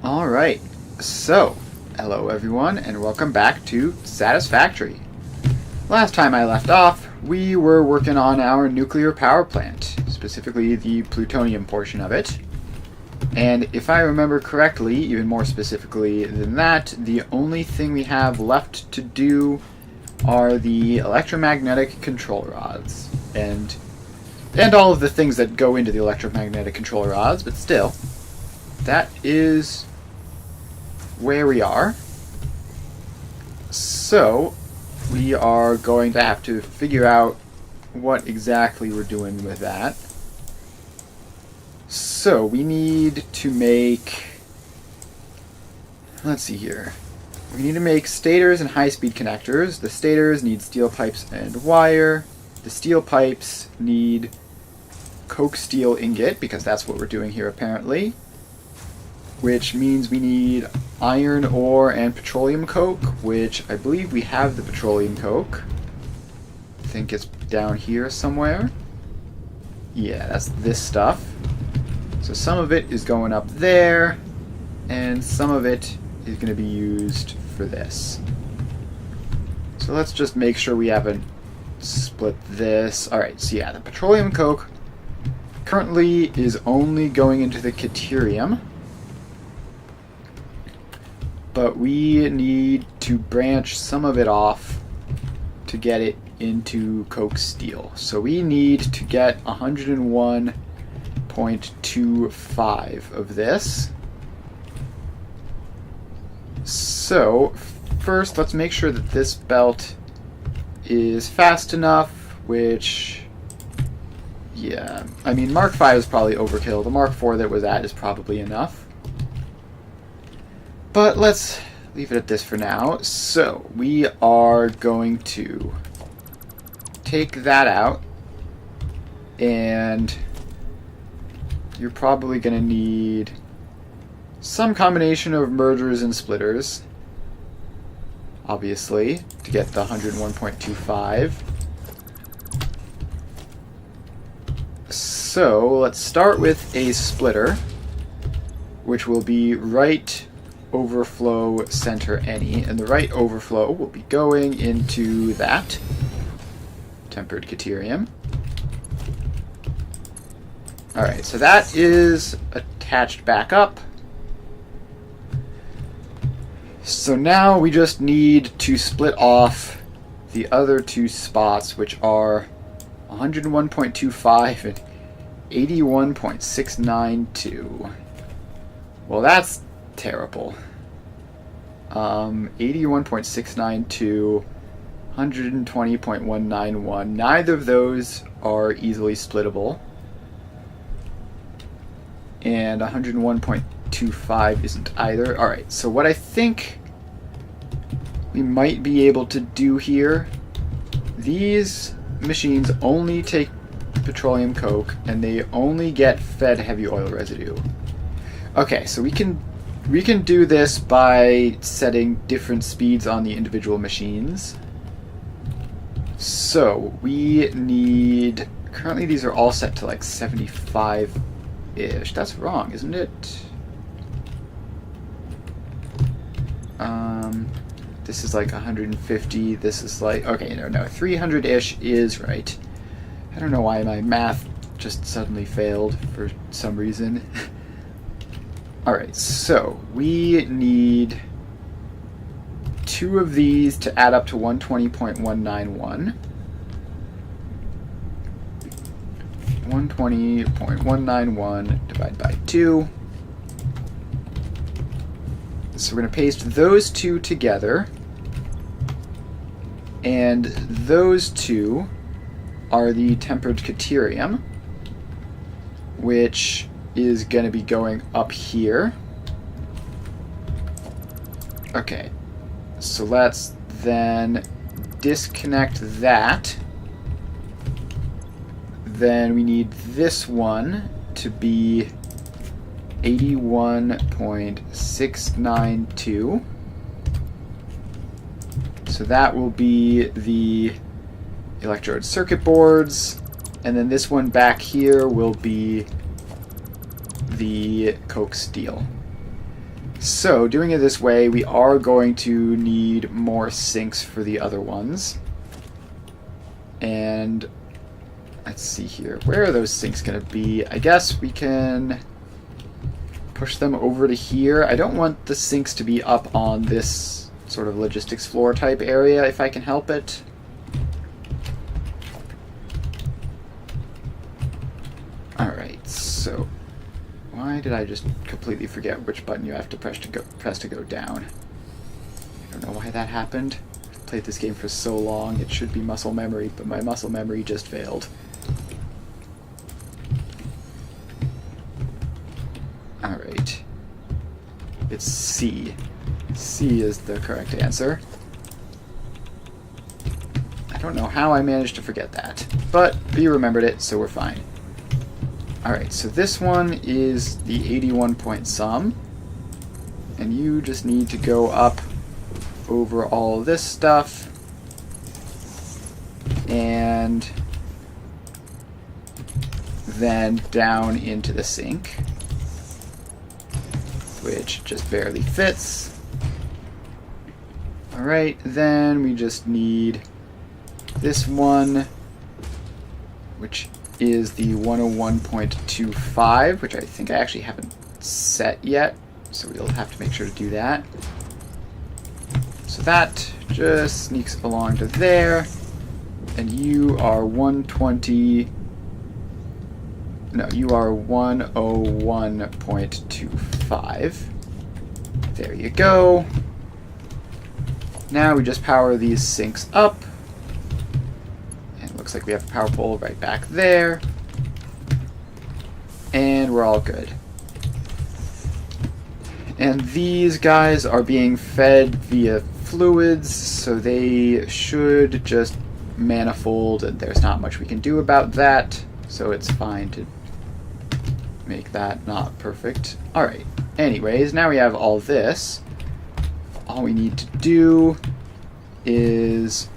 Alright, so, hello everyone, and welcome back to Satisfactory. Last time I left off, we were working on our nuclear power plant, specifically the plutonium portion of it. And if I remember correctly, even more specifically than that, the only thing we have left to do are the electromagnetic control rods. And all of the things that go into the electromagnetic control rods, but still, that is where we are. So we are going to have to figure out what exactly we're doing with that. So we need to make, let's see here, we need to make stators and high-speed connectors. The stators need steel pipes and wire. The steel pipes need coke steel ingot, because that's what we're doing here apparently, which means we need iron ore and petroleum coke, which I believe we have the petroleum coke. I think it's down here somewhere. Yeah, that's this stuff. So some of it is going up there, and some of it is going to be used for this. So let's just make sure we haven't split this. Alright, so yeah, the petroleum coke currently is only going into the deuterium, but we need to branch some of it off to get it into coke steel. So we need to get 101.25 of this. So first, let's make sure that this belt is fast enough, which, yeah, I mean, Mark 5 is probably overkill. The Mark 4 that was at is probably enough. But let's leave it at this for now. So we are going to take that out, and you're probably going to need some combination of mergers and splitters, obviously, to get the 101.25. So let's start with a splitter, which will be right overflow center any, and the right overflow will be going into that tempered deuterium. Alright, so that is attached back up. So now we just need to split off the other two spots, which are 101.25 and 81.692. Well, that's terrible. 81.692, 120.191. Neither of those are easily splittable. And 101.25 isn't either. Alright, so what I think we might be able to do here, these machines only take petroleum coke, and they only get fed heavy oil residue. Okay, so we can do this by setting different speeds on the individual machines. So we need, currently these are all set to like 75-ish. That's wrong, isn't it? This is like 150. This is like, okay, no, 300-ish is right. I don't know why my math just suddenly failed for some reason. Alright, so we need 2 of these to add up to 120.191. 120.191 divided by 2. So we're going to paste those two together. And those two are the tempered deuterium, which is going to be going up here. Okay, so let's then disconnect that. Then we need this one to be 81.692. So that will be the electrode circuit boards, and then this one back here will be the coke steel. So, doing it this way, we are going to need more sinks for the other ones. And let's see here. Where are those sinks going to be? I guess we can push them over to here. I don't want the sinks to be up on this sort of logistics floor type area if I can help it. Alright, so why did I just completely forget which button you have to press to go down? I don't know why that happened. I've played this game for so long, it should be muscle memory, but my muscle memory just failed. Alright. It's C. C is the correct answer. I don't know how I managed to forget that, but we remembered it, so we're fine. Alright, so this one is the 81 point sum, and you just need to go up over all of this stuff, and then down into the sink, which just barely fits. Alright, then we just need this one, which is the 101.25, which I think I actually haven't set yet, so we'll have to make sure to do that. So that just sneaks along to there, and you are 120. No, you are 101.25. There you go. Now we just power these sinks up. Looks like we have a power pole right back there. And we're all good. And these guys are being fed via fluids, so they should just manifold, and there's not much we can do about that, so it's fine to make that not perfect. Alright, anyways, now we have all this. All we need to do is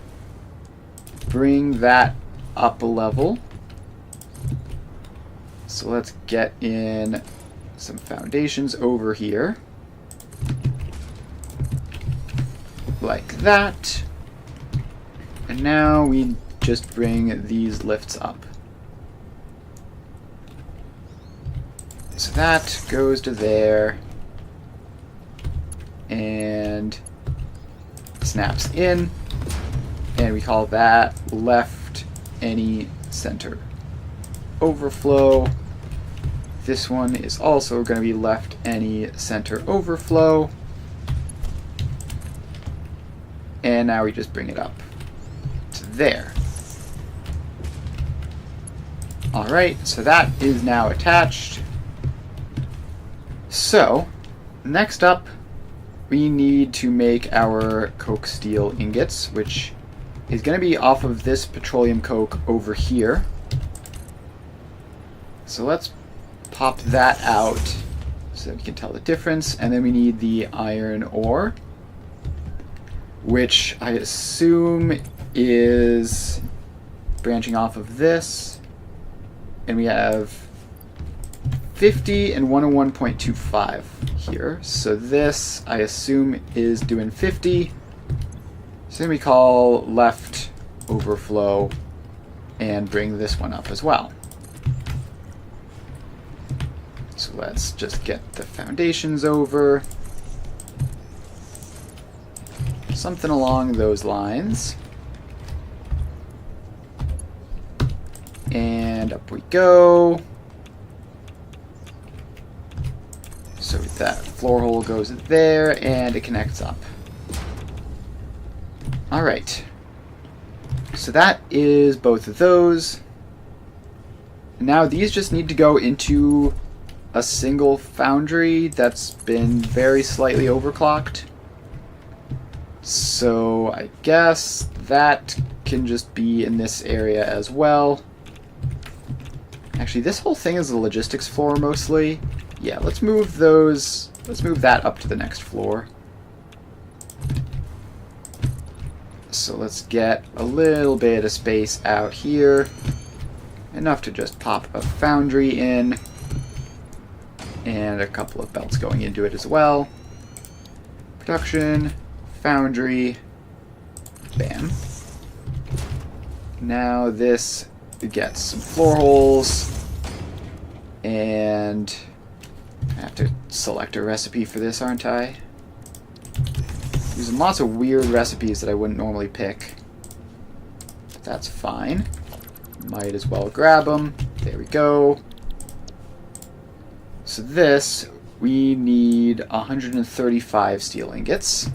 bring that up a level. So let's get in some foundations over here. Like that. And now we just bring these lifts up. So that goes to there. And snaps in. And we call that left any center overflow. This one is also going to be left any center overflow. And now we just bring it up to there. Alright, so that is now attached. So, next up, we need to make our coke steel ingots, which is going to be off of this petroleum coke over here. So let's pop that out so that we can tell the difference. And then we need the iron ore, which I assume is branching off of this. And we have 50 and 101.25 here. So this, I assume, is doing 50. So then we call left overflow and bring this one up as well. So let's just get the foundations over. Something along those lines. And up we go. So that floor hole goes there and it connects up. Alright, so that is both of those. Now these just need to go into a single foundry that's been very slightly overclocked. So I guess that can just be in this area as well. Actually, this whole thing is the logistics floor mostly. Yeah, let's move those, let's move that up to the next floor. So let's get a little bit of space out here. Enough to just pop a foundry in. And a couple of belts going into it as well. Production, foundry, bam. Now this gets some floor holes, and I have to select a recipe for this, aren't I? Using lots of weird recipes that I wouldn't normally pick. But that's fine. Might as well grab them. There we go. So this, we need 135 steel ingots.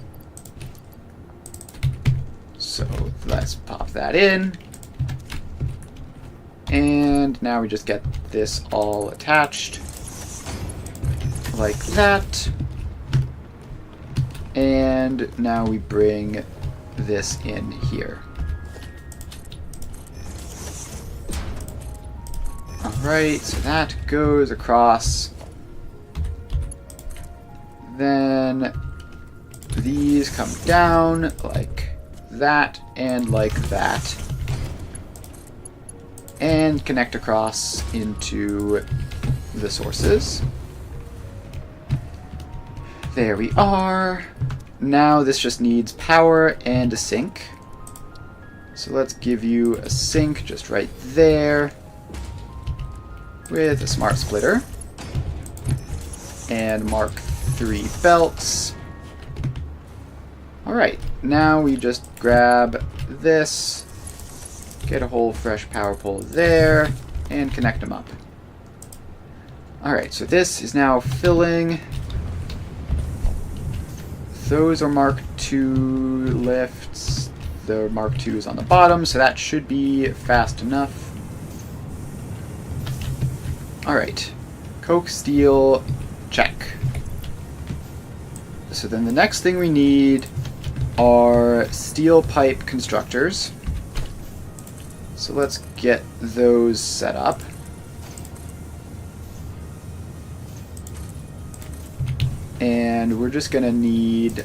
So let's pop that in. And now we just get this all attached like that. And now we bring this in here. Alright, so that goes across. Then these come down like that and like that. And connect across into the sources. There we are. Now this just needs power and a sink. So let's give you a sink just right there with a smart splitter and Mark III belts. Alright, now we just grab this, get a whole fresh power pole there, and connect them up. Alright, so this is now filling. Those are Mark II lifts. The Mark II is on the bottom, so that should be fast enough. Alright, coke steel, check. So then the next thing we need are steel pipe constructors. So let's get those set up. And we're just gonna need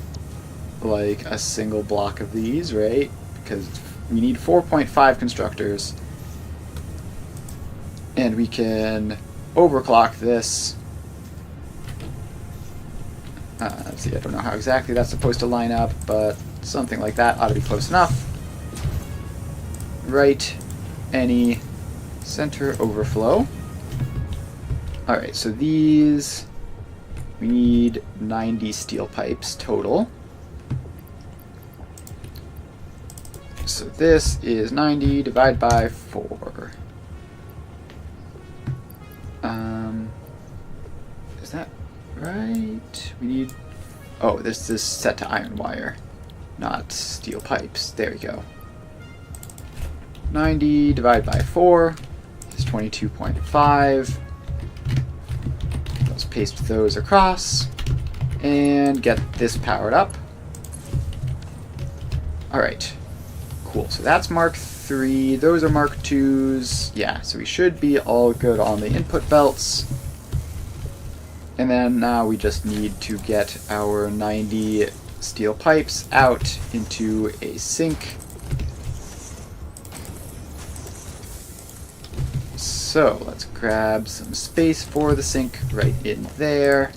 like a single block of these, right? Because we need 4.5 constructors. And we can overclock this. Let's see, I don't know how exactly that's supposed to line up, but something like that ought to be close enough. Right, any center overflow. Alright, so these, we need 90 steel pipes total. So this is 90 divided by 4. Is that right? We need... Oh, this is set to iron wire, not steel pipes. There we go. 90 divided by 4 is 22.5. Let's paste those across and get this powered up. Alright, cool. So that's Mark III. Those are Mark IIs. Yeah, so we should be all good on the input belts. And then now we just need to get our 90 steel pipes out into a sink. So let's grab some space for the sink right in there.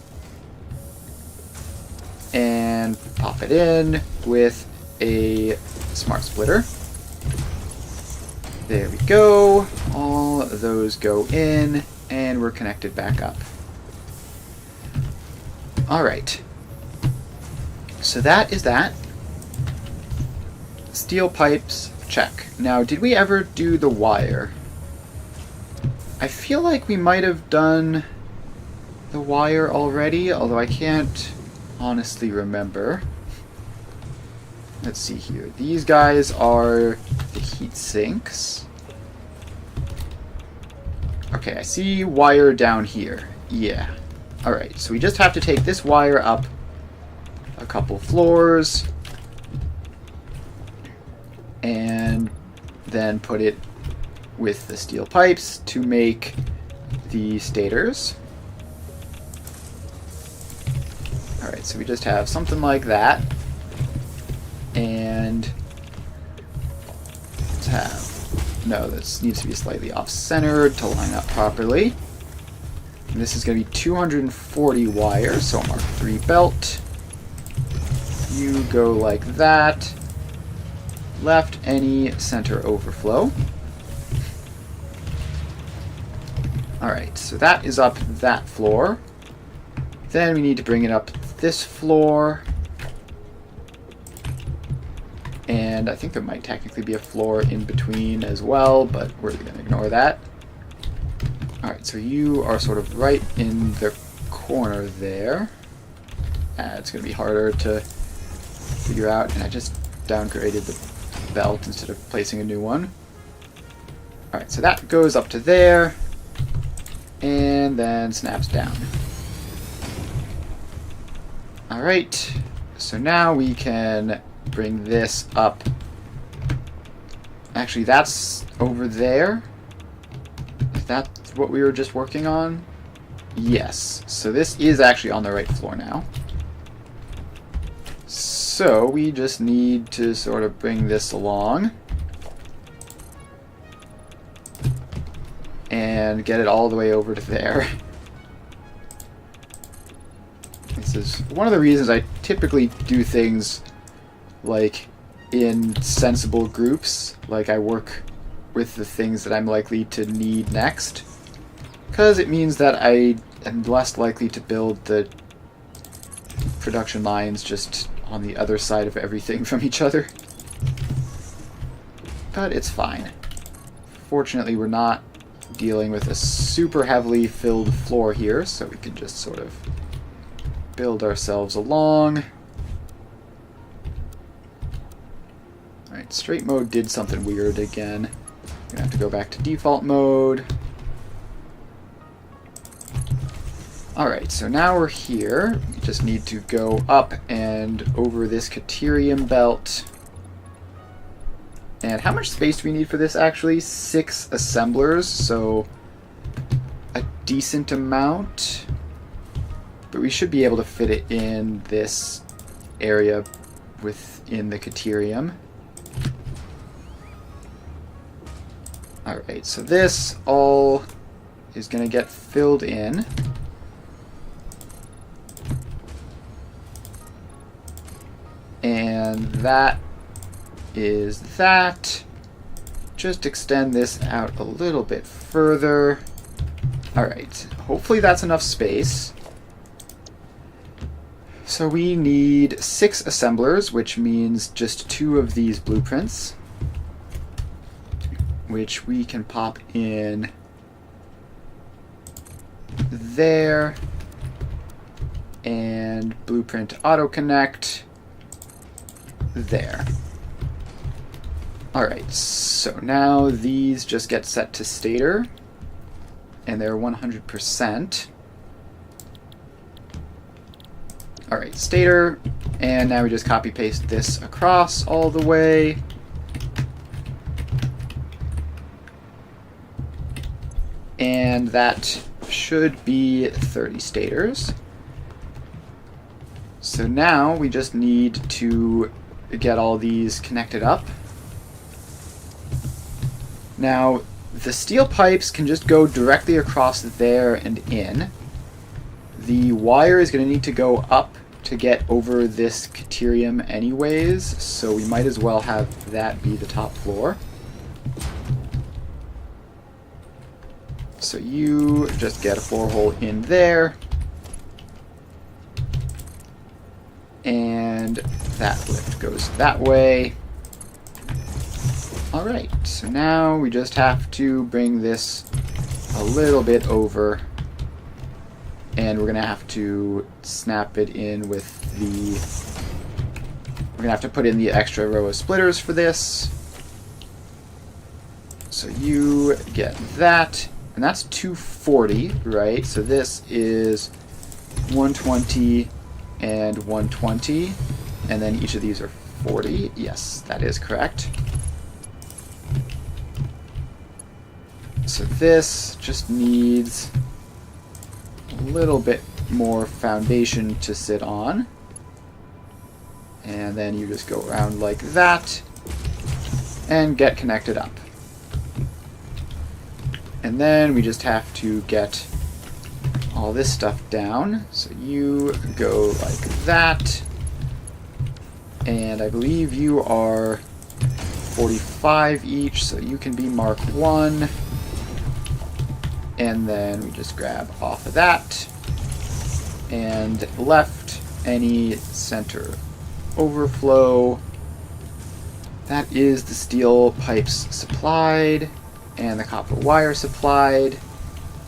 And pop it in with a smart splitter. There we go. All of those go in, and we're connected back up. Alright. So that is that. Steel pipes, check. Now, did we ever do the wire? I feel like we might have done the wire already, although I can't honestly remember. Let's see here. These guys are the heat sinks. Okay, I see wire down here. Yeah. Alright, so we just have to take this wire up a couple floors and then put it with the steel pipes to make the stators. Alright, so we just have something like that. And let's have, no, this needs to be slightly off-centered to line up properly. And this is going to be 240 wire, so Mark III belt. You go like that. Left any center overflow. Alright, so that is up that floor. Then we need to bring it up this floor. And I think there might technically be a floor in between as well, but we're going to ignore that. Alright, so you are sort of right in the corner there. It's going to be harder to figure out, and I just downgraded the belt instead of placing a new one. Alright, so that goes up to there, and then snaps down. Alright, so now we can bring this up. Actually, that's over there. Is that what we were just working on? Yes, so this is actually on the right floor now. So we just need to sort of bring this along and get it all the way over to there. This is one of the reasons I typically do things like in sensible groups, like I work with the things that I'm likely to need next, because it means that I am less likely to build the production lines just on the other side of everything from each other. But it's fine. Fortunately, we're not dealing with a super heavily filled floor here, so we can just sort of build ourselves along. Alright, straight mode did something weird again. I'm gonna have to go back to default mode. Alright, so now we're here. We just need to go up and over this Caterium belt. And how much space do we need for this, actually? 6 assemblers, so a decent amount. But we should be able to fit it in this area within the Caterium. Alright, so this all is going to get filled in. And that is that. Just extend this out a little bit further. Alright, hopefully that's enough space. So we need 6 assemblers, which means just 2 of these blueprints, which we can pop in there, and blueprint auto connect there. Alright, so now these just get set to stator, and they're 100%. Alright, stator, and now we just copy paste this across all the way. And that should be 30 stators. So now we just need to get all these connected up. Now, the steel pipes can just go directly across there and in. The wire is going to need to go up to get over this Caterium anyways, so we might as well have that be the top floor. So you just get a floor hole in there. And that lift goes that way. Alright, so now we just have to bring this a little bit over. And we're going to have to snap it in with the... We're going to have to put in the extra row of splitters for this. So you get that. And that's 240, right? So this is 120 and 120. And then each of these are 40. Yes, that is correct. So this just needs a little bit more foundation to sit on. And then you just go around like that and get connected up. And then we just have to get all this stuff down. So you go like that. And I believe you are 45 each, so you can be Mark 1. And then we just grab off of that. And left any center overflow. That is the steel pipes supplied and the copper wire supplied.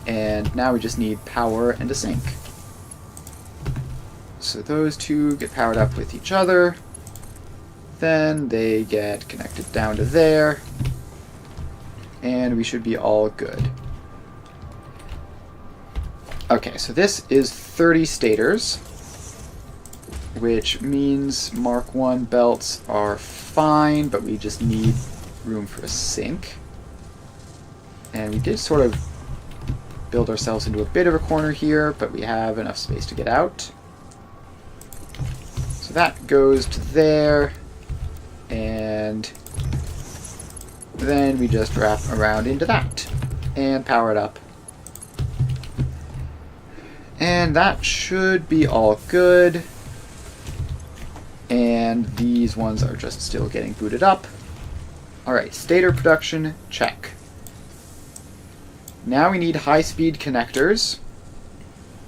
And now we just need power and a sink. So those two get powered up with each other. Then they get connected down to there. And we should be all good. Okay, so this is 30 stators, which means Mark 1 belts are fine, but we just need room for a sink. And we did sort of build ourselves into a bit of a corner here, but we have enough space to get out. So that goes to there, and then we just wrap around into that and power it up. And that should be all good. And these ones are just still getting booted up. Alright, stator production, check. Now we need high-speed connectors.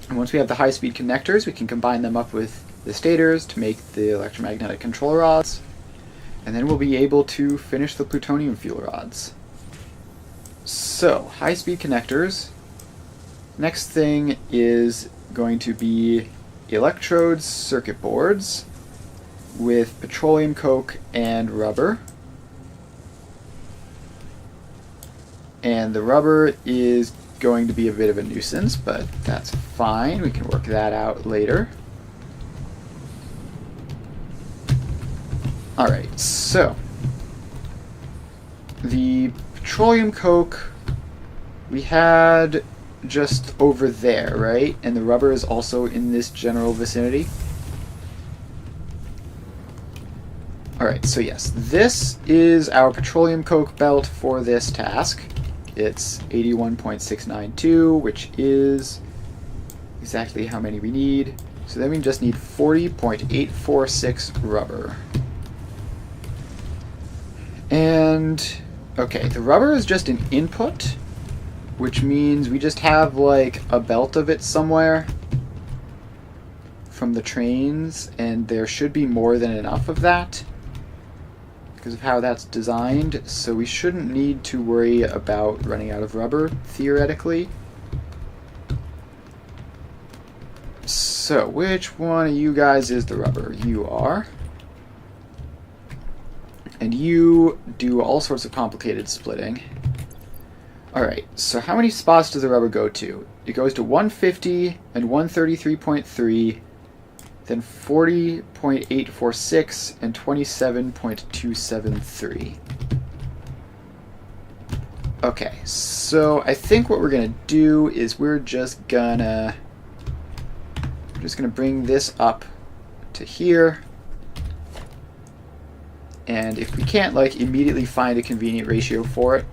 And once we have the high-speed connectors, we can combine them up with the stators to make the electromagnetic control rods. And then we'll be able to finish the plutonium fuel rods. So, high-speed connectors. Next thing is going to be electrodes, circuit boards with petroleum coke and rubber. And the rubber is going to be a bit of a nuisance, but that's fine. We can work that out later. Alright, so the petroleum coke we had just over there, right? And the rubber is also in this general vicinity. Alright, so yes, this is our petroleum coke belt for this task. It's 81.692, which is exactly how many we need. So then we just need 40.846 rubber. And, okay, the rubber is just an input, which means we just have like a belt of it somewhere from the trains, and there should be more than enough of that because of how that's designed, so we shouldn't need to worry about running out of rubber, theoretically. So, which one of you guys is the rubber? You are. And you do all sorts of complicated splitting. Alright, so how many spots does the rubber go to? It goes to 150 and 133.3, then 40.846 and 27.273. Okay, so I think what we're gonna do is we're just gonna bring this up to here. And if we can't like immediately find a convenient ratio for it,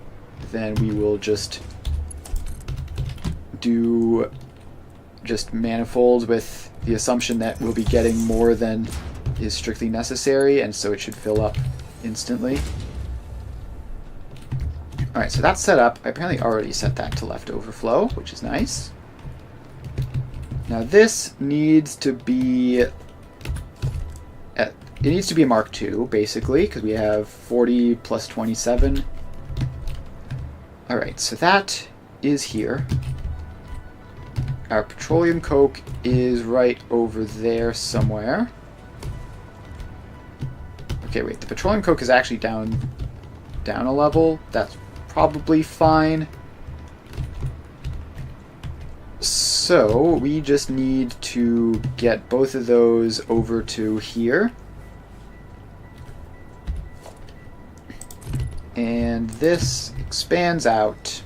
then we will just do manifolds with the assumption that we'll be getting more than is strictly necessary, and so it should fill up instantly. Alright, so that's set up. I apparently already set that to left overflow, which is nice. Now this needs to be it needs to be a Mark II, basically, because we have 40 plus 27. Alright, so that is here. Our petroleum coke is right over there somewhere. Okay, wait, the petroleum coke is actually down a level. That's probably fine. So, we just need to get both of those over to here. And this expands out.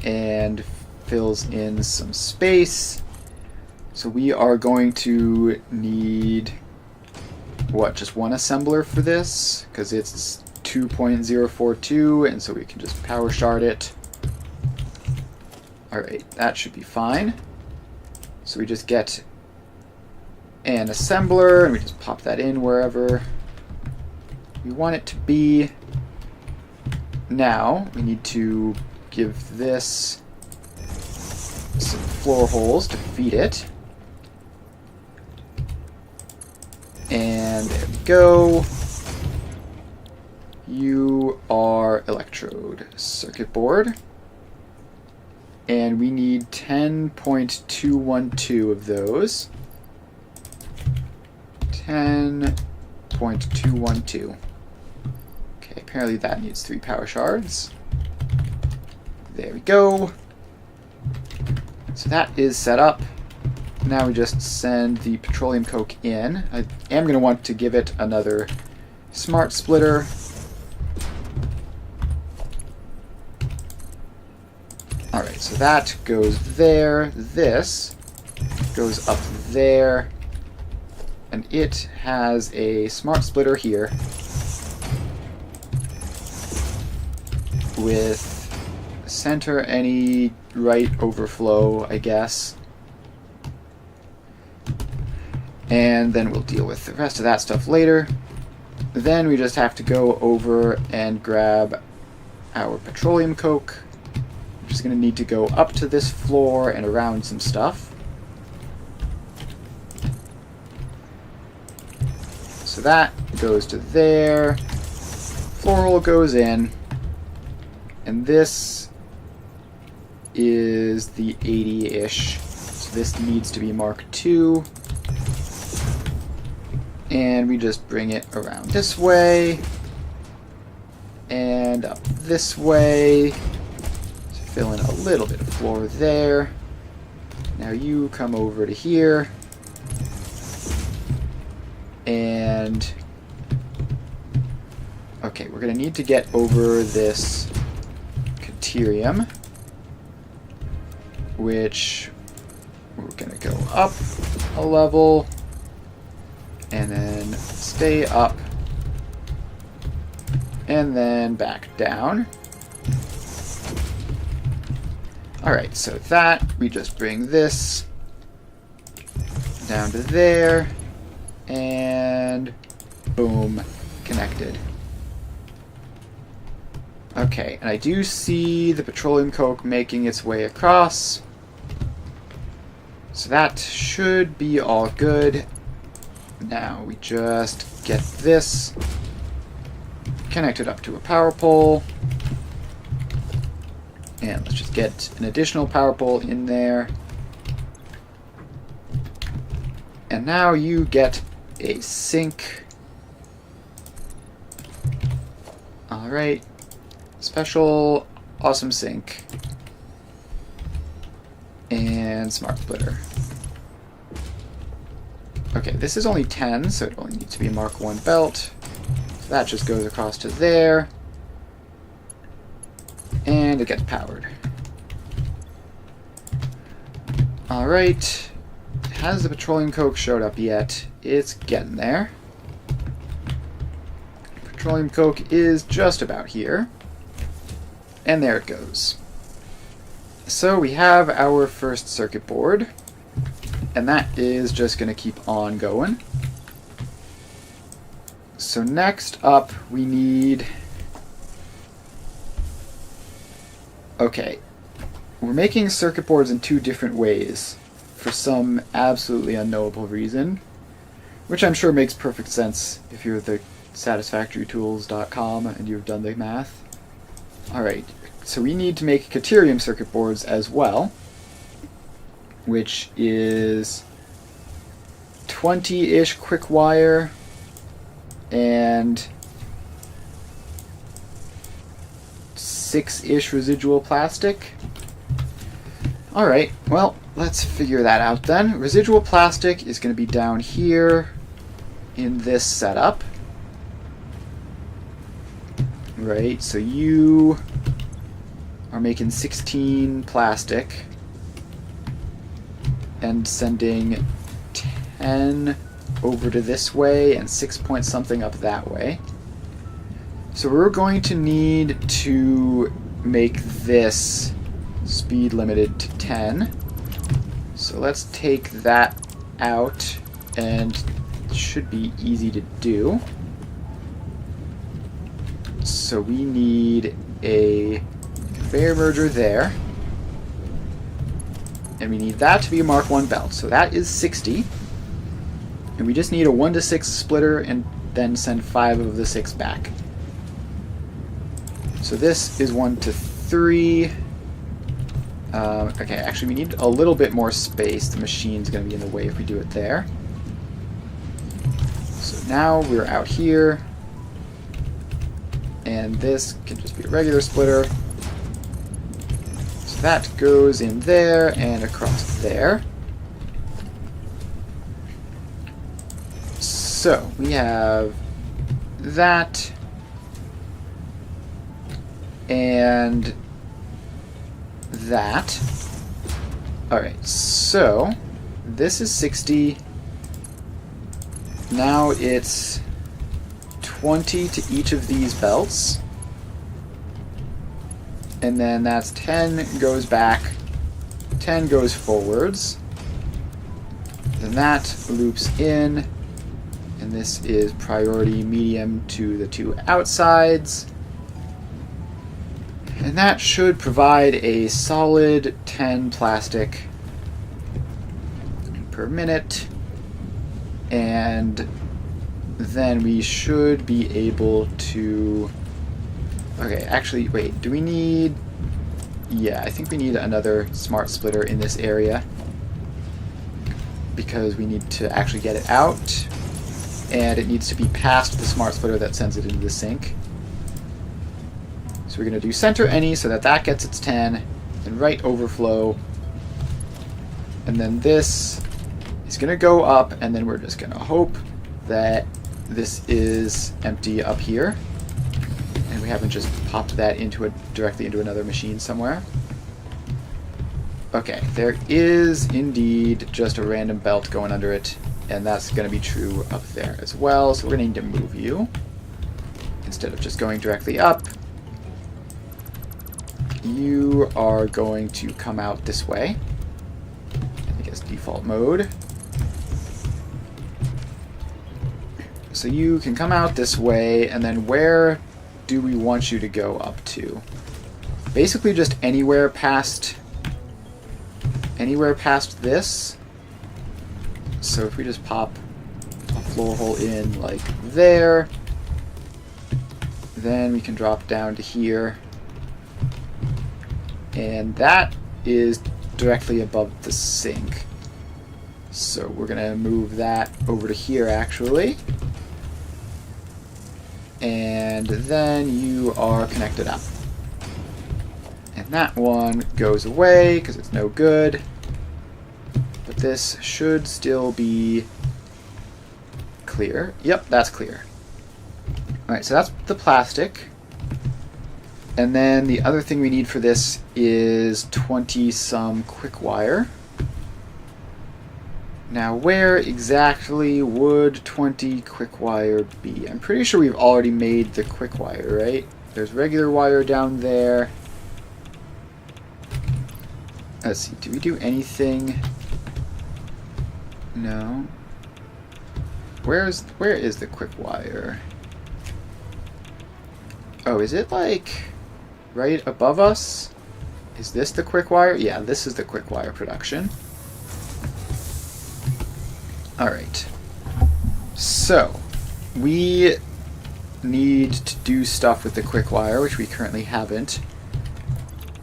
And fills in some space. So we are going to need, what, just one assembler for this? Because it's 2.042, and so we can just power shard it. Alright, that should be fine. So we just get an assembler, and we just pop that in wherever we want it to be. Now, we need to give this some floor holes to feed it. And there we go. You are electrode circuit board. And we need 10.212 of those. 10.212. Okay, apparently that needs 3 power shards. There we go. So that is set up. Now we just send the petroleum coke in. I am going to want to give it another smart splitter. Alright, so that goes there. This goes up there. And it has a smart splitter here with center any right overflow, I guess. And then we'll deal with the rest of that stuff later. Then we just have to go over and grab our petroleum coke. We're just going to need to go up to this floor and around some stuff. So that goes to there. Floor hole goes in. And this is the 80-ish. So this needs to be Mark II. And we just bring it around this way. And up this way. So fill in a little bit of floor there. Now you come over to here. And okay, we're going to need to get over this deuterium, which we're going to go up a level and then stay up and then back down. Alright, so that, we just bring this down to there, and boom, connected. Okay, and I do see the petroleum coke making its way across. So that should be all good. Now we just get this connected up to a power pole. And let's just get an additional power pole in there. And now you get a sink. Alright. Special awesome sink. And smart splitter. Okay, this is only 10, so it only needs to be a Mark I belt. So that just goes across to there. And it gets powered. Alright. Has the petroleum coke showed up yet? It's getting there. Petroleum coke is just about here. And there it goes. So we have our first circuit board. And that is just going to keep on going. So next up we need... Okay. We're making circuit boards in 2 different ways for some absolutely unknowable reason, which I'm sure makes perfect sense if you're the satisfactorytools.com and you've done the math. Alright, so we need to make deuterium circuit boards as well, which is 20-ish quick wire and 6-ish residual plastic. Alright, well, let's figure that out then. Residual plastic is going to be down here in this setup. Right, so you are making 16 plastic and sending 10 over to this way and 6 point something up that way. So we're going to need to make this speed limited to 10. So let's take that out, and it should be easy to do. So we need a conveyor merger there. And we need that to be a Mark 1 belt. So that is 60. And we just need a 1 to 6 splitter and then send 5 of the 6 back. So this is 1 to 3. Okay, actually we need a little bit more space. The machine's going to be in the way if we do it there. So now we're out here. And this can just be a regular splitter. So that goes in there and across there. So we have that and that. Alright, so this is 60. Now it's 20 to each of these belts. And then that's 10 goes back, 10 goes forwards. Then that loops in. And this is priority medium to the 2 outsides. And that should provide a solid 10 plastic per minute. And then we should be able to... Okay, actually, wait, do we need... Yeah, I think we need another smart splitter in this area. Because we need to actually get it out. And it needs to be past the smart splitter that sends it into the sink. So we're going to do center any so that that gets its 10, and right overflow. And then this is going to go up, and then we're just going to hope that this is empty up here. And we haven't just popped that into directly into another machine somewhere. Okay, there is indeed just a random belt going under it. And that's going to be true up there as well. So we're going to need to move you. Instead of just going directly up, you are going to come out this way. I guess default mode. So you can come out this way, and then where do we want you to go up to? Basically just anywhere past this. So if we just pop a floor hole in like there, then we can drop down to here. And that is directly above the sink. So we're going to move that over to here actually. And then you are connected up. And that one goes away because it's no good. But this should still be clear. Yep, that's clear. Alright, so that's the plastic. And then the other thing we need for this is 20 some quick wire. Now where exactly would 20 quick wire be? I'm pretty sure we've already made the quick wire, right? There's regular wire down there. Let's see, do we do anything? No. Where is the quick wire? Oh, is it like right above us? Is this the quick wire? Yeah, this is the quick wire production. Alright. So, we need to do stuff with the quick wire, which we currently haven't.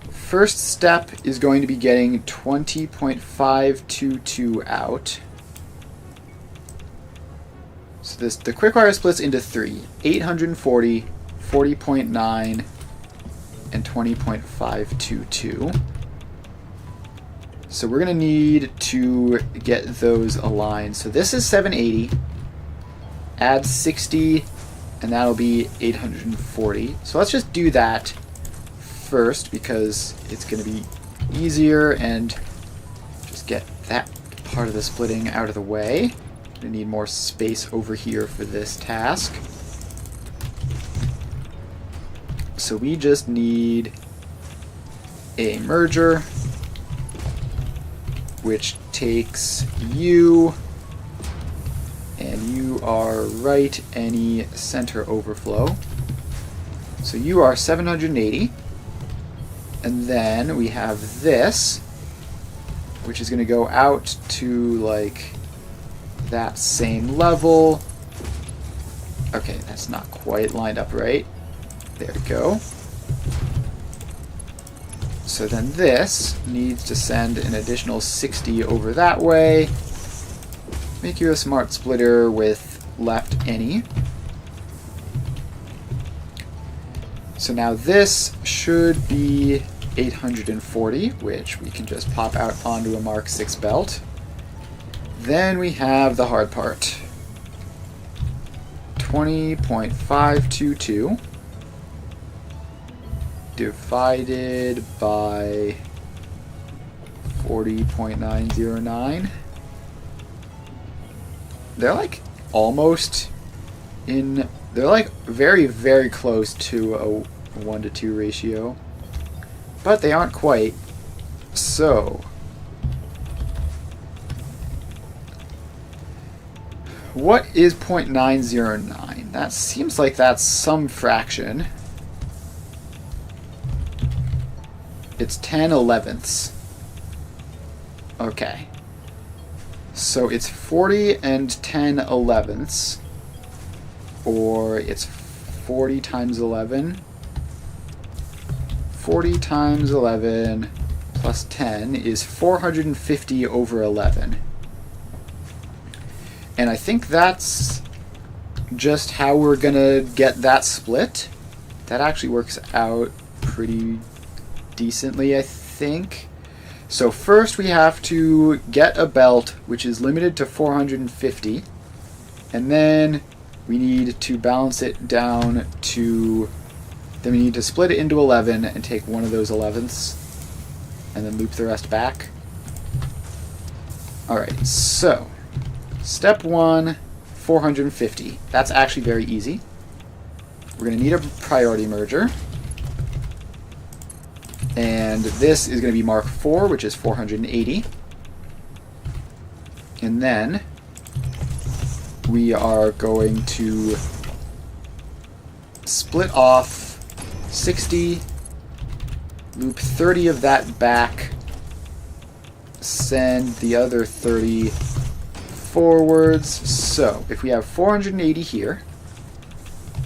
First step is going to be getting 20.522 out. So the quick wire splits into 3. 840, 40.9, and 20.522. So we're going to need to get those aligned. So this is 780. Add 60, and that'll be 840. So let's just do that first because it's going to be easier and just get that part of the splitting out of the way. I need more space over here for this task. So we just need a merger which takes you, and you are right any center overflow. So you are 780. And then we have this, which is going to go out to, like, that same level. Okay, that's not quite lined up right. There we go. So then this needs to send an additional 60 over that way. Make you a smart splitter with left any. So now this should be 840, which we can just pop out onto a Mark 6 belt. Then we have the hard part. 20.522 divided by 40.909. They're like almost in... They're like very, very close to a 1-to-2 ratio. But they aren't quite. So... what is 0.909? That seems like that's some fraction. It's 10/11ths. Okay. So it's 40 and 10/11ths. Or it's 40 times 11. 40 times 11 plus 10 is 450 over 11. And I think that's just how we're going to get that split. That actually works out pretty decently, I think. So first we have to get a belt which is limited to 450. And then we need to balance it down to... Then we need to split it into 11 and take one of those 11ths. And then loop the rest back. Alright, so... Step 1, 450. That's actually very easy. We're going to need a priority merger. And this is going to be Mark 4, which is 480. And then we are going to split off 60, loop 30 of that back, send the other 30 forwards. So if we have 480 here,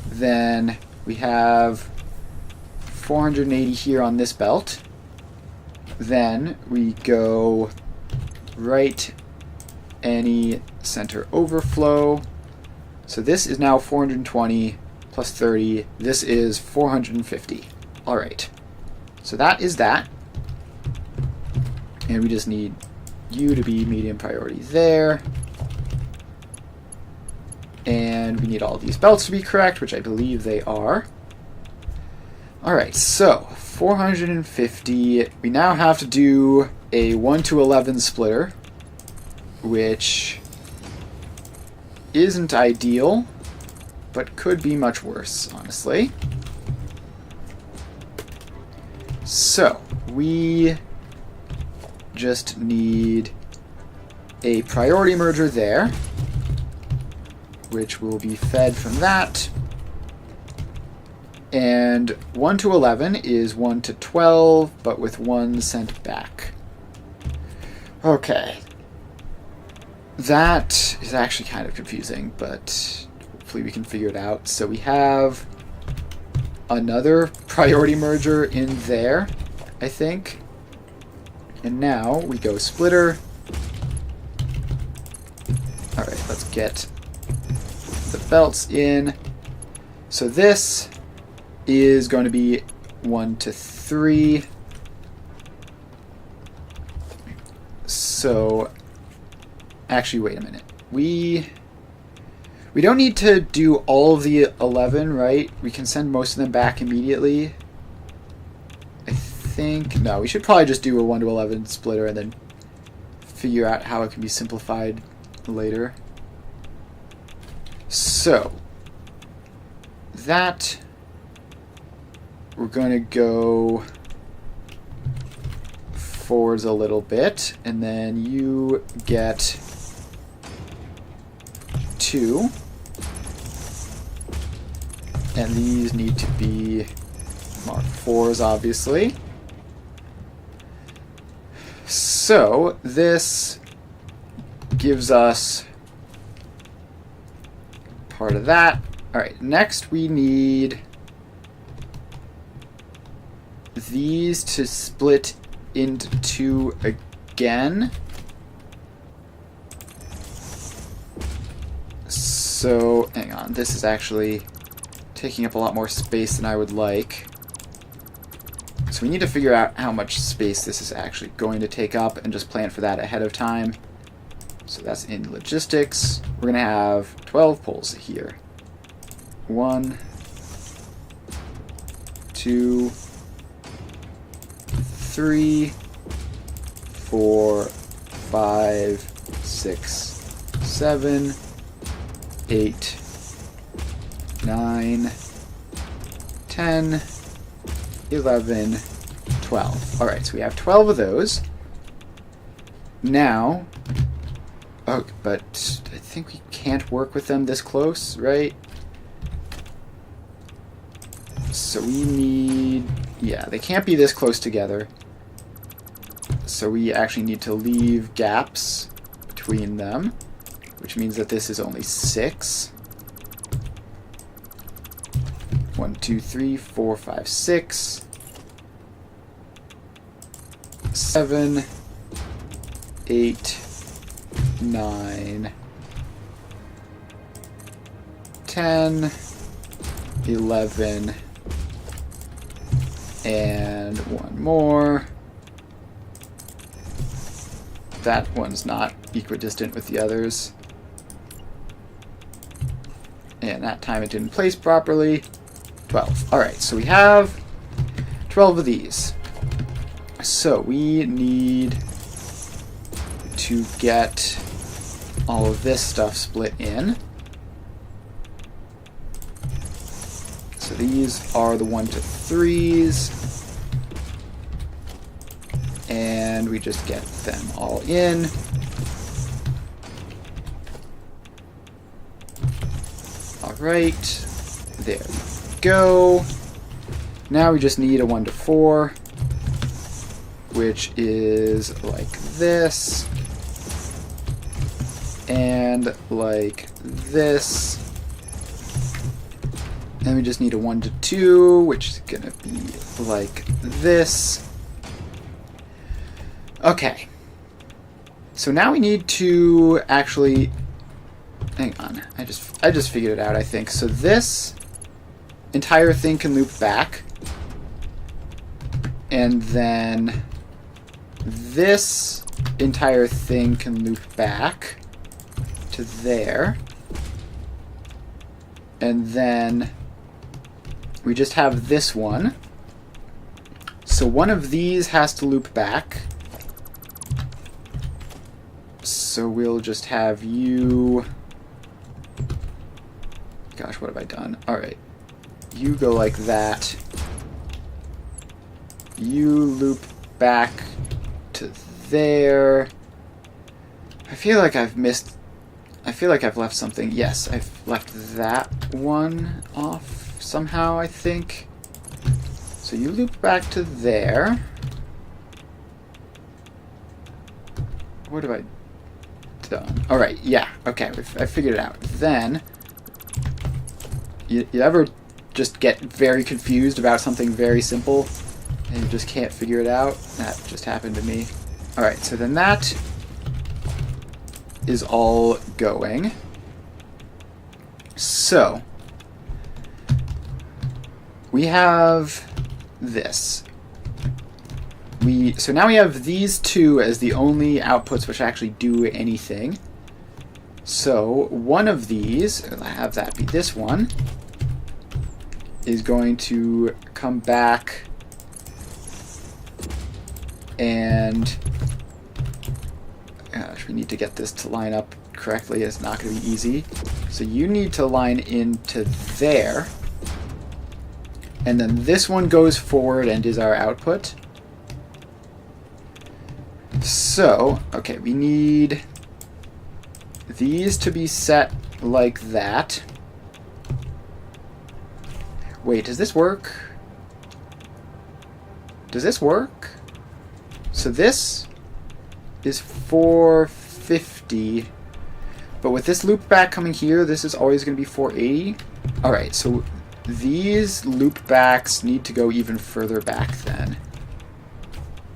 then we have 480 here on this belt. Then we go right any center overflow. So this is now 420 plus 30. This is 450. All right. So that is that. And we just need you to be medium priority there. And we need all these belts to be correct, which I believe they are. Alright, so 450. We now have to do a 1-to-11 splitter, which isn't ideal, but could be much worse, honestly. So, we just need a priority merger there, which will be fed from that. And 1-to-11 is 1-to-12, but with 1 sent back. Okay. That is actually kind of confusing, but hopefully we can figure it out. So we have another priority merger in there, I think. And now we go splitter. Alright, let's get the belts in. So this is going to be 1-to-3. So, actually, wait a minute. We don't need to do all of the 11, right? We can send most of them back immediately. I think... No, we should probably just do a 1-to-11 splitter and then figure out how it can be simplified later. So, that... We're going to go forwards a little bit, and then you get 2. And these need to be Mark 4s, obviously. So this gives us part of that. Alright, next we need these to split into 2 again. So, hang on, this is actually taking up a lot more space than I would like. So we need to figure out how much space this is actually going to take up and just plan for that ahead of time. So that's in logistics. We're going to have 12 poles here. 1, 2, 3, 4, 5, 6, 7, 8, 9, 10, 11, 12. Alright, so we have 12 of those. Now, oh, but I think we can't work with them this close, right? So we need, yeah, they can't be this close together. So we actually need to leave gaps between them, which means that this is only 6. 1, 2, 3, 4, 5, 6, 7, 8, 9, 10, 11, and one more. That one's not equidistant with the others. And that time it didn't place properly. 12. Alright, so we have 12 of these. So we need to get all of this stuff split in. So these are the 1 to 3s. And we just get them all in. Alright, there we go. Now we just need a 1 to 4, which is like this, and like this. And we just need a 1 to 2, which is gonna be like this. Okay. So now we need to actually, hang on, I just figured it out, I think. So this entire thing can loop back, and then this entire thing can loop back to there, and then we just have this one. So one of these has to loop back. So we'll just have you... Gosh, what have I done? Alright. You go like that. You loop back to there. I feel like I've missed... I feel like I've left something. Yes, I've left that one off somehow, I think. So you loop back to there. What have I done? Alright, yeah, okay, I figured it out. Then, you ever just get very confused about something very simple and you just can't figure it out? That just happened to me. Alright, so then that is all going. So, we have this. So now we have these two as the only outputs which actually do anything. So one of these, I'll have that be this one, is going to come back and... Gosh, we need to get this to line up correctly. It's not going to be easy. So you need to line into there. And then this one goes forward and is our output. So, okay, we need these to be set like that. Wait, does this work? Does this work? So this is 450, but with this loop back coming here, this is always going to be 480. Alright, so these loop backs need to go even further back then.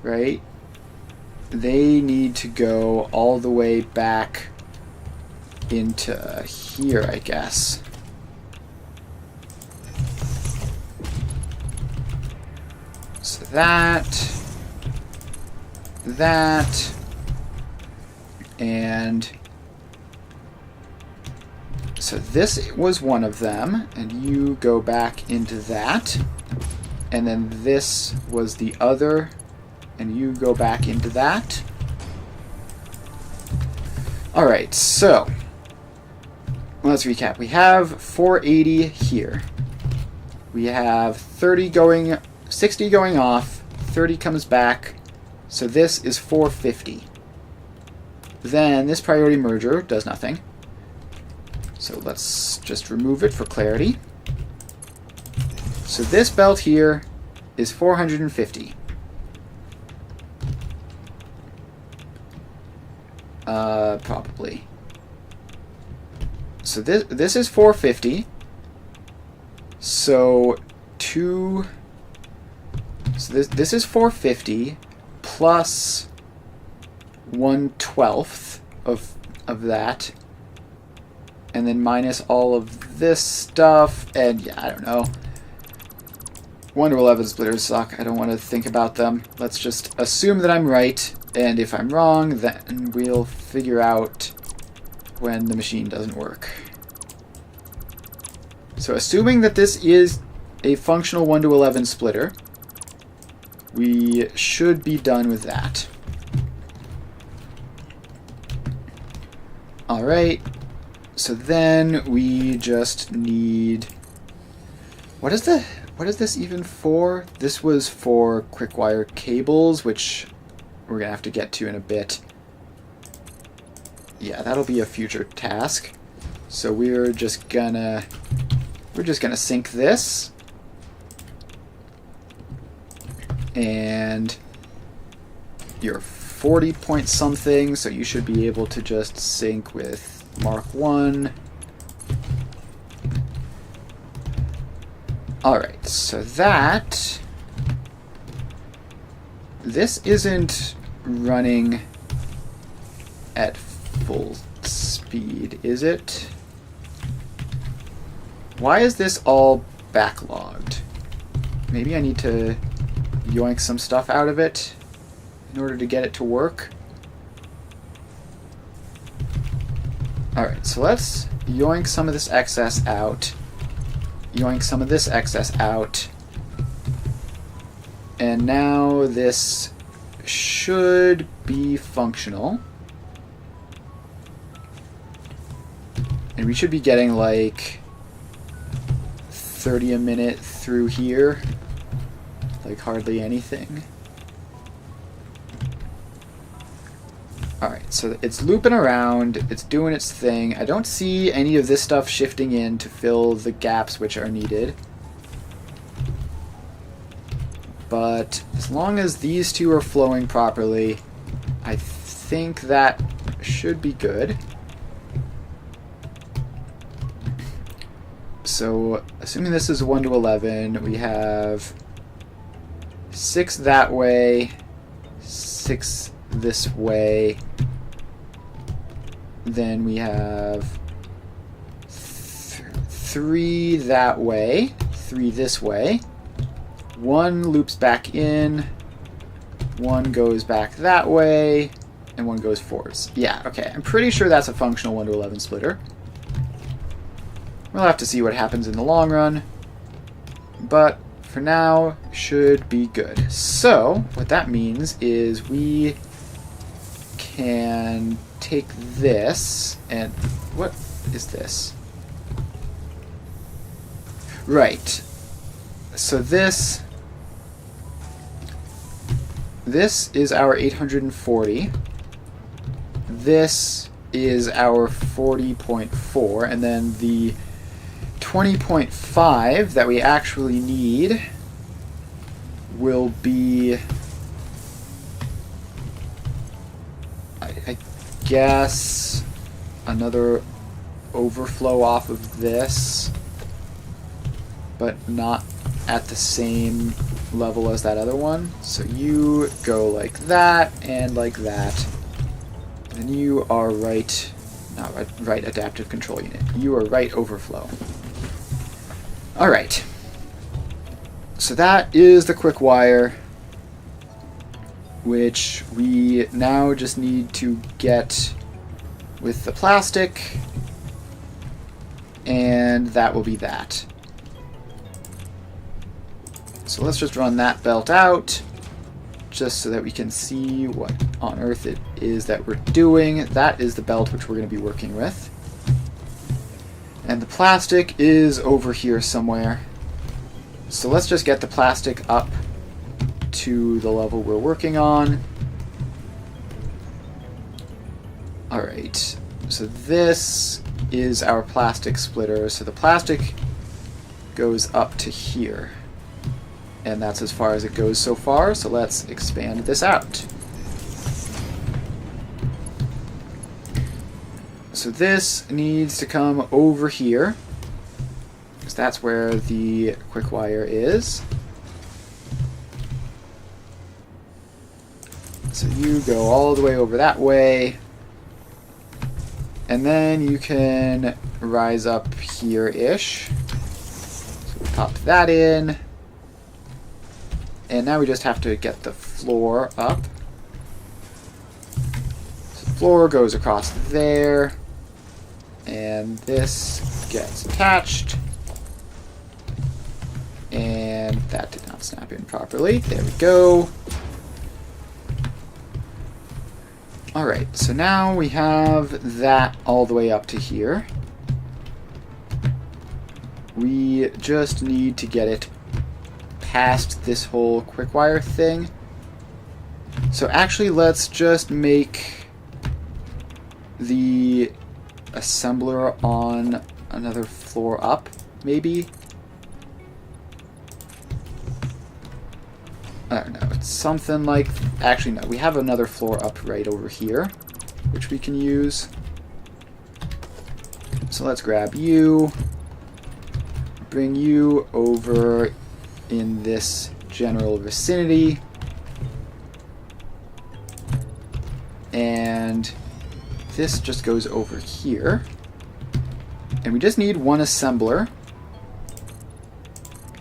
Right? They need to go all the way back into here, I guess. So that, and so this was one of them, and you go back into that, and then this was the other, and you go back into that. Alright, so let's recap. We have 480 here. We have 30 going, 60 going off, 30 comes back, so this is 450. Then this priority merger does nothing. So let's just remove it for clarity. So this belt here is 450. Probably. So this is 450. So this is 450 plus 1/12 of that, and then minus all of this stuff, and yeah, I don't know. 1 to 11 splitters suck. I don't want to think about them. Let's just assume that I'm right, and if I'm wrong, then we'll figure out when the machine doesn't work. So assuming that this is a functional 1 to 11 splitter, we should be done with that. Alright, so then we just need... What is this even for? This was for quick wire cables, which we're gonna have to get to in a bit. Yeah, that'll be a future task. So we're just gonna sync this, and you're 40 point something, so you should be able to just sync with Mark 1. Alright, so this isn't running at full speed, is it? Why is this all backlogged? Maybe I need to yoink some stuff out of it in order to get it to work. Alright, so let's yoink some of this excess out. Yoink some of this excess out. And now this should be functional. And we should be getting like 30 a minute through here. Like hardly anything. Alright, so it's looping around, it's doing its thing. I don't see any of this stuff shifting in to fill the gaps which are needed. But as long as these two are flowing properly, I think that should be good. So, assuming this is 1 to 11, we have 6 that way, 6 this way, then we have 3 that way, 3 this way, 1 loops back in, 1 goes back that way, and 1 goes forwards. Yeah, okay, I'm pretty sure that's a functional 1 to 11 splitter. We'll have to see what happens in the long run, but for now, should be good. So, what that means is we can take this, and what is this? Right. So this is our 840. this is our 40.4, and then the 20.5 that we actually need will be, I guess, another overflow off of this, but not at the same level as that other one. So you go like that and like that. And you are right, not right adaptive control unit. You are right overflow. Alright. So that is the quick wire, which we now just need to get with the plastic, and that will be that. So let's just run that belt out, just so that we can see what on earth it is that we're doing. That is the belt which we're going to be working with. And the plastic is over here somewhere. So let's just get the plastic up to the level we're working on. Alright, so this is our plastic splitter. So the plastic goes up to here. And that's as far as it goes so far, so let's expand this out. So this needs to come over here, because that's where the quick wire is. So you go all the way over that way, and then you can rise up here-ish. So we pop that in. And now we just have to get the floor up. So the floor goes across there. And this gets attached. And that did not snap in properly. There we go. Alright, so now we have that all the way up to here. We just need to get it past this whole quick wire thing. So actually let's just make the assembler on another floor up, maybe? I don't know, it's something like... Actually no, we have another floor up right over here, which we can use. So let's grab you, bring you over in this general vicinity, and this just goes over here, and we just need one assembler,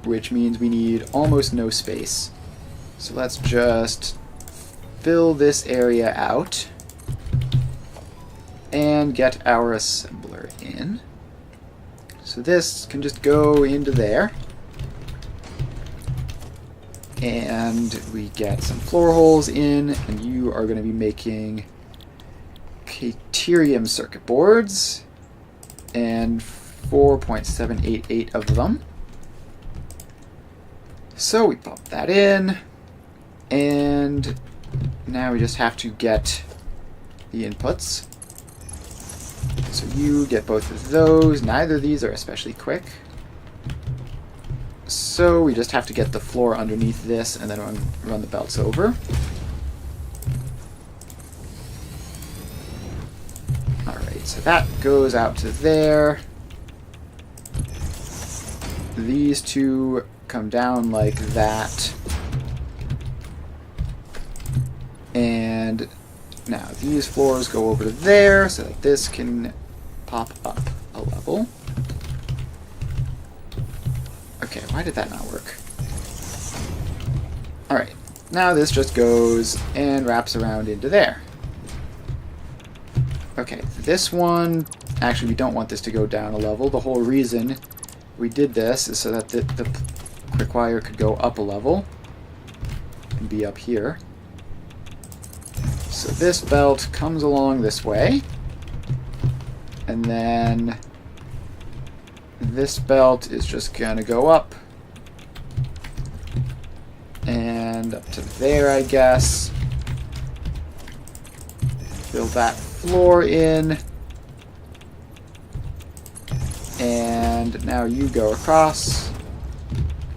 which means we need almost no space. So let's just fill this area out and get our assembler in. So this can just go into there. And we get some floor holes in, and you are going to be making Caterium circuit boards, and 4.788 of them. So we pop that in, and now we just have to get the inputs. So you get both of those. Neither of these are especially quick. So we just have to get the floor underneath this and then run the belts over. Alright, so that goes out to there. These two come down like that. And now these floors go over to there so that this can pop up a level. Okay, why did that not work? Alright, now this just goes and wraps around into there. Okay, this one, actually we don't want this to go down a level. The whole reason we did this is so that the quick wire could go up a level and be up here. So this belt comes along this way, and then this belt is just gonna go up and up to there, I guess. Fill that floor in. And now you go across.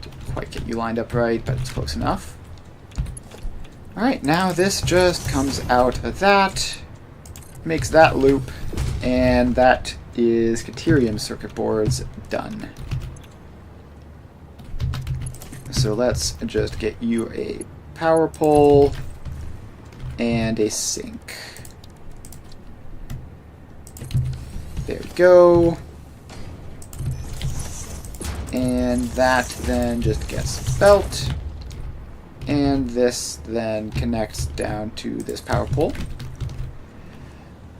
Didn't quite get you lined up right, but it's close enough. Alright, now this just comes out of that, makes that loop, and that is Deuterium circuit boards done. So let's just get you a power pole and a sink. There we go. And that then just gets belt. And this then connects down to this power pole.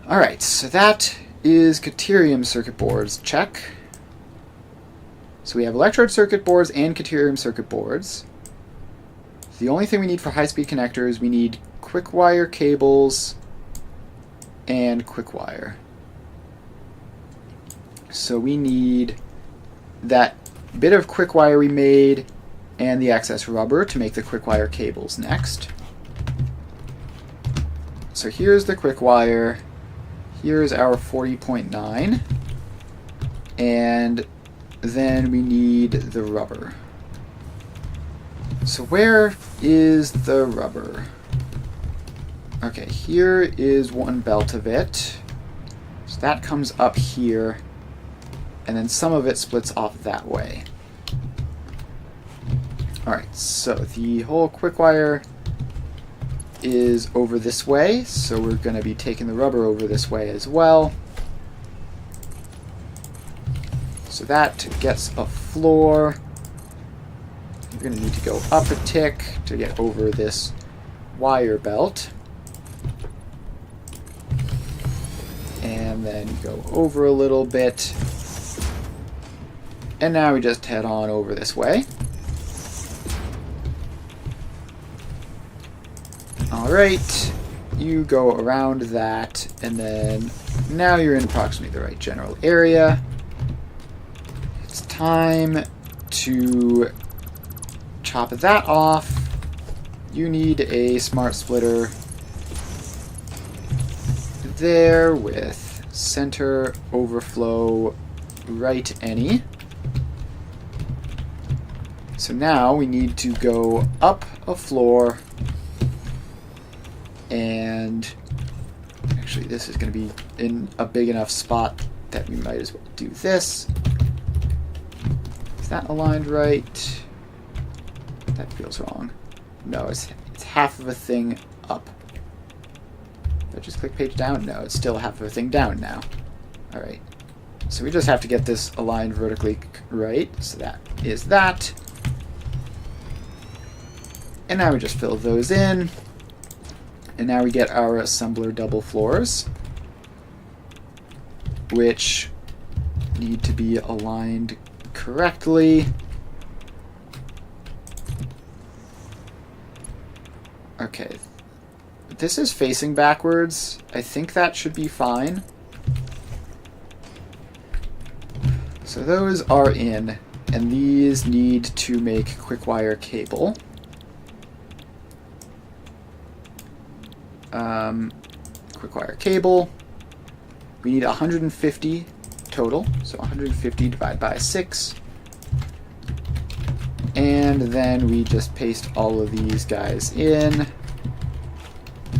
Alright, so that is Deuterium circuit boards. Check. So we have electrode circuit boards and Deuterium circuit boards. The only thing we need for high-speed connectors, we need quick wire cables and quick wire. So we need that bit of quick wire we made and the excess rubber to make the quick wire cables next. So here's the quick wire. Here's our 40.9. And then we need the rubber. So where is the rubber? Okay, here is one belt of it. So that comes up here. And then some of it splits off that way. Alright, so the whole quick wire is over this way, so we're going to be taking the rubber over this way as well. So that gets a floor. You're going to need to go up a tick to get over this wire belt. And then go over a little bit. And now we just head on over this way. Alright, you go around that, and then now you're in approximately the right general area. It's time to chop that off. You need a smart splitter there with center overflow right any. So now we need to go up a floor, and actually this is going to be in a big enough spot that we might as well do this. Is that aligned right? That feels wrong. No, it's half of a thing up. Did I just click page down? No, it's still half of a thing down now. Alright. So we just have to get this aligned vertically right. So that is that. And now we just fill those in. And now we get our assembler double floors, which need to be aligned correctly. Okay. This is facing backwards. I think that should be fine. So those are in, and these need to make quick wire cable. Quick wire cable. We need 150 total, so 150 divided by 6. And then we just paste all of these guys in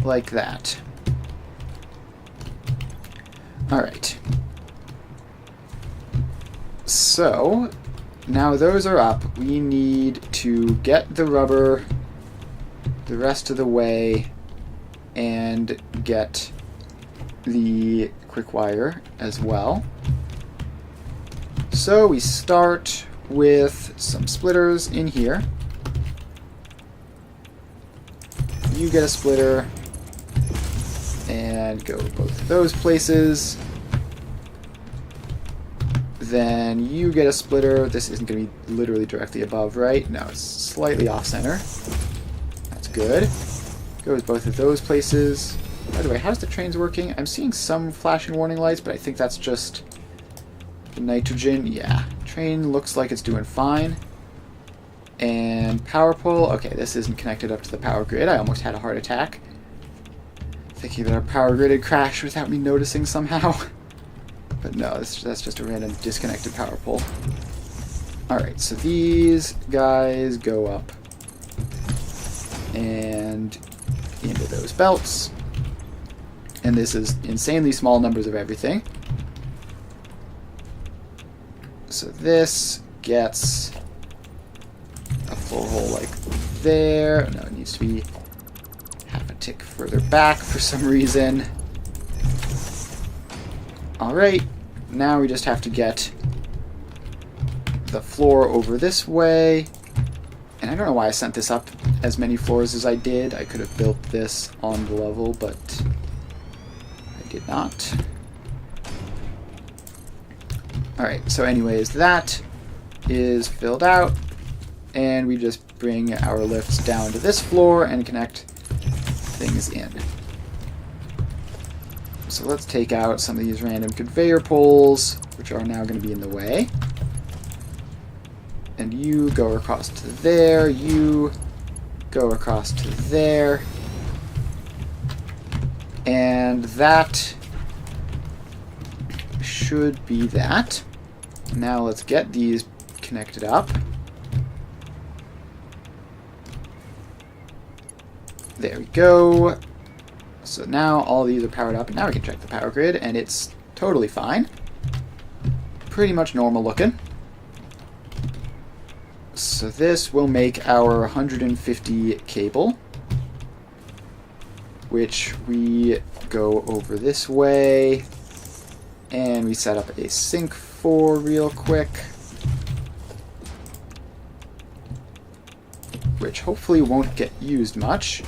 like that. Alright. So, now those are up. We need to get the rubber the rest of the way and get the quick wire as well. So we start with some splitters in here. You get a splitter and go both of those places. Then you get a splitter. This isn't going to be literally directly above, right? No, it's slightly off center. That's good. Goes both of those places. By the way, how's the trains working? I'm seeing some flashing warning lights, but I think that's just the nitrogen. Yeah, train looks like it's doing fine. And power pole. Okay, this isn't connected up to the power grid. I almost had a heart attack. thinking that our power grid had crashed without me noticing somehow. But no, that's just a random disconnected power pole. Alright, so these guys go up and into those belts. And this is insanely small numbers of everything. So this gets a full hole like there. No, it needs to be half a tick further back for some reason. Alright, now we just have to get the floor over this way. And I don't know why I sent this up as many floors as I did. I could have built this on the level, but I did not. Alright, so anyways, that is filled out, and we just bring our lifts down to this floor and connect things in. So let's take out some of these random conveyor poles, which are now going to be in the way. And you go across to there, you go across to there. And that should be that. Now let's get these connected up. There we go. So now all these are powered up, and now we can check the power grid, and it's totally fine. Pretty much normal looking. So this will make our 150 cable, which we go over this way, and we set up a sink for real quick, which hopefully won't get used much.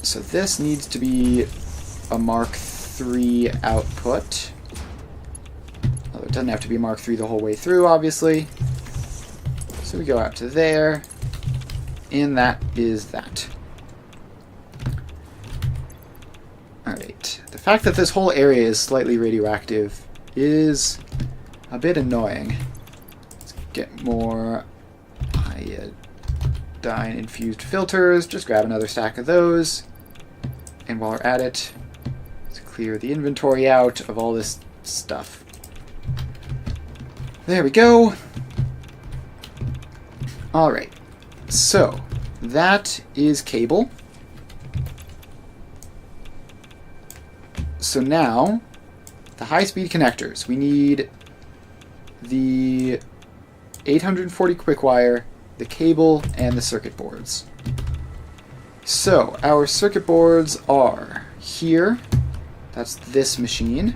So this needs to be a Mark III output. Although it doesn't have to be Mark III the whole way through, obviously. So we go out to there, and that is that. Alright, the fact that this whole area is slightly radioactive is a bit annoying. Let's get more iodine-infused filters. Just grab another stack of those. And while we're at it, let's clear the inventory out of all this stuff. There we go. Alright, so that is cable. So now, the high-speed connectors. We need the 840 quick wire, the cable, and the circuit boards. So, our circuit boards are here. That's this machine.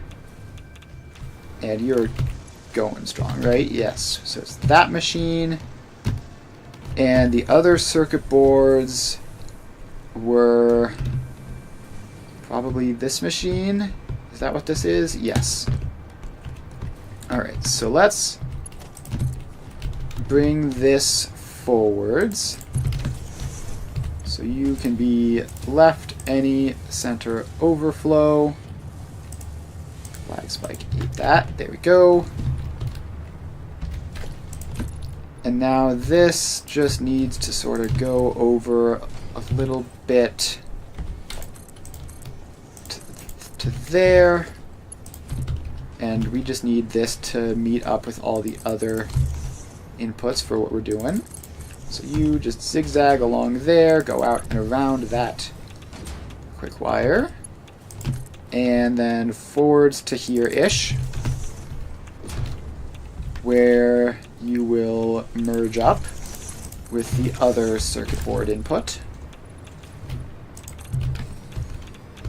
And you're going strong, right? Yes. So it's that machine. And the other circuit boards were probably this machine. Is that what this is? Yes. Alright, so let's bring this forwards. So you can be left any center overflow. Flag spike ate that. There we go. And now this just needs to sort of go over a little bit to there. And we just need this to meet up with all the other inputs for what we're doing. So you just zigzag along there, go out and around that quick wire, and then forwards to here-ish, where you will merge up with the other circuit board input.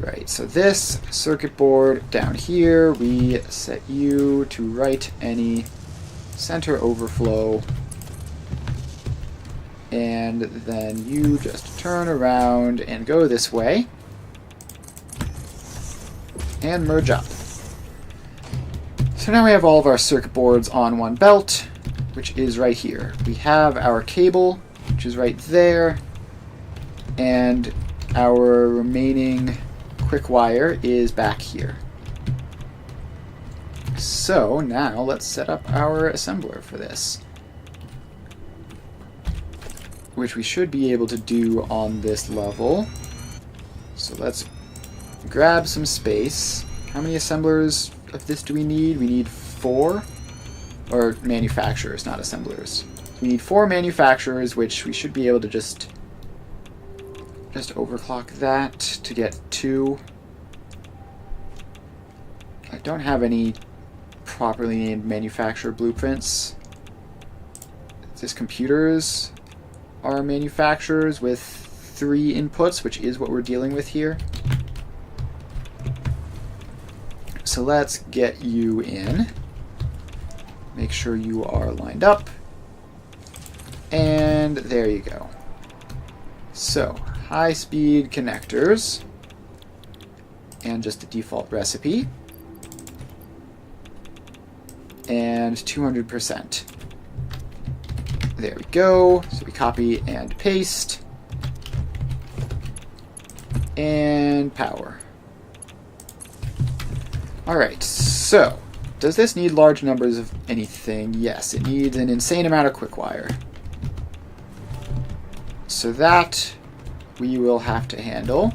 Right, so this circuit board down here, we set you to right any center overflow, and then you just turn around and go this way and merge up. So now we have all of our circuit boards on one belt, which is right here. We have our cable, which is right there, and our remaining quick wire is back here. So now let's set up our assembler for this, which we should be able to do on this level. So let's grab some space. How many assemblers of this do we need? We need 4. Or manufacturers, not assemblers. We need 4 manufacturers, which we should be able to just overclock that to get 2. I don't have any properly named manufacturer blueprints. These computers are manufacturers with 3 inputs, which is what we're dealing with here. So let's get you in. Make sure you are lined up. And there you go. So, high-speed connectors. And just the default recipe. And 200%. There we go. So we copy and paste. And power. Alright, so does this need large numbers of anything? Yes, it needs an insane amount of quick wire. So that we will have to handle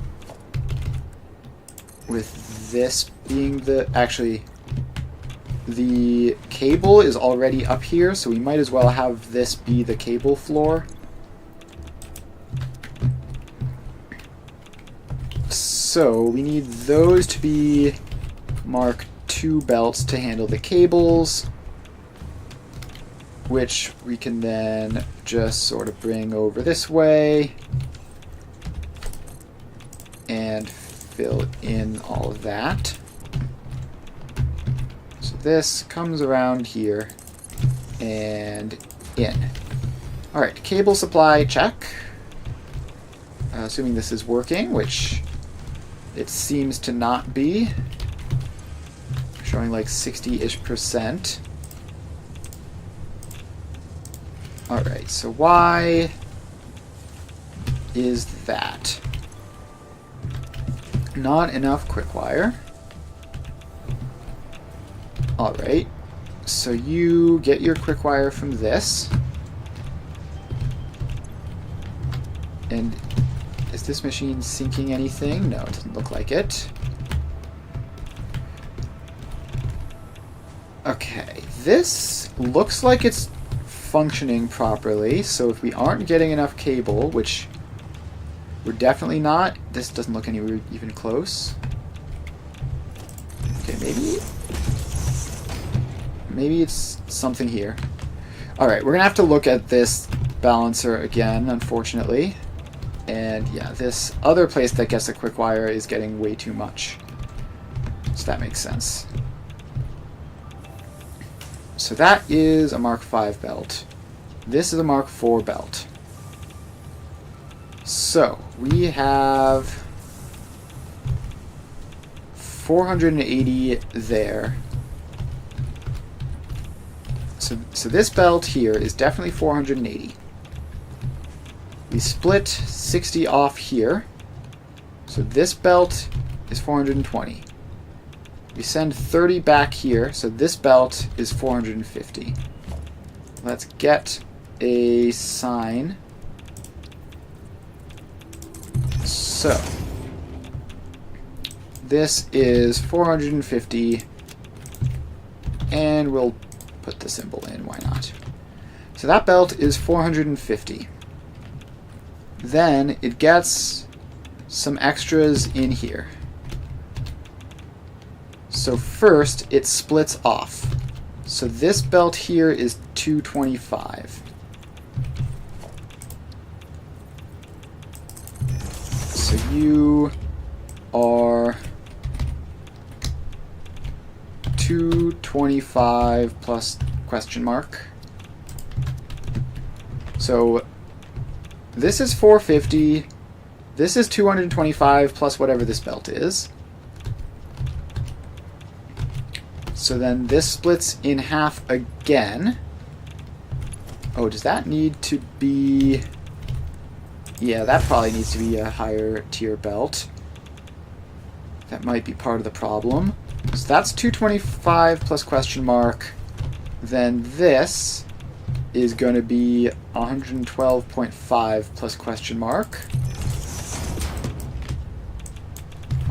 with this being the... Actually, the cable is already up here, so we might as well have this be the cable floor. So we need those to be Mark II belts to handle the cables, which we can then just sort of bring over this way and fill in all of that. So this comes around here and in. Alright, cable supply check. Assuming this is working, which it seems to not be. Showing like 60-ish%. Alright, so why is that? Not enough quick wire. Alright, so you get your quick wire from this. And is this machine syncing anything? No, it doesn't look like it. Okay, this looks like it's functioning properly, so if we aren't getting enough cable, which we're definitely not, this doesn't look anywhere even close. Okay, maybe it's something here. Alright, we're gonna have to look at this balancer again, unfortunately. And yeah, this other place that gets a quick wire is getting way too much. So that makes sense. So that is a Mark V belt. This is a Mark IV belt. So we have 480 there. So this belt here is definitely 480. We split 60 off here. So this belt is 420. We send 30 back here, so this belt is 450. Let's get a sign. So, this is 450, and we'll put the symbol in, why not? So that belt is 450. Then it gets some extras in here. So first, it splits off. So this belt here is 225. So you are 225 plus question mark. So this is 450. This is 225 plus whatever this belt is. So then this splits in half again. Oh, does that need to be... Yeah, that probably needs to be a higher tier belt. That might be part of the problem. So that's 225 plus question mark. Then this is going to be 112.5 plus question mark.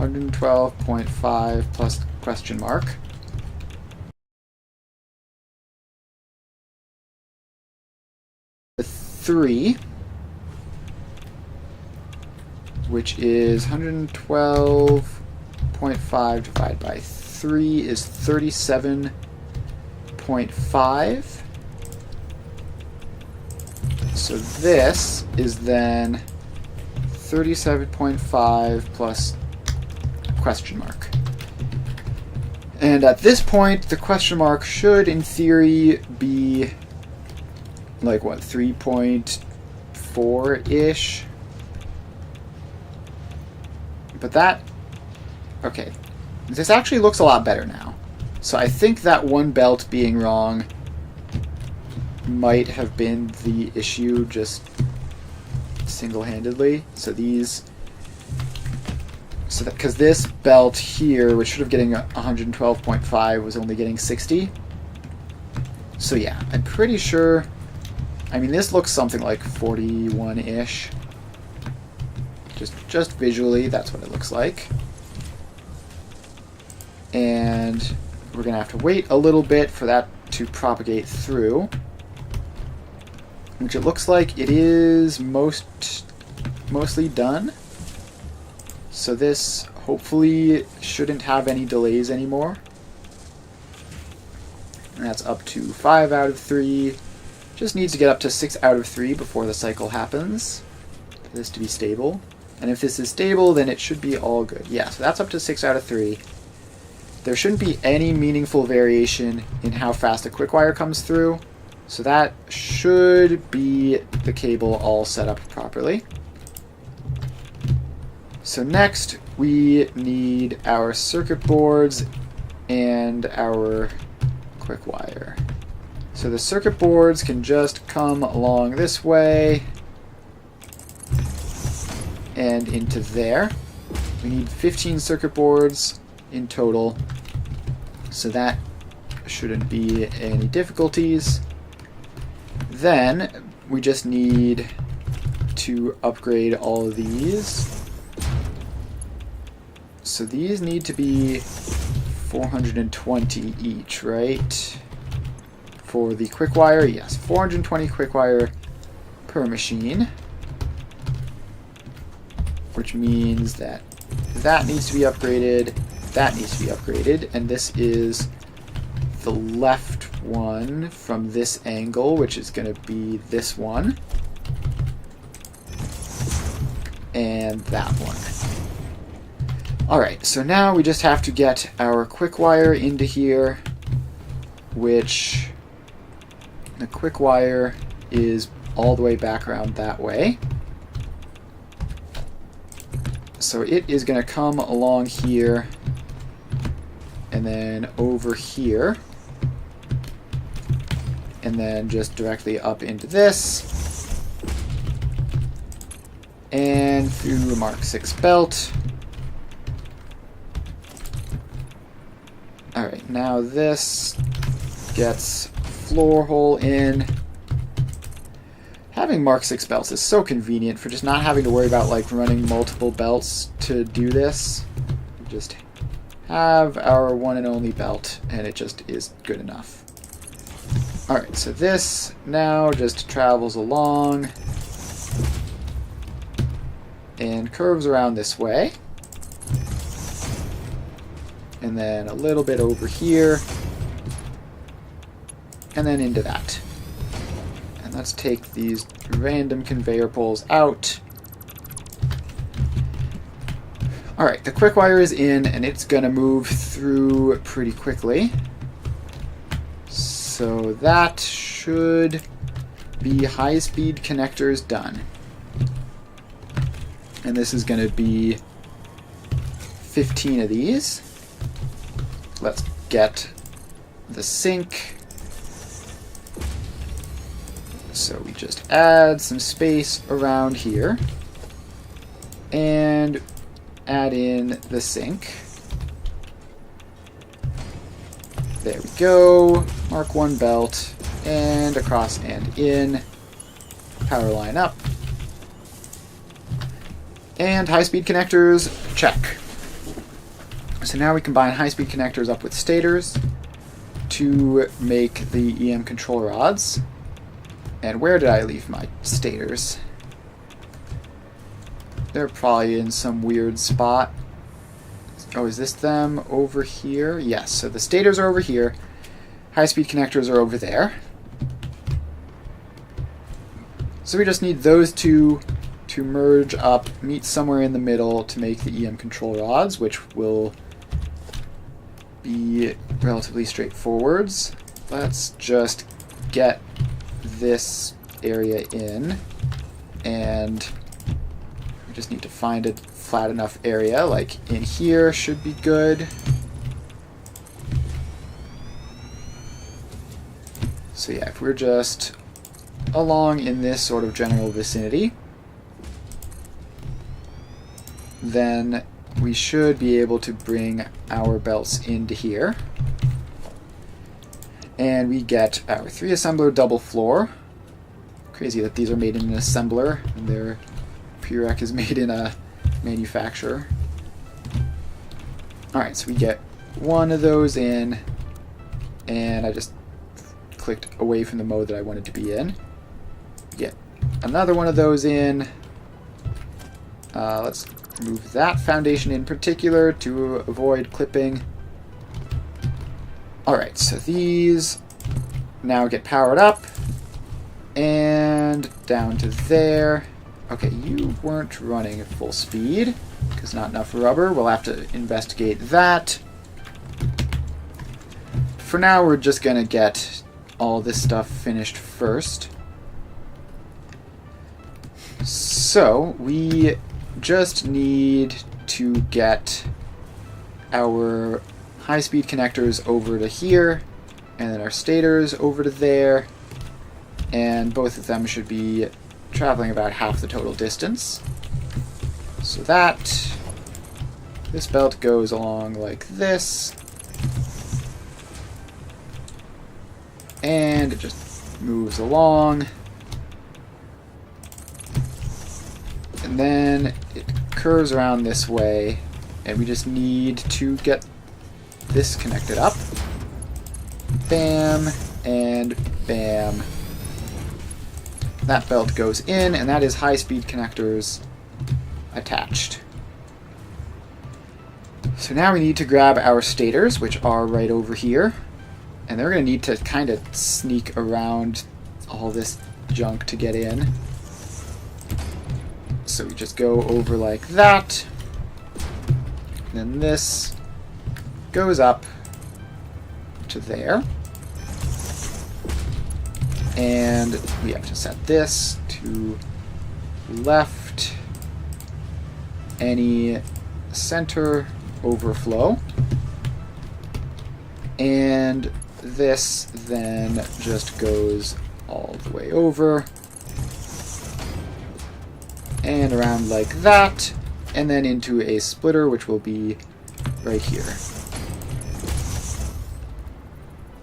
112.5 plus question mark. The 3, which is 112.5 divided by 3 is 37.5. So this is then 37.5 plus question mark. And at this point, the question mark should, in theory, be like, what, 3.4-ish? But that... okay. This actually looks a lot better now. So I think that one belt being wrong might have been the issue just single-handedly. So these... so that, because this belt here, which should have getting 112.5, was only getting 60. So yeah, I'm pretty sure... I mean, this looks something like 41-ish. Just visually, that's what it looks like. And we're going to have to wait a little bit for that to propagate through. Which it looks like it is mostly done. So this hopefully shouldn't have any delays anymore. And that's up to 5 out of 3. Just needs to get up to 6 out of 3 before the cycle happens for this to be stable. And if this is stable, then it should be all good. Yeah, so that's up to 6 out of 3. There shouldn't be any meaningful variation in how fast a quick wire comes through. So that should be the cable all set up properly. So next, we need our circuit boards and our quick wire. So the circuit boards can just come along this way and into there. We need 15 circuit boards in total, so that shouldn't be any difficulties. Then we just need to upgrade all of these. So these need to be 420 each, right? For the quick wire, yes, 420 quick wire per machine, which means that that needs to be upgraded, that needs to be upgraded, and this is the left one from this angle, which is going to be this one, and that one. Alright, so now we just have to get our quick wire into here, which... the quick wire is all the way back around that way. So it is going to come along here and then over here and then just directly up into this and through a Mark 6 belt. Alright, now this gets floor hole in. Having Mark 6 belts is so convenient for just not having to worry about like running multiple belts to do this. We just have our one and only belt and it just is good enough. Alright, so this now just travels along and curves around this way. And then a little bit over here. And then into that. And let's take these random conveyor poles out. Alright, the quick wire is in and it's going to move through pretty quickly. So that should be high-speed connectors done. And this is going to be 15 of these. Let's get the sink. So we just add some space around here and add in the sink. There we go. Mark 1 belt and across and in. Power line up. And high-speed connectors, check. So now we combine high-speed connectors up with stators to make the EM control rods. And where did I leave my stators? They're probably in some weird spot. Oh, is this them over here? Yes, so the stators are over here. High-speed connectors are over there. So we just need those two to merge up, meet somewhere in the middle to make the EM control rods, which will be relatively straightforward. Let's just get this area in, and we just need to find a flat enough area, like in here should be good. So yeah, if we're just along in this sort of general vicinity, then we should be able to bring our belts into here. And we get our 3-assembler double floor. Crazy that these are made in an assembler and their prereq is made in a manufacturer. Alright, so we get one of those in, and I just clicked away from the mode that I wanted to be in. Get another one of those in. Let's move that foundation in particular to avoid clipping. Alright, so these now get powered up and down to there. Okay, you weren't running at full speed because not enough rubber. We'll have to investigate that. For now, we're just going to get all this stuff finished first. So, we just need to get our high-speed connectors over to here, and then our stators over to there, and both of them should be traveling about half the total distance. So this belt goes along like this, and it just moves along, and then it curves around this way, and we just need to get this connected up. Bam, and bam. That belt goes in, and that is high-speed connectors attached. So now we need to grab our stators, which are right over here. And they're going to need to kind of sneak around all this junk to get in. So we just go over like that. Then this goes up to there. And we have to set this to left any center overflow. And this then just goes all the way over and around like that, and then into a splitter, which will be right here.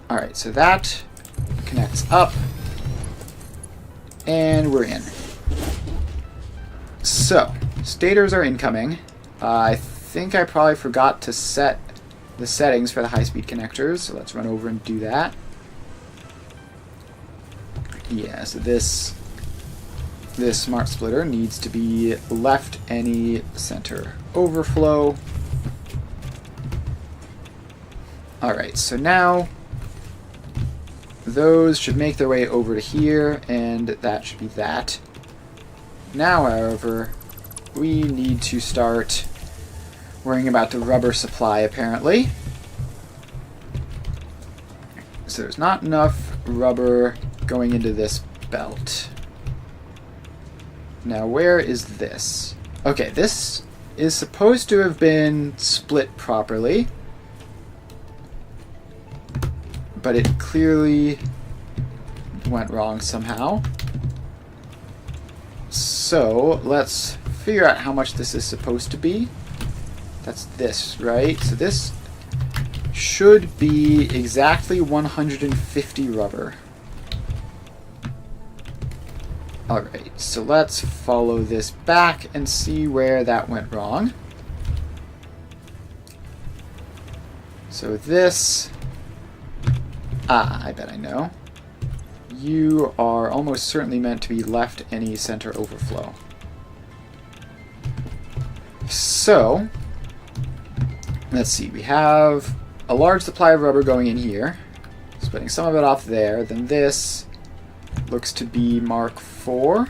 Alright, so that connects up, and we're in. So, stators are incoming. I think I probably forgot to set the settings for the high-speed connectors, so let's run over and do that. Yeah, so this smart splitter needs to be left any center overflow. Alright, so now those should make their way over to here, and that should be that. Now, however, we need to start worrying about the rubber supply, apparently. So there's not enough rubber going into this belt. Now, where is this? Okay, this is supposed to have been split properly, but it clearly went wrong somehow. So, let's figure out how much this is supposed to be. That's this, right? So this should be exactly 150 rubber. Alright, so let's follow this back and see where that went wrong. So this... I bet I know. You are almost certainly meant to be left any center overflow. So, let's see. We have a large supply of rubber going in here. Splitting some of it off there. Then this looks to be Mark IV.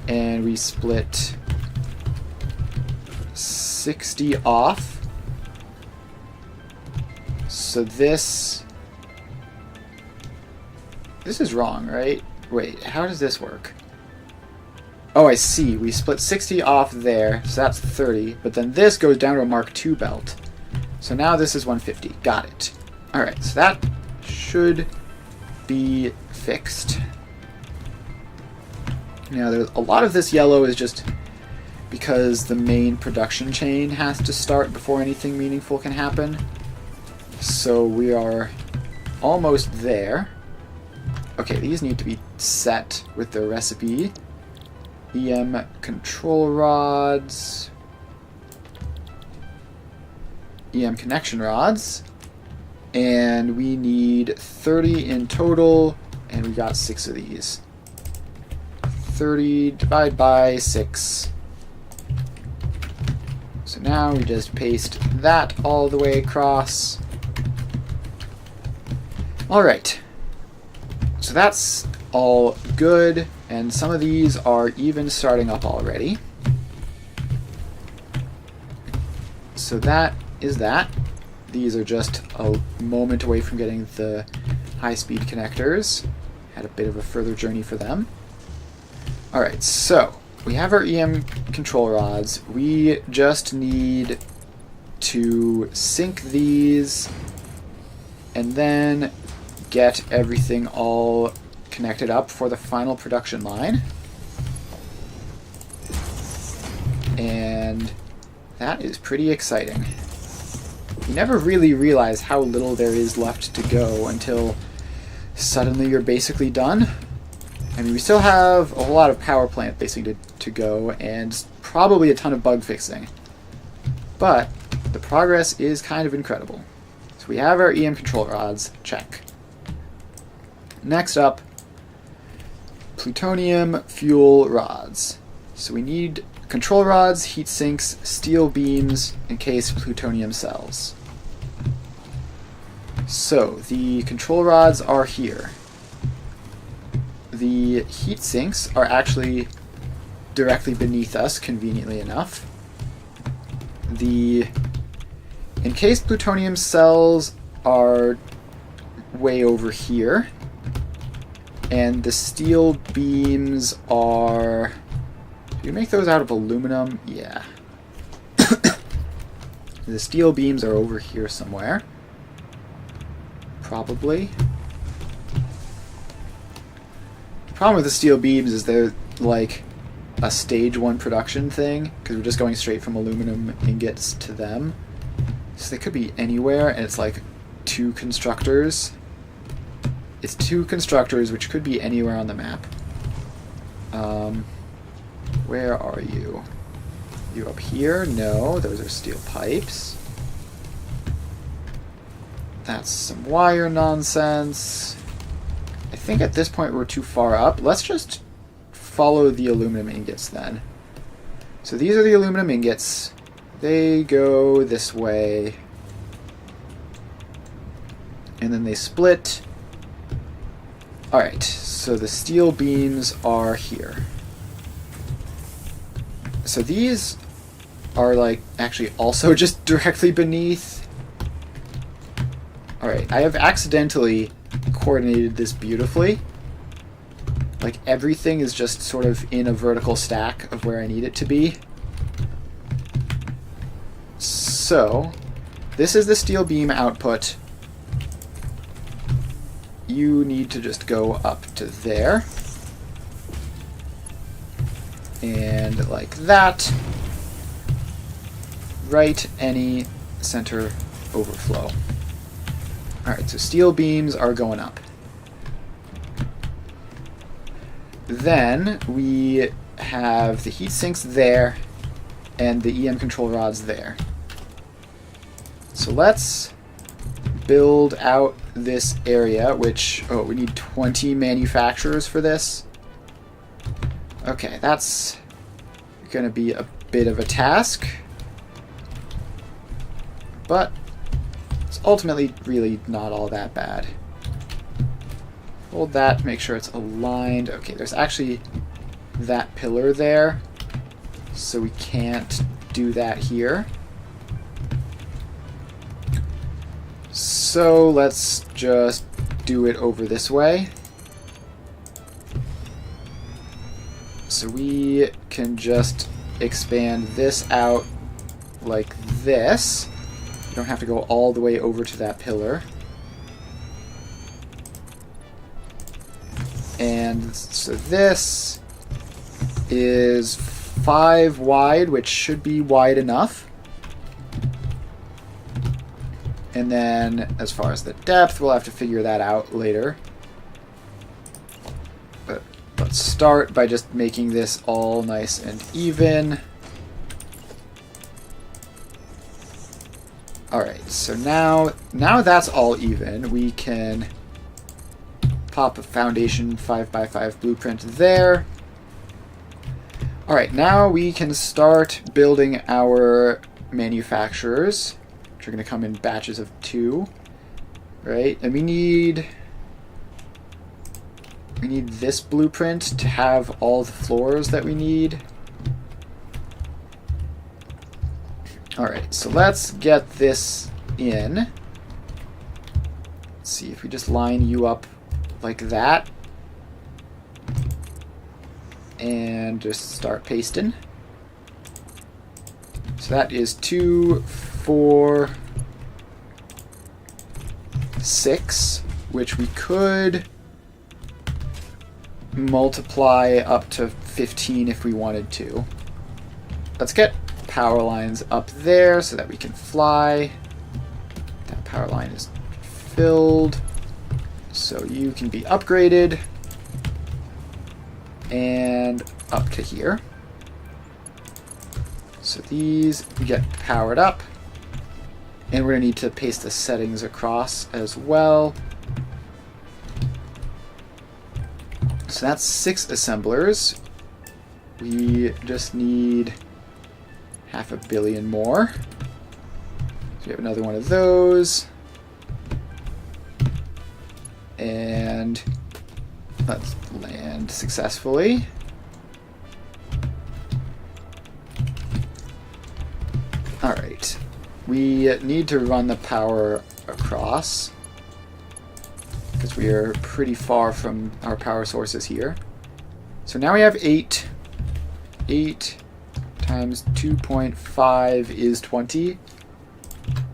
And we split 60 off. So this is wrong, right? Wait, how does this work? Oh, I see. We split 60 off there, so that's 30. But then this goes down to a Mark II belt. So now this is 150. Got it. Alright, so that should be fixed. Now, there's a lot of this yellow is just because the main production chain has to start before anything meaningful can happen. So we are almost there. Okay, these need to be set with the recipe. EM control rods. EM connection rods. And we need 30 in total, and we got 6 of these. 30 divided by 6. So now we just paste that all the way across. Alright. So that's all good, and some of these are even starting up already. So that is that. These are just a moment away from getting the high-speed connectors. Had a bit of a further journey for them. Alright, so we have our EM control rods. We just need to sync these and then get everything all connected up for the final production line. And that is pretty exciting. You never really realize how little there is left to go until suddenly you're basically done. I mean, we still have a whole lot of power plant basically to go, and probably a ton of bug fixing. But the progress is kind of incredible. So we have our EM control rods, check. Next up, plutonium fuel rods. So we need control rods, heat sinks, steel beams, in case plutonium cells. So the control rods are here. The heat sinks are actually directly beneath us, conveniently enough. The encased plutonium cells are way over here. And the steel beams are... Do you make those out of aluminum? Yeah. The steel beams are over here somewhere. Probably. The problem with the steel beams is they're like a stage 1 production thing, because we're just going straight from aluminum ingots to them. So they could be anywhere, and it's like 2 constructors. It's 2 constructors, which could be anywhere on the map. Where are you? You up here? No, those are steel pipes. That's some wire nonsense. I think at this point we're too far up. Let's just follow the aluminum ingots then. So these are the aluminum ingots. They go this way. And then they split. Alright, so the steel beams are here. So these are like actually also just directly beneath. Alright, I have accidentally coordinated this beautifully. Like everything is just sort of in a vertical stack of where I need it to be. So, this is the steel beam output. You need to just go up to there. And like that. Right any center overflow. Alright, so steel beams are going up. Then we have the heat sinks there and the EM control rods there. So let's build out this area, which, oh, we need 20 manufacturers for this. Okay, that's going to be a bit of a task, but it's ultimately really not all that bad. Hold that, make sure it's aligned. Okay, there's actually that pillar there, so we can't do that here. So let's just do it over this way. So we can just expand this out like this. You don't have to go all the way over to that pillar. And so this is 5 wide, which should be wide enough. And then as far as the depth, we'll have to figure that out later. But let's start by just making this all nice and even. Alright, so now that's all even. We can pop a foundation 5x5 blueprint there. Alright, now we can start building our manufacturers, which are going to come in batches of 2. Right, and we need this blueprint to have all the floors that we need. Alright, so let's get this in. Let's see if we just line you up like that. And just start pasting. So that is 2, 4, 6, which we could multiply up to 15 if we wanted to. Let's get power lines up there so that we can fly. That power line is filled, so you can be upgraded. And up to here. So these get powered up. And we're going to need to paste the settings across as well. So that's 6 assemblers. We just need 500 million more. So we have another one of those. And let's land successfully. Alright. We need to run the power across, because we are pretty far from our power sources here. So now we have 8. 8 times 2.5 is 20.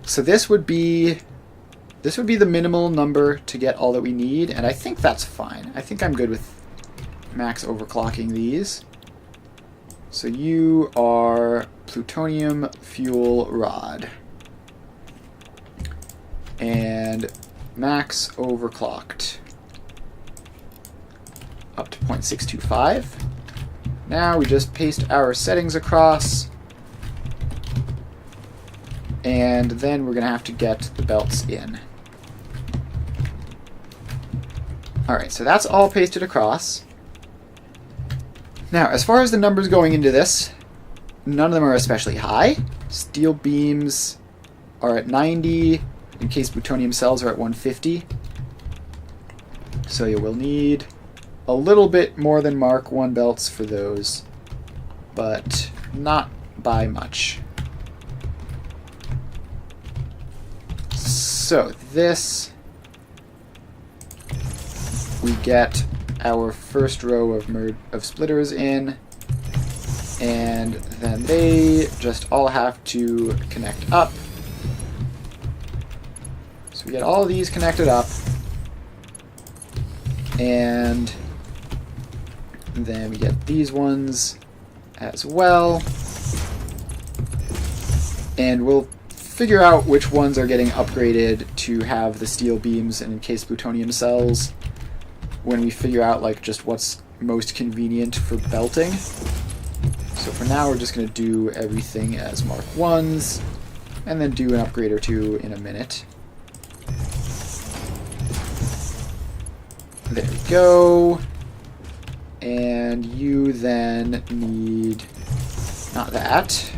So this would be the minimal number to get all that we need, and I think that's fine. I think I'm good with max overclocking these. So you are plutonium fuel rod. And max overclocked. Up to 0.625. Now we just paste our settings across. And then we're going to have to get the belts in. Alright, so that's all pasted across. Now, as far as the numbers going into this, none of them are especially high. Steel beams are at 90. Encased plutonium cells are at 150. So you will need a little bit more than Mark 1 belts for those, but not by much. So this, we get our first row of splitters in, and then they just all have to connect up. So we get all of these connected up, and then we get these ones as well, and we'll figure out which ones are getting upgraded to have the steel beams and encased plutonium cells when we figure out like just what's most convenient for belting. So for now we're just going to do everything as Mark 1s. and then do an upgrade or two in a minute. There we go. And you then need... not that.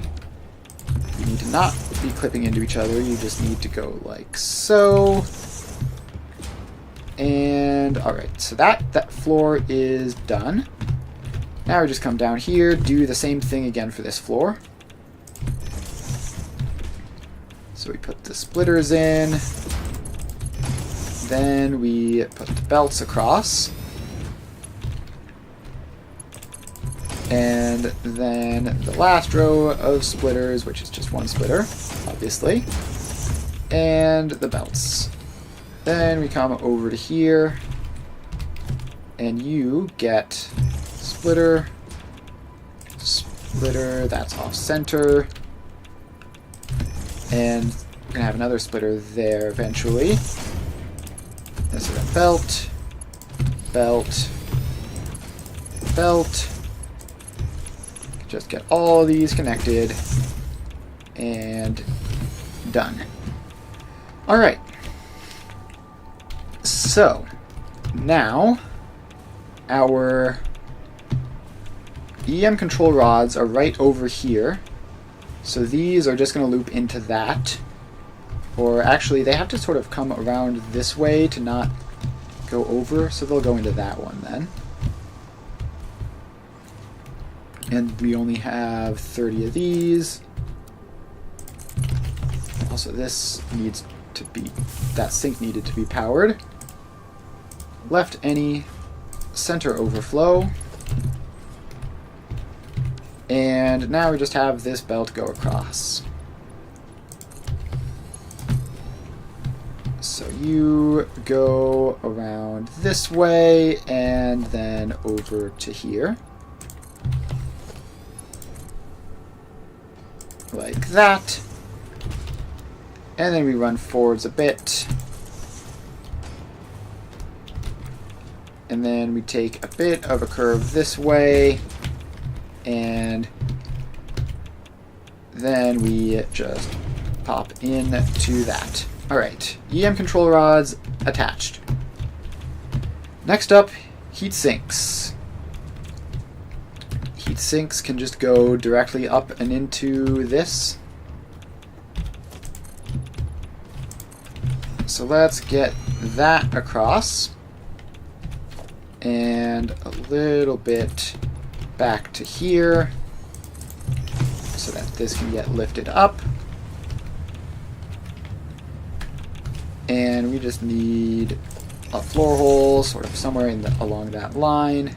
You need to not be clipping into each other. You just need to go like so. And alright, so that floor is done. Now we just come down here, do the same thing again for this floor. So we put the splitters in. Then we put the belts across. And then the last row of splitters, which is just one splitter, obviously. And the belts. Then we come over to here. And you get splitter, splitter, that's off center. And we're going to have another splitter there eventually. This is a belt, belt, belt. Just get all these connected and done. Alright. So, now our EM control rods are right over here. So these are just going to loop into that. Or actually, they have to sort of come around this way to not go over, so they'll go into that one then. And we only have 30 of these. Also, this needs to be... that sink needed to be powered. Left any center overflow. And now we just have this belt go across. So you go around this way and then over to here. Like that. And then we run forwards a bit. And then we take a bit of a curve this way. And then we just pop into that. Alright, EM control rods attached. Next up, heat sinks. Heat sinks can just go directly up and into this. So let's get that across. And a little bit back to here so that this can get lifted up. And we just need a floor hole sort of somewhere along that line.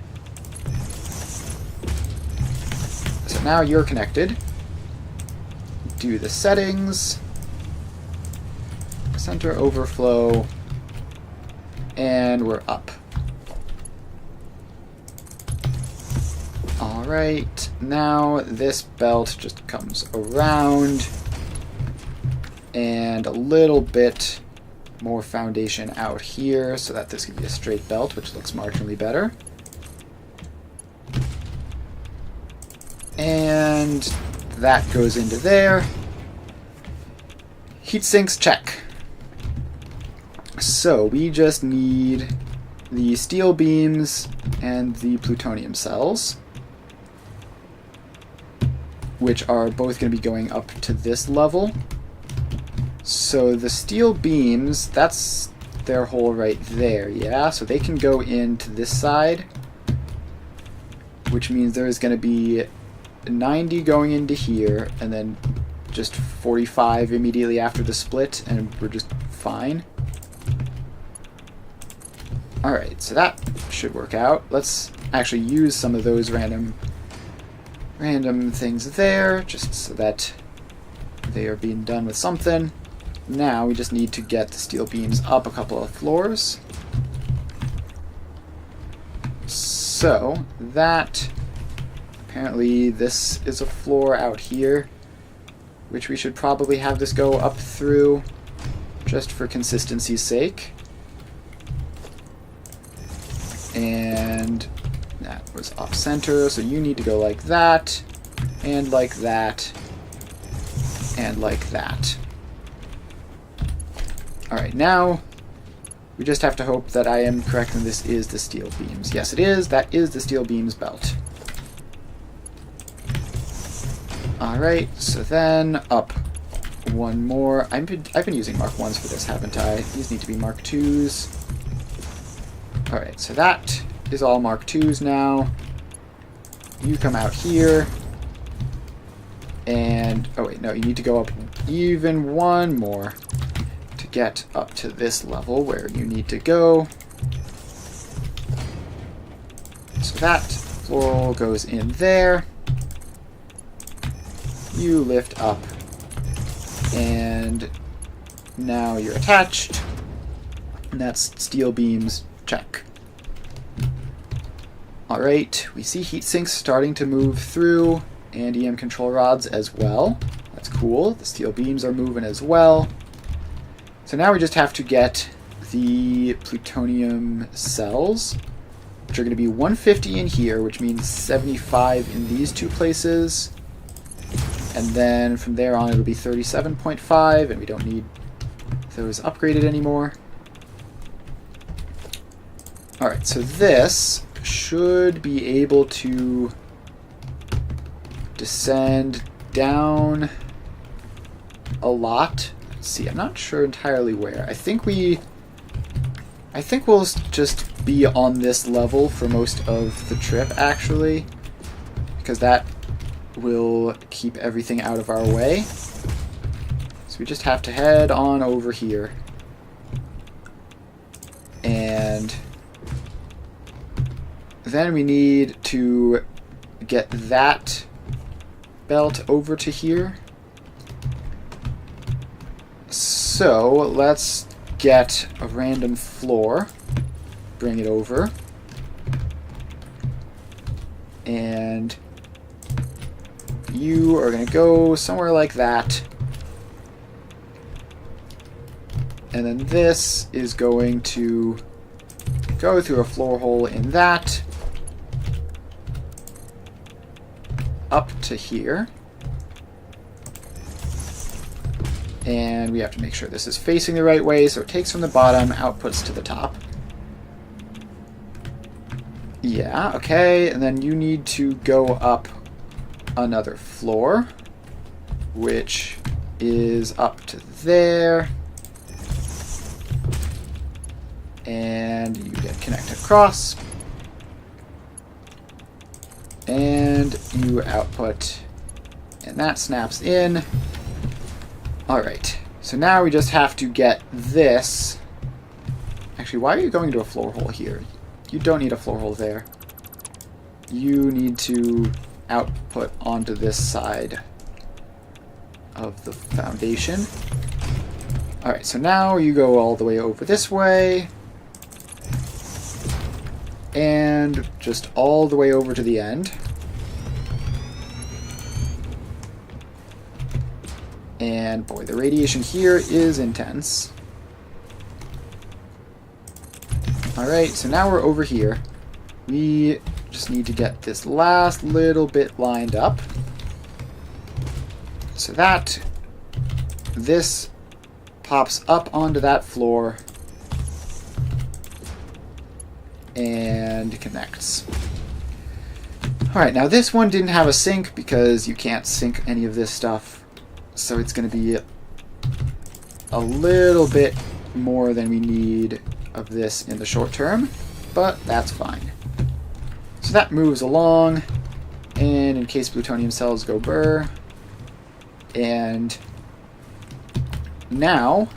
So now you're connected. Do the settings, center overflow, and we're up. Alright, now this belt just comes around and a little bit more foundation out here so that this can be a straight belt, which looks marginally better. And that goes into there. Heat sinks, check. So we just need the steel beams and the plutonium cells, which are both going to be going up to this level. So the steel beams, that's their hole right there, yeah? So they can go into this side, which means there's going to be 90 going into here, and then just 45 immediately after the split, and we're just fine. Alright, so that should work out. Let's actually use some of those random things there, just so that they are being done with something. Now we just need to get the steel beams up a couple of floors. So that, apparently this is a floor out here, which we should probably have this go up through just for consistency's sake. And that was off center, so you need to go like that, and like that, and like that. Alright, now we just have to hope that I am correct and this is the steel beams. Yes, it is. That is the steel beams belt. Alright, so then up one more. I've been using Mark 1s for this, haven't I? These need to be Mark 2s. Alright, so that is all Mark 2s now. You come out here. And, oh wait, no, you need to go up even one more to get up to this level where you need to go. So that floral goes in there. You lift up. And now you're attached. And that's steel beams, check. Alright, we see heat sinks starting to move through, and EM control rods as well. That's cool. The steel beams are moving as well. So now we just have to get the plutonium cells, which are going to be 150 in here, which means 75 in these two places. And then from there on it'll be 37.5, and we don't need those upgraded anymore. Alright, so this should be able to descend down a lot. Let's see, I'm not sure entirely where. I think we'll just be on this level for most of the trip, actually, because that will keep everything out of our way. So we just have to head on over here. And then we need to get that belt over to here. So let's get a random floor, bring it over, and you are going to go somewhere like that. And then this is going to go through a floor hole in that, up to here. And we have to make sure this is facing the right way, so it takes from the bottom, outputs to the top. Yeah, okay, and then you need to go up another floor, which is up to there. And you get connected across. And you output, and that snaps in. Alright, so now we just have to get this. Actually, why are you going to a floor hole here? You don't need a floor hole there. You need to output onto this side of the foundation. Alright, so now you go all the way over this way. And just all the way over to the end. And boy, the radiation here is intense. Alright, so now we're over here. We just need to get this last little bit lined up. So that this pops up onto that floor and connects. Alright, now this one didn't have a sink because you can't sink any of this stuff. So it's going to be a little bit more than we need of this in the short term, but that's fine. So that moves along, and in case plutonium cells go burr. And now,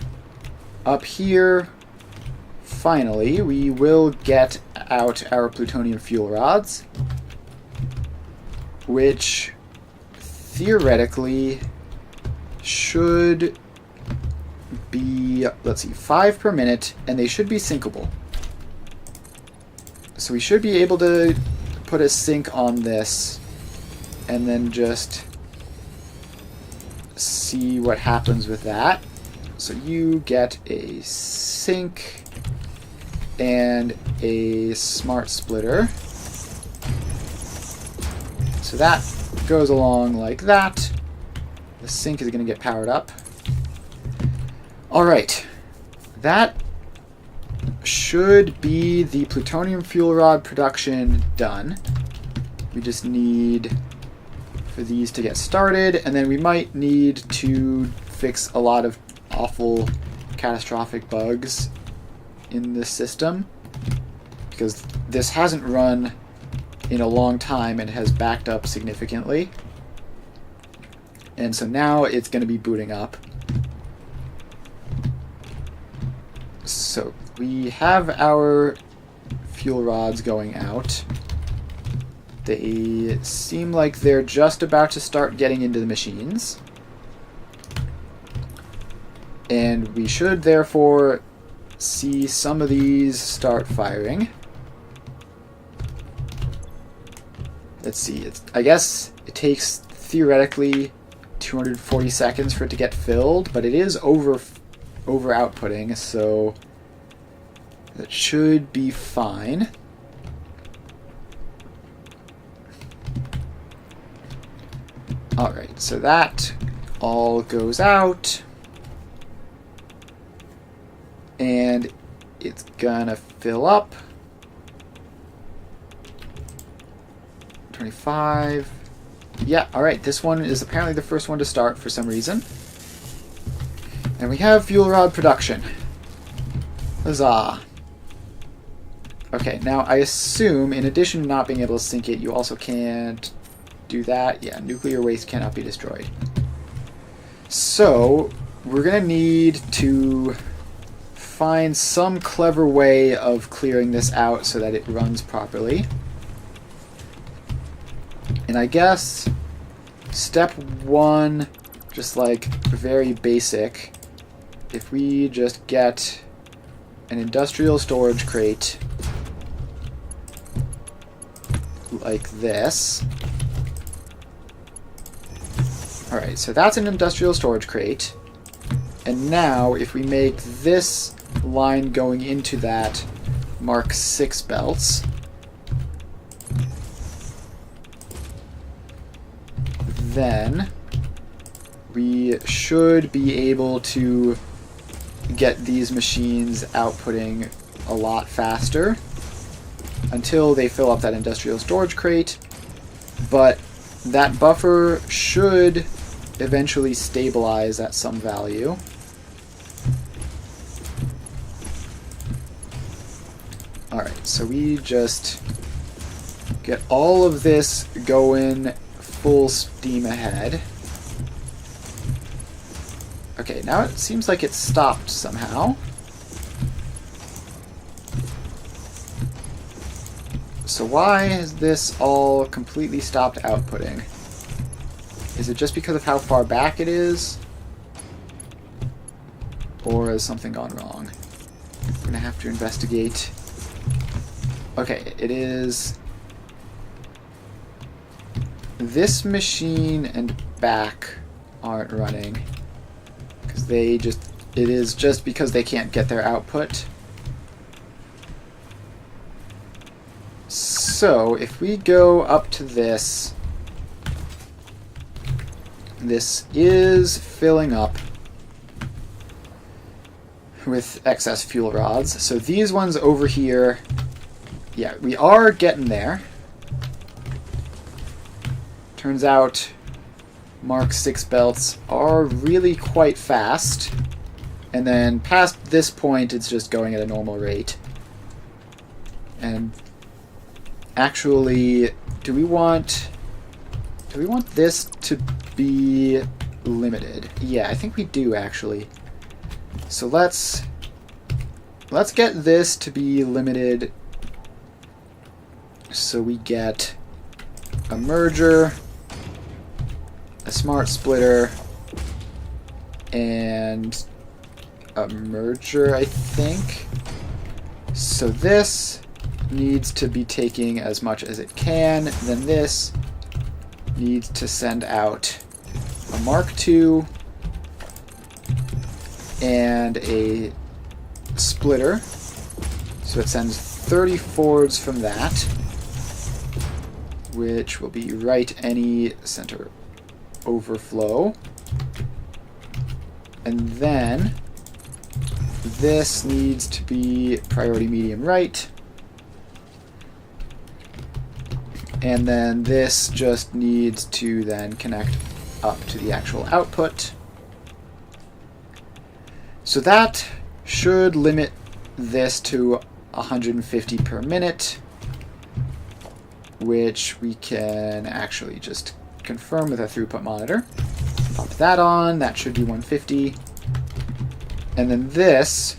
up here, finally, we will get out our plutonium fuel rods, which theoretically should be, let's see, 5 per minute, and they should be sinkable. So we should be able to put a sink on this and then just see what happens with that. So you get a sink and a smart splitter. So that goes along like that. The sink is going to get powered up. Alright. That should be the plutonium fuel rod production done. We just need for these to get started, and then we might need to fix a lot of awful catastrophic bugs in this system, because this hasn't run in a long time and has backed up significantly. And so now it's going to be booting up. So we have our fuel rods going out. They seem like they're just about to start getting into the machines. And we should therefore see some of these start firing. Let's see, I guess it takes theoretically 240 seconds for it to get filled, but it is over outputting, so that should be fine. Alright, so that all goes out, and it's gonna fill up. 25. Yeah, alright, this one is apparently the first one to start for some reason. And we have fuel rod production. Huzzah. Okay, now I assume, in addition to not being able to sink it, you also can't do that. Yeah, nuclear waste cannot be destroyed. So, we're going to need to find some clever way of clearing this out so that it runs properly. And I guess step one, just like very basic, if we just get an industrial storage crate like this. Alright, so that's an industrial storage crate. And now if we make this line going into that Mark 6 belts, then we should be able to get these machines outputting a lot faster until they fill up that industrial storage crate. But that buffer should eventually stabilize at some value. Alright, so we just get all of this going full steam ahead. Okay, now it seems like it stopped somehow. So why has this all completely stopped outputting? Is it just because of how far back it is? Or has something gone wrong? I'm gonna have to investigate. Okay, it is this machine and back aren't running. Because it is just because they can't get their output. So, if we go up to this, this is filling up with excess fuel rods. So these ones over here, yeah, we are getting there. Turns out Mark 6 belts are really quite fast. And then past this point, it's just going at a normal rate. And actually, do we want this to be limited? Yeah, I think we do actually. So let's get this to be limited so we get a merger, a smart splitter, and a merger, I think. So this needs to be taking as much as it can, then this needs to send out a Mark II and a splitter. So it sends 30 Fords from that, which will be right any center overflow. And then this needs to be priority medium right. And then this just needs to then connect up to the actual output. So that should limit this to 150 per minute, which we can actually just confirm with a throughput monitor. Pop that on, that should be 150. And then this,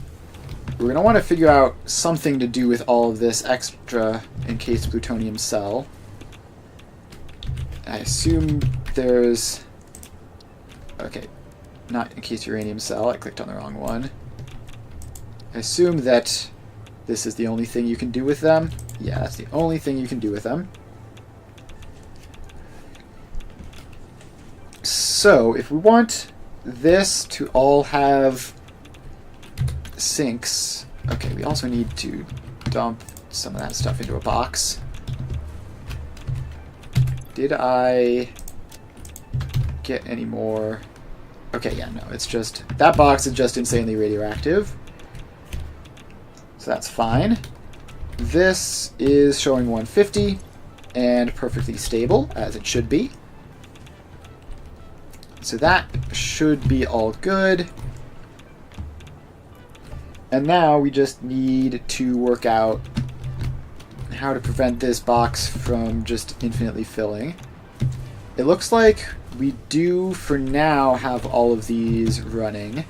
we're going to want to figure out something to do with all of this extra encased plutonium cell. I assume there's... Okay, not encased uranium cell, I clicked on the wrong one. I assume that this is the only thing you can do with them. Yeah, that's the only thing you can do with them. So, if we want this to all have sinks... Okay, we also need to dump some of that stuff into a box. Did I get any more? Okay, yeah, no, it's just... That box is just insanely radioactive. So that's fine. This is showing 150 and perfectly stable, as it should be. So that should be all good. And now we just need to work out how to prevent this box from just infinitely filling. It looks like we do, for now, have all of these running.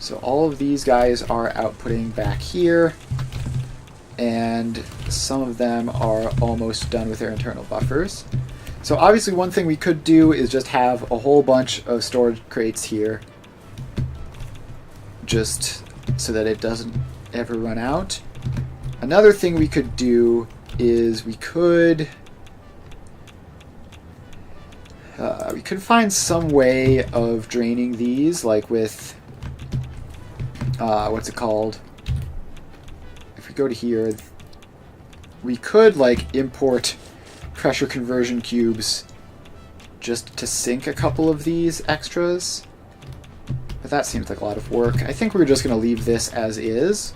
So all of these guys are outputting back here, and some of them are almost done with their internal buffers. So obviously one thing we could do is just have a whole bunch of storage crates here, just so that it doesn't ever run out. Another thing we could do is we could find some way of draining these, like with what's it called? If we go to here, we could like import pressure conversion cubes just to sink a couple of these extras. But that seems like a lot of work. I think we're just going to leave this as is,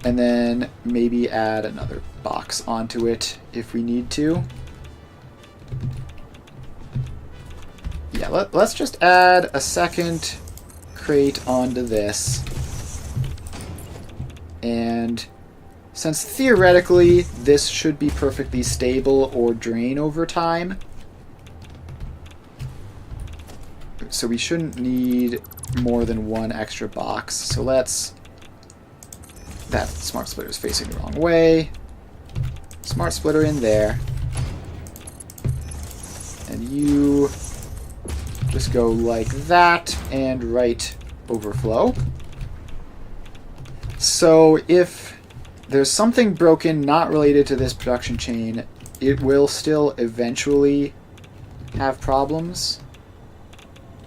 and then maybe add another box onto it if we need to. Yeah, let's just add a second crate onto this. And since theoretically this should be perfectly stable or drain over time, so we shouldn't need more than one extra box. So let's... That smart splitter is facing the wrong way. Smart splitter in there. And you just go like that and right overflow. So if there's something broken not related to this production chain, it will still eventually have problems.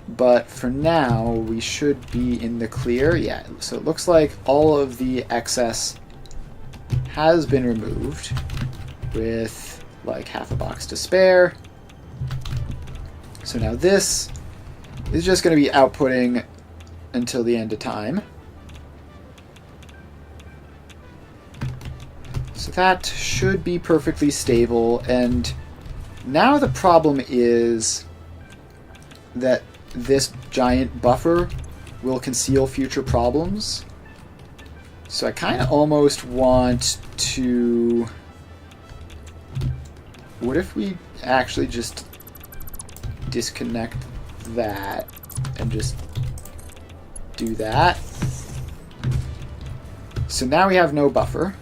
But for now, we should be in the clear. Yeah, so it looks like all of the excess has been removed with like half a box to spare. So now this is just going to be outputting until the end of time. So that should be perfectly stable. And now the problem is that this giant buffer will conceal future problems. So I kind of almost want to... What if we actually just disconnect that and just do that? So now we have no buffer.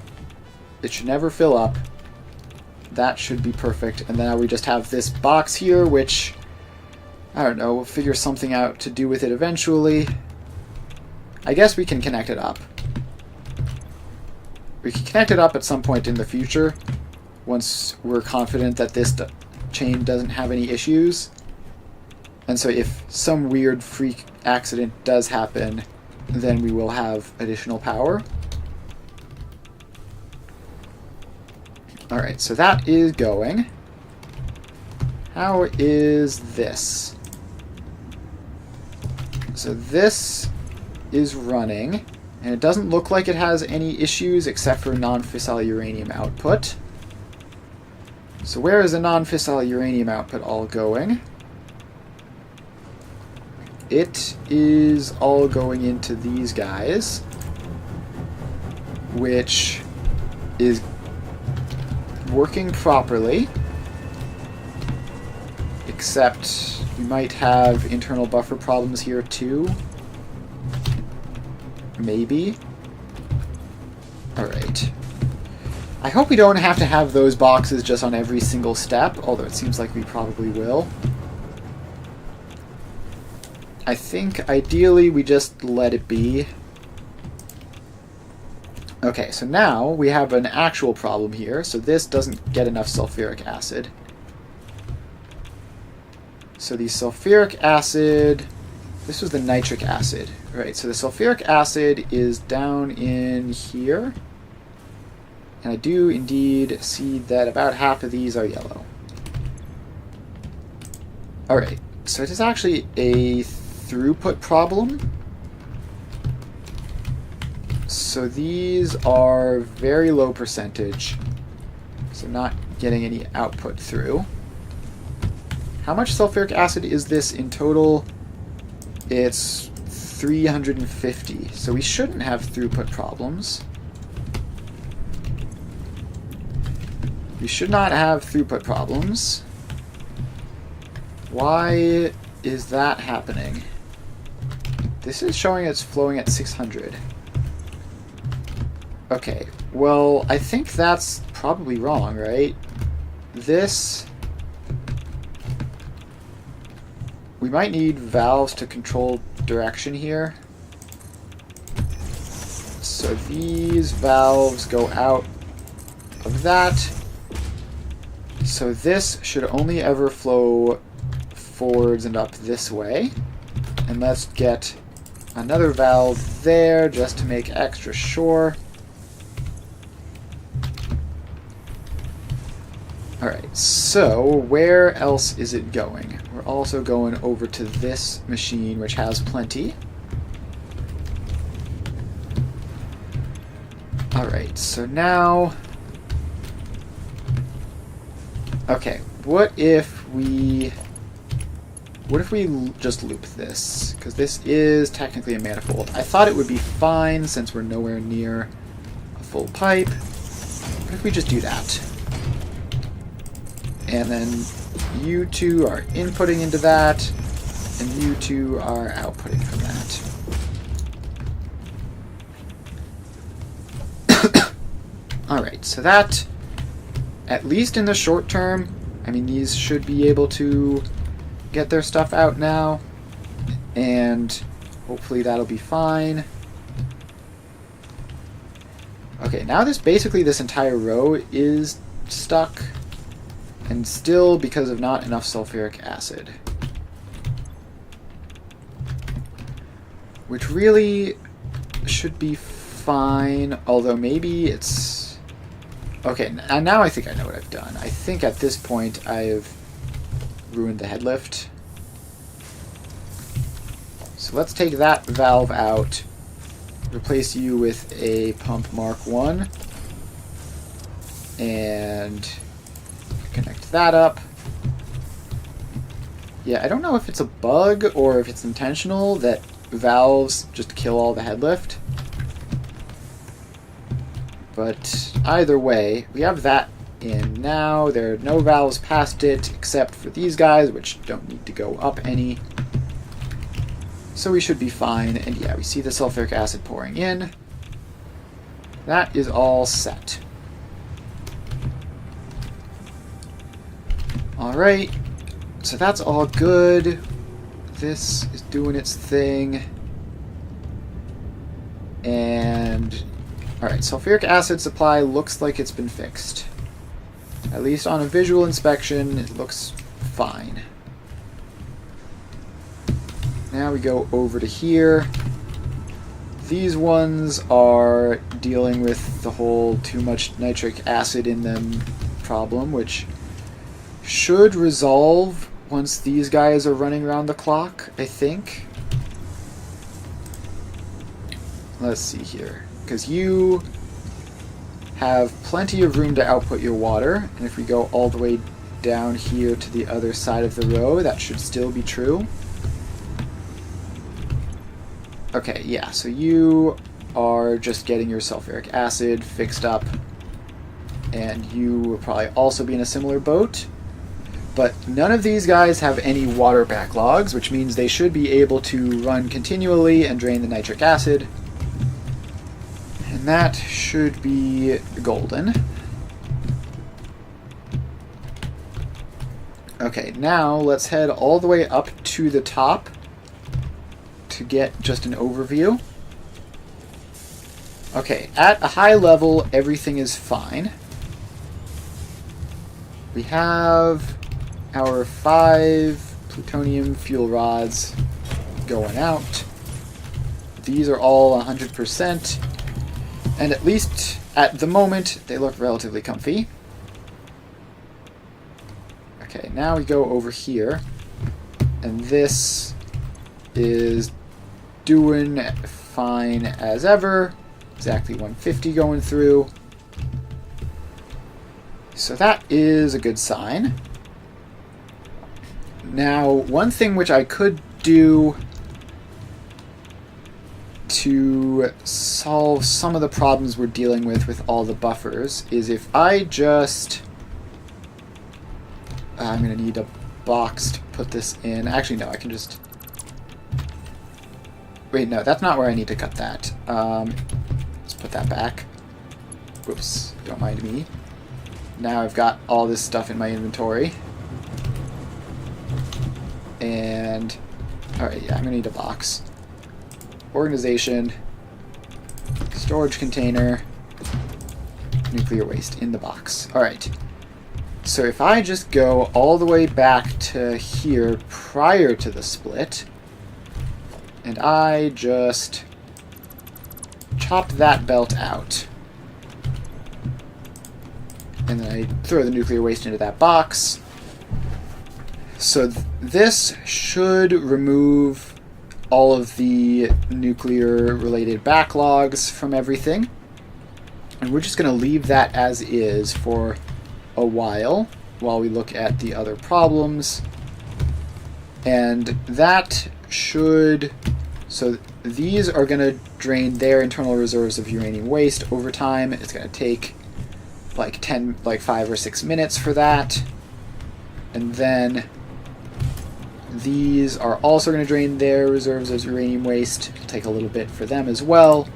It should never fill up. That should be perfect. And now we just have this box here, which... I don't know, we'll figure something out to do with it eventually. I guess we can connect it up. We can connect it up at some point in the future, once we're confident that this chain doesn't have any issues. And so if some weird freak accident does happen, then we will have additional power. Alright, so that is going. How is this? So this is running, and it doesn't look like it has any issues except for non-fissile uranium output. So where is the non-fissile uranium output all going? It is all going into these guys, which is working properly, except we might have internal buffer problems here too. Maybe. Alright. I hope we don't have to have those boxes just on every single step, although it seems like we probably will. I think ideally we just let it be. Okay, so now we have an actual problem here. So this doesn't get enough sulfuric acid. So the sulfuric acid... This was the nitric acid. Right, so the sulfuric acid is down in here. And I do indeed see that about half of these are yellow. Alright, so it is actually a throughput problem. So these are very low percentage. So not getting any output through. How much sulfuric acid is this in total? It's 350. So we shouldn't have throughput problems. We should not have throughput problems. Why is that happening? This is showing it's flowing at 600. Okay, well, I think that's probably wrong, right? This... We might need valves to control direction here. So these valves go out of that. So this should only ever flow forwards and up this way. And let's get another valve there just to make extra sure. Alright, so where else is it going? We're also going over to this machine, which has plenty. Alright, so now... Okay, what if we just loop this? Because this is technically a manifold. I thought it would be fine since we're nowhere near a full pipe. What if we just do that? And then you two are inputting into that, and you two are outputting from that. Alright, so that, at least in the short term, I mean, these should be able to get their stuff out now, and hopefully that'll be fine. Okay, now this entire row is stuck. And still because of not enough sulfuric acid. Which really should be fine, although maybe it's... Okay, now I think I know what I've done. I think at this point I've ruined the head lift. So let's take that valve out, replace you with a pump Mark 1, and... connect that up. Yeah, I don't know if it's a bug or if it's intentional that valves just kill all the head lift. But either way, we have that in now. There are no valves past it except for these guys, which don't need to go up any. So we should be fine. And yeah, we see the sulfuric acid pouring in. That is all set. Alright, so that's all good. This is doing its thing. And... Alright, sulfuric acid supply looks like it's been fixed. At least on a visual inspection, it looks fine. Now we go over to here. These ones are dealing with the whole too much nitric acid in them problem, which... should resolve once these guys are running around the clock, I think. let's see here, because you have plenty of room to output your water, and if we go all the way down here to the other side of the row, that should still be true. Okay, yeah, so you are just getting your sulfuric acid fixed up, and you will probably also be in a similar boat. But none of these guys have any water backlogs, which means they should be able to run continually and drain the nitric acid. And that should be golden. Okay, now let's head all the way up to the top to get just an overview. Okay, at a high level, everything is fine. We have our 5 plutonium fuel rods going out. These are all 100%, and at least at the moment, they look relatively comfy. Okay, now we go over here, and this is doing fine as ever. Exactly 150 going through. So that is a good sign. Now, one thing which I could do to solve some of the problems we're dealing with all the buffers is if I just... I'm going to need a box to put this in. Actually, no, I can just... Wait, no, that's not where I need to cut that. Let's put that back. Whoops, don't mind me. Now I've got all this stuff in my inventory. And... Alright, yeah, I'm going to need a box. Organization. Storage container. Nuclear waste in the box. Alright. So if I just go all the way back to here prior to the split, and I just chop that belt out, and then I throw the nuclear waste into that box. So this should remove all of the nuclear-related backlogs from everything. And we're just going to leave that as is for a while we look at the other problems. And that should... So these are going to drain their internal reserves of uranium waste over time. It's going to take like 5 or 6 minutes for that. And then these are also going to drain their reserves of uranium waste. It'll take a little bit for them as well.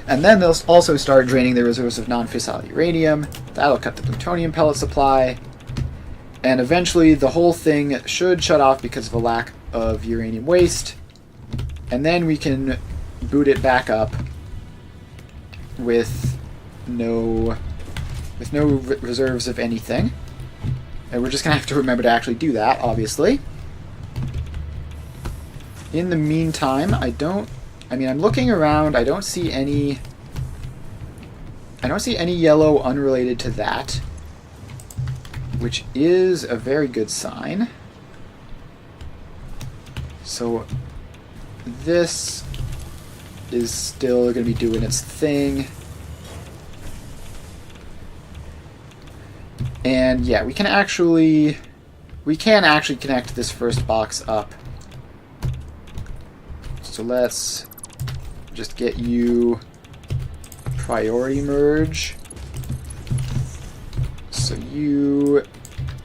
And then they'll also start draining their reserves of non-fissile uranium. That'll cut the plutonium pellet supply. And eventually the whole thing should shut off because of a lack of uranium waste. And then we can boot it back up with no reserves of anything. And we're just going to have to remember to actually do that, obviously. In the meantime, I'm looking around, I don't see any yellow unrelated to that, which is a very good sign. So this is still going to be doing its thing. And yeah, we can actually connect this first box up. So let's just get you priority merge. So you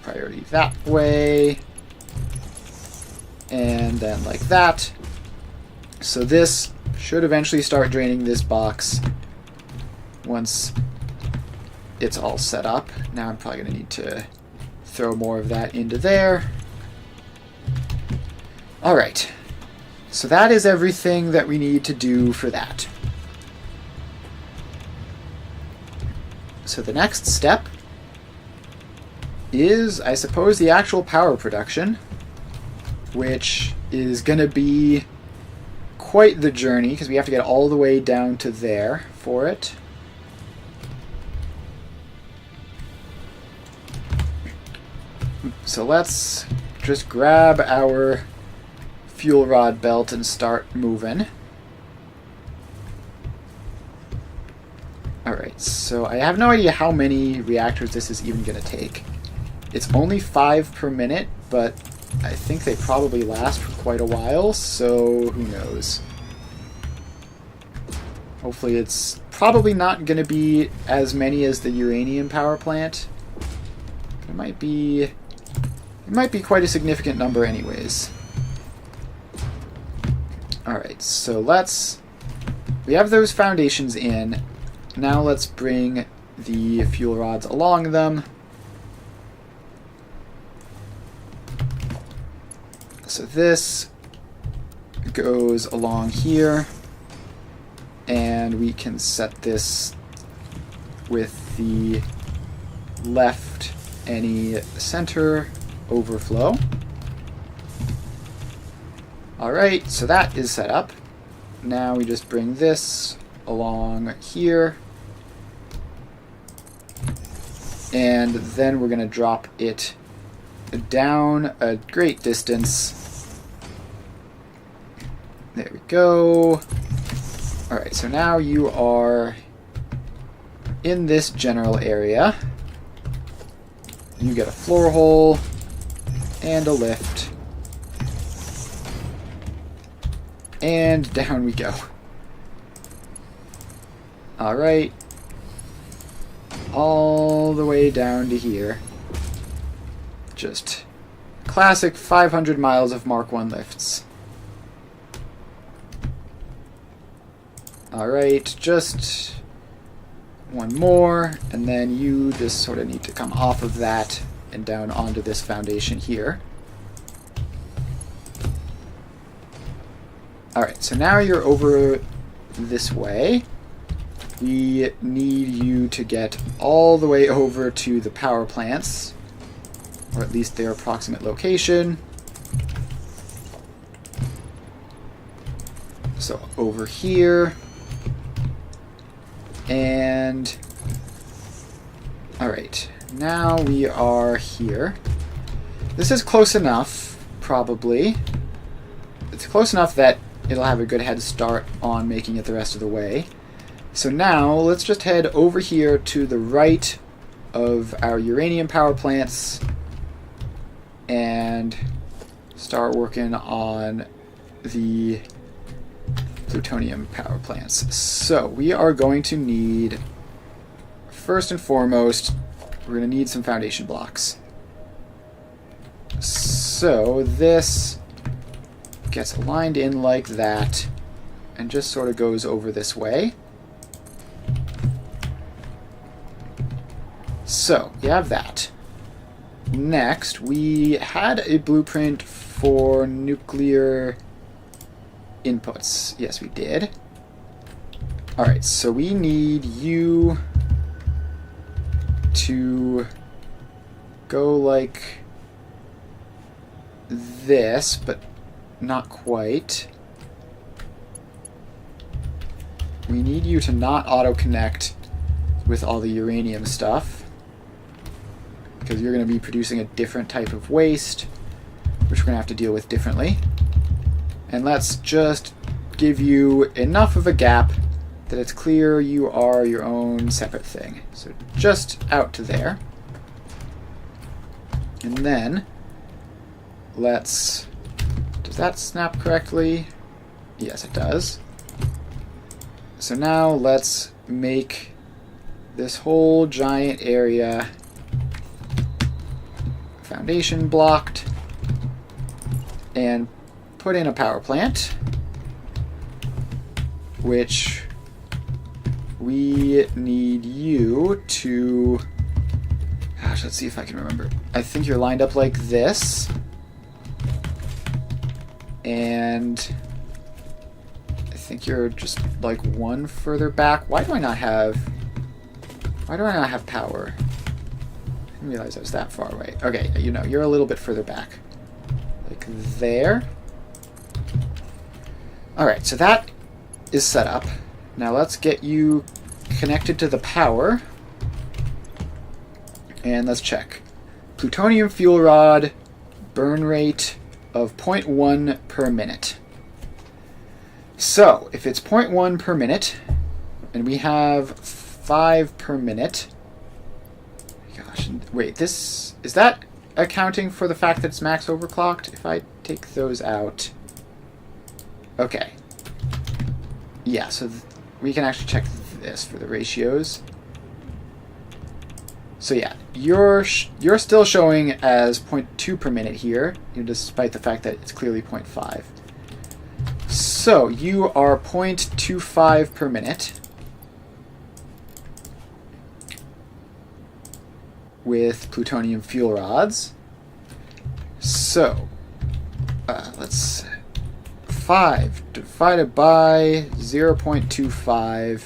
priority that way. And then like that. So this should eventually start draining this box once it's all set up. Now I'm probably going to need to throw more of that into there. Alright. So that is everything that we need to do for that. So the next step is, I suppose, the actual power production, which is going to be quite the journey, because we have to get all the way down to there for it. So let's just grab our fuel rod belt and start moving. Alright, so I have no idea how many reactors this is even going to take. It's only 5 per minute, but I think they probably last for quite a while, so who knows. Hopefully it's probably not going to be as many as the uranium power plant. It might be quite a significant number anyways. Alright, so we have those foundations in. Now let's bring the fuel rods along them. So this goes along here, and we can set this with the left any center overflow. Alright, so that is set up. Now we just bring this along here, and then we're going to drop it down a great distance. There we go. Alright, so now you are in this general area. You get a floor hole and a lift. And down we go. Alright. All the way down to here. Just classic 500 miles of Mark 1 lifts. Alright, just one more, and then you just sort of need to come off of that and down onto this foundation here. Alright, so now you're over this way. We need you to get all the way over to the power plants, or at least their approximate location. So over here. And alright, now we are here. This is close enough, probably. It's close enough that it'll have a good head start on making it the rest of the way. So now let's just head over here to the right of our uranium power plants and start working on the plutonium power plants. So we are going to need, first and foremost, we're going to need some foundation blocks. So this gets aligned in like that and just sort of goes over this way. So you have that. Next, we had a blueprint for nuclear inputs. Yes, we did. Alright, so we need you to go like this, but not quite. We need you to not auto-connect with all the uranium stuff, because you're going to be producing a different type of waste, which we're going to have to deal with differently. And let's just give you enough of a gap that it's clear you are your own separate thing. So just out to there. And then let's... Does that snap correctly? Yes, it does. So now let's make this whole giant area foundation blocked and put in a power plant, which we need you to... Gosh, let's see if I can remember. I think you're lined up like this. And I think you're just like one further back. Why do I not have power? I didn't realize I was that far away. Okay, you know, you're a little bit further back. Like there. Alright, so that is set up. Now let's get you connected to the power. And let's check. Plutonium fuel rod, burn rate of 0.1 per minute. So, if it's 0.1 per minute, and we have 5 per minute. Gosh, wait, is that accounting for the fact that it's max overclocked? If I take those out... Okay. Yeah, so we can actually check this for the ratios. So yeah, you're still showing as 0.2 per minute here, despite the fact that it's clearly 0.5. So you are 0.25 per minute with plutonium fuel rods. So let's 5 divided by 0.25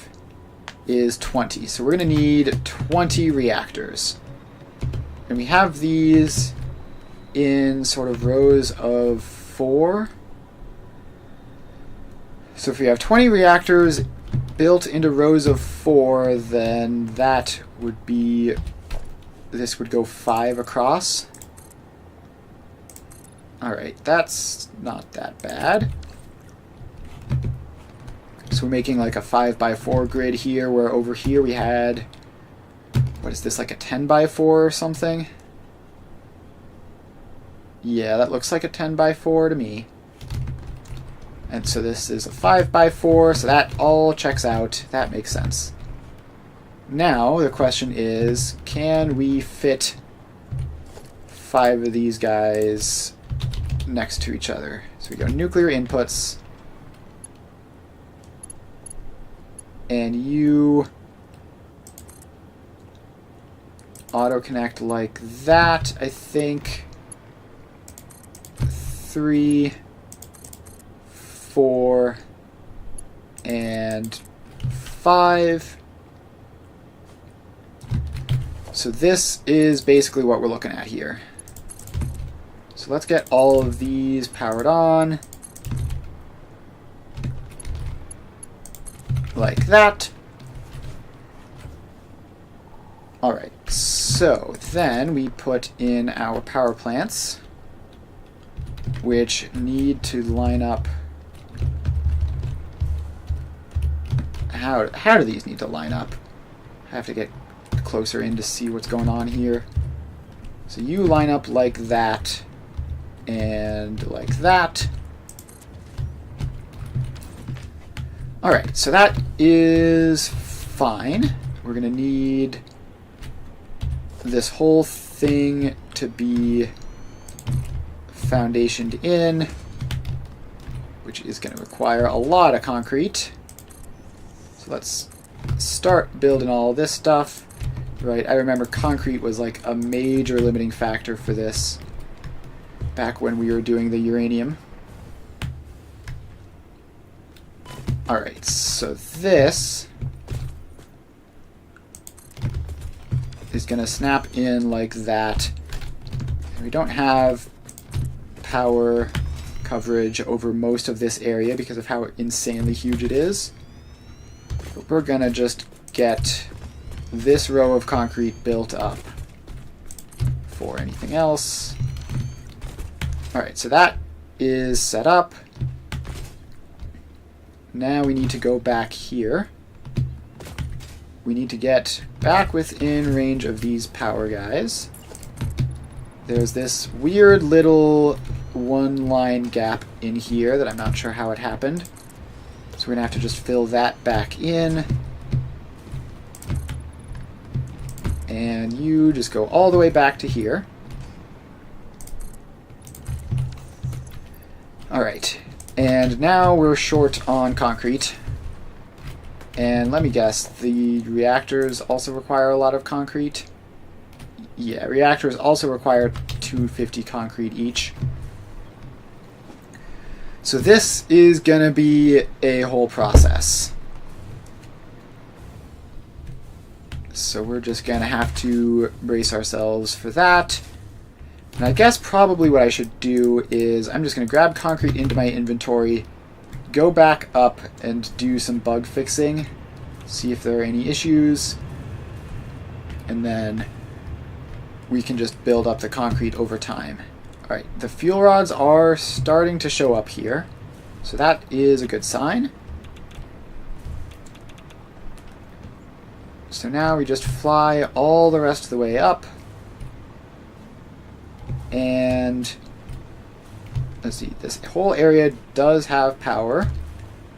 is 20. So we're going to need 20 reactors. And we have these in sort of rows of 4. So if we have 20 reactors built into rows of 4, then that would be... This would go 5 across. Alright, that's not that bad. So we're making like a 5x4 grid here, where over here we had, what is this, like a 10x4 or something? Yeah, that looks like a 10x4 to me. And so this is a 5x4, so that all checks out. That makes sense. Now the question is, can we fit 5 of these guys next to each other? So we go nuclear inputs. And you auto-connect like that, I think. 3, 4, and 5. So this is basically what we're looking at here. So let's get all of these powered on. Like that. Alright, so then we put in our power plants, which need to line up. How do these need to line up? I have to get closer in to see what's going on here. So you line up like that and like that. Alright, so that is fine. We're going to need this whole thing to be foundationed in, which is going to require a lot of concrete. So let's start building all this stuff. Right, I remember concrete was like a major limiting factor for this back when we were doing the uranium. Alright, so this is going to snap in like that. And we don't have power coverage over most of this area because of how insanely huge it is. But we're going to just get this row of concrete built up for anything else. Alright, so that is set up. Now we need to go back here. We need to get back within range of these power guys. There's this weird little one-line gap in here that I'm not sure how it happened. So we're going to have to just fill that back in. And you just go all the way back to here. Alright. And now we're short on concrete. And let me guess, the reactors also require a lot of concrete? Yeah, reactors also require 250 concrete each. So this is going to be a whole process. So we're just going to have to brace ourselves for that. And I guess probably what I should do is I'm just going to grab concrete into my inventory, go back up and do some bug fixing, see if there are any issues, and then we can just build up the concrete over time. Alright, the fuel rods are starting to show up here, so that is a good sign. So now we just fly all the rest of the way up. And let's see, this whole area does have power.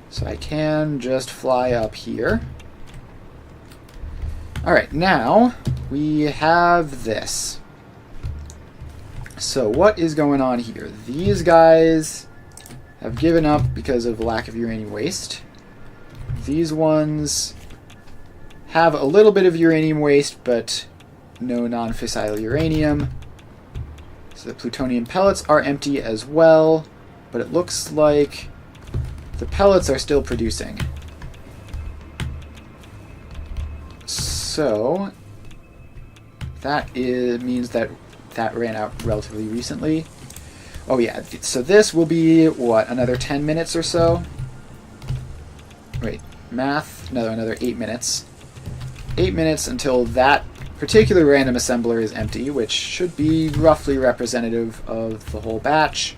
So I can just fly up here. Alright, now we have this. So what is going on here? These guys have given up because of lack of uranium waste. These ones have a little bit of uranium waste, but no non-fissile uranium. So the plutonium pellets are empty as well, but it looks like the pellets are still producing. So that means that ran out relatively recently. Oh yeah, so this will be, what, another 10 minutes or so? Wait, math? No, another 8 minutes. 8 minutes until that particular random assembler is empty, which should be roughly representative of the whole batch.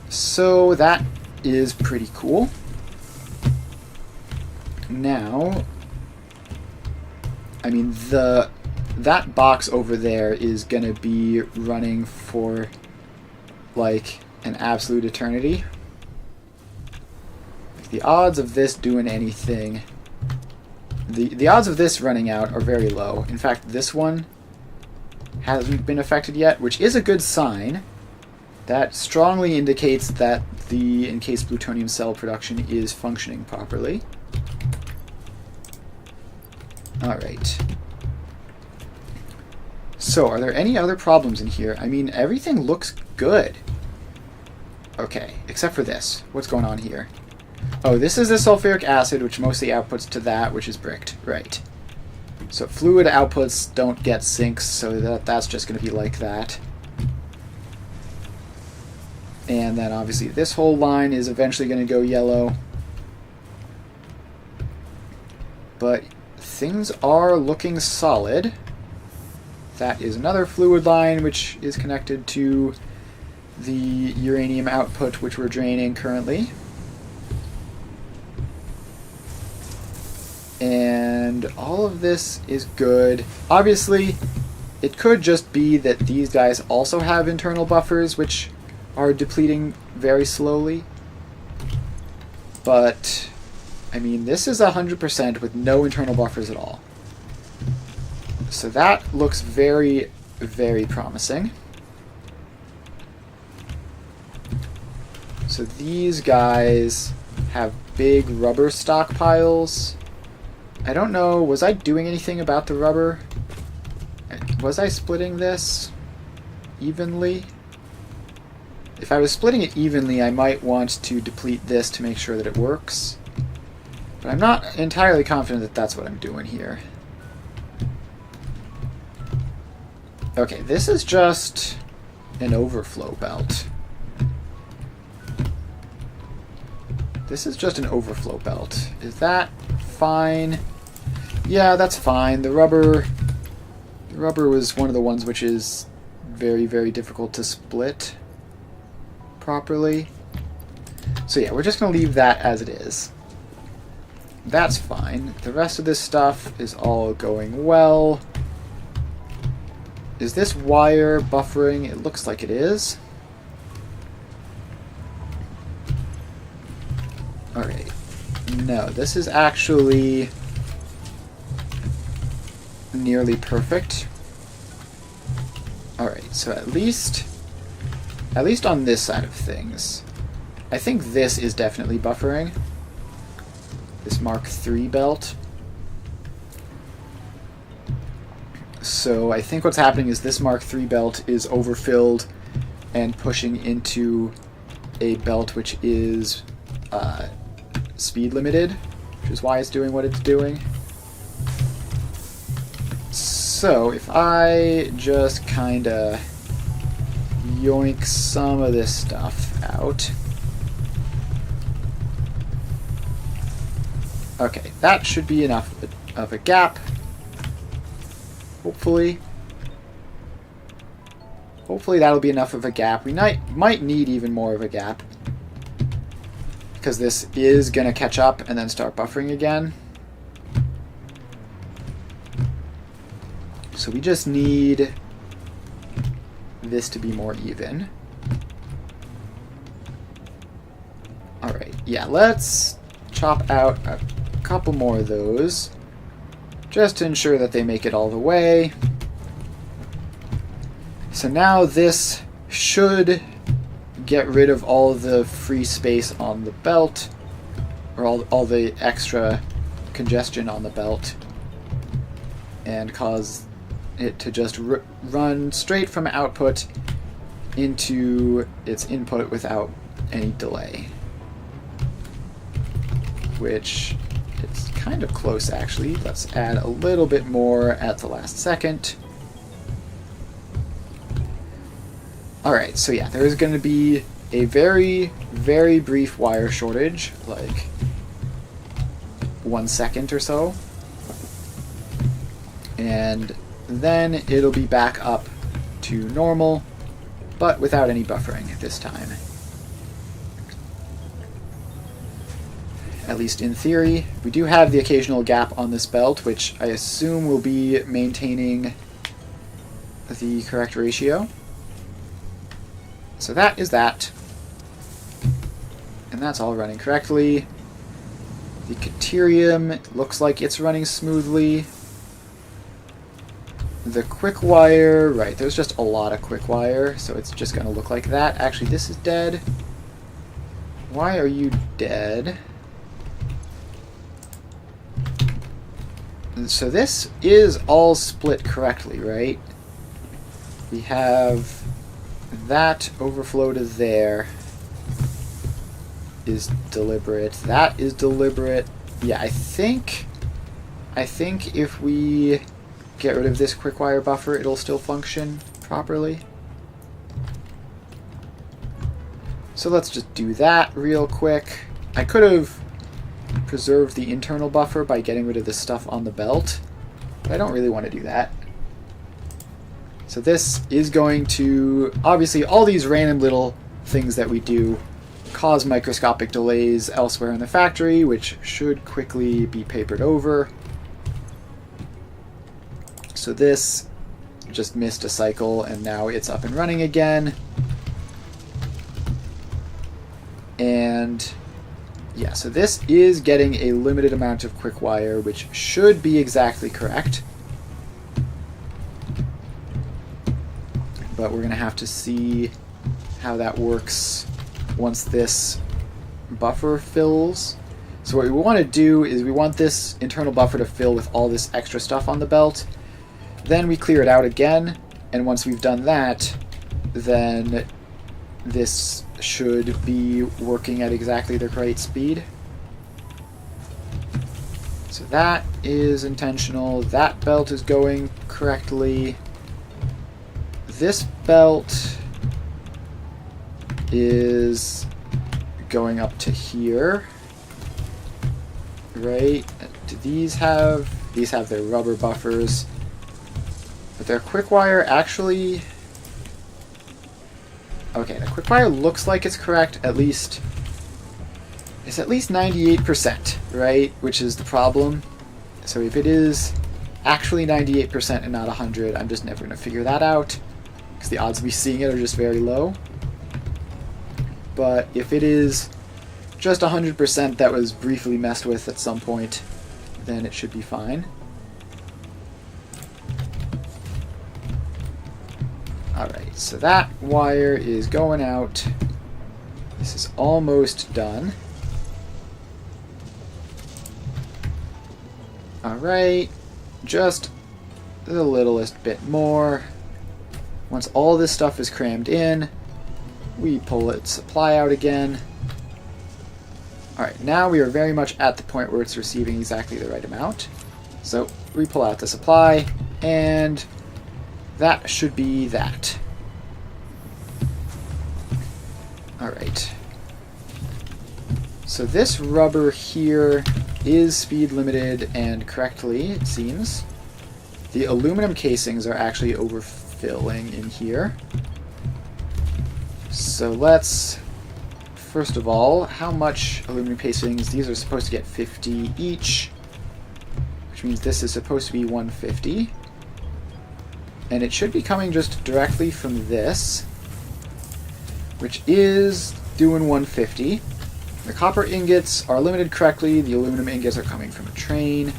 So that is pretty cool. Now, I mean, that box over there is gonna be running for like an absolute eternity. The odds of this doing anything, the odds of this running out are very low. In fact, this one hasn't been affected yet, which is a good sign. That strongly indicates that the encased plutonium cell production is functioning properly. Alright. So, are there any other problems in here? I mean, everything looks good. Okay, except for this. What's going on here? Oh, this is the sulfuric acid, which mostly outputs to that, which is bricked. Right. So fluid outputs don't get sinks, so that's just going to be like that. And then obviously this whole line is eventually going to go yellow. But things are looking solid. That is another fluid line, which is connected to the uranium output, which we're draining currently. And all of this is good. Obviously, it could just be that these guys also have internal buffers, which are depleting very slowly. But, I mean, this is 100% with no internal buffers at all. So that looks very, very promising. So these guys have big rubber stockpiles. I don't know, was I doing anything about the rubber? Was I splitting this evenly? If I was splitting it evenly, I might want to deplete this to make sure that it works. But I'm not entirely confident that that's what I'm doing here. Okay, this is just an overflow belt. This is just an overflow belt. Is that fine? Yeah, that's fine. The rubber was one of the ones which is very, very difficult to split properly. So yeah, we're just going to leave that as it is. That's fine. The rest of this stuff is all going well. Is this wire buffering? It looks like it is. Alright. No, this is actually nearly perfect. Alright, so at least on this side of things, I think this is definitely buffering. This Mark III belt. So I think what's happening is this Mark III belt is overfilled and pushing into a belt which is speed limited, which is why it's doing what it's doing. So if I just kinda yoink some of this stuff out. Okay, that should be enough of a gap. Hopefully. Hopefully that'll be enough of a gap. We might need even more of a gap. because this is going to catch up and then start buffering again. So we just need this to be more even. Alright, yeah, let's chop out a couple more of those, just to ensure that they make it all the way. So now this should get rid of all the free space on the belt, or all the extra congestion on the belt, and cause it to just run straight from output into its input without any delay. Which, it's kind of close actually. Let's add a little bit more at the last second. Alright, so yeah, there's going to be a very, very brief wire shortage, like 1 second or so. And then it'll be back up to normal, but without any buffering this time. At least in theory. We do have the occasional gap on this belt, which I assume will be maintaining the correct ratio. So that is that. And that's all running correctly. The Deuterium looks like it's running smoothly. The quick wire, right, there's just a lot of quick wire, so it's just going to look like that. Actually, this is dead. Why are you dead? So this is all split correctly, right? We have that overflow to there is deliberate. That is deliberate. Yeah, I think if we get rid of this quick wire buffer, it'll still function properly. So let's just do that real quick. I could have preserved the internal buffer by getting rid of this stuff on the belt, but I don't really want to do that. So this is going to, obviously all these random little things that we do cause microscopic delays elsewhere in the factory, which should quickly be papered over. So this just missed a cycle and now it's up and running again. And yeah, so this is getting a limited amount of quick wire, which should be exactly correct. But we're going to have to see how that works once this buffer fills. So what we want to do is we want this internal buffer to fill with all this extra stuff on the belt. Then we clear it out again, and once we've done that, then this should be working at exactly the right speed. So that is intentional. That belt is going correctly. This belt is going up to here, right? Do these have their rubber buffers, but their quick wire actually, okay, the quick wire looks like it's correct. At least it's at least 98%, right? Which is the problem. So if it is actually 98% and not 100, I'm just never going to figure that out, because the odds of me seeing it are just very low. But if it is just 100% that was briefly messed with at some point, then it should be fine. Alright, so that wire is going out. This is almost done. Alright, just the littlest bit more. Once all this stuff is crammed in, we pull its supply out again. Alright, now we are very much at the point where it's receiving exactly the right amount. So we pull out the supply, and that should be that. Alright. So this rubber here is speed limited and correctly, it seems. The aluminum casings are actually overfilling in here. So let's first of all, how much aluminum casings? These are supposed to get 50 each, which means this is supposed to be 150. And it should be coming just directly from this, which is doing 150. The copper ingots are limited correctly. The aluminum ingots are coming from a train.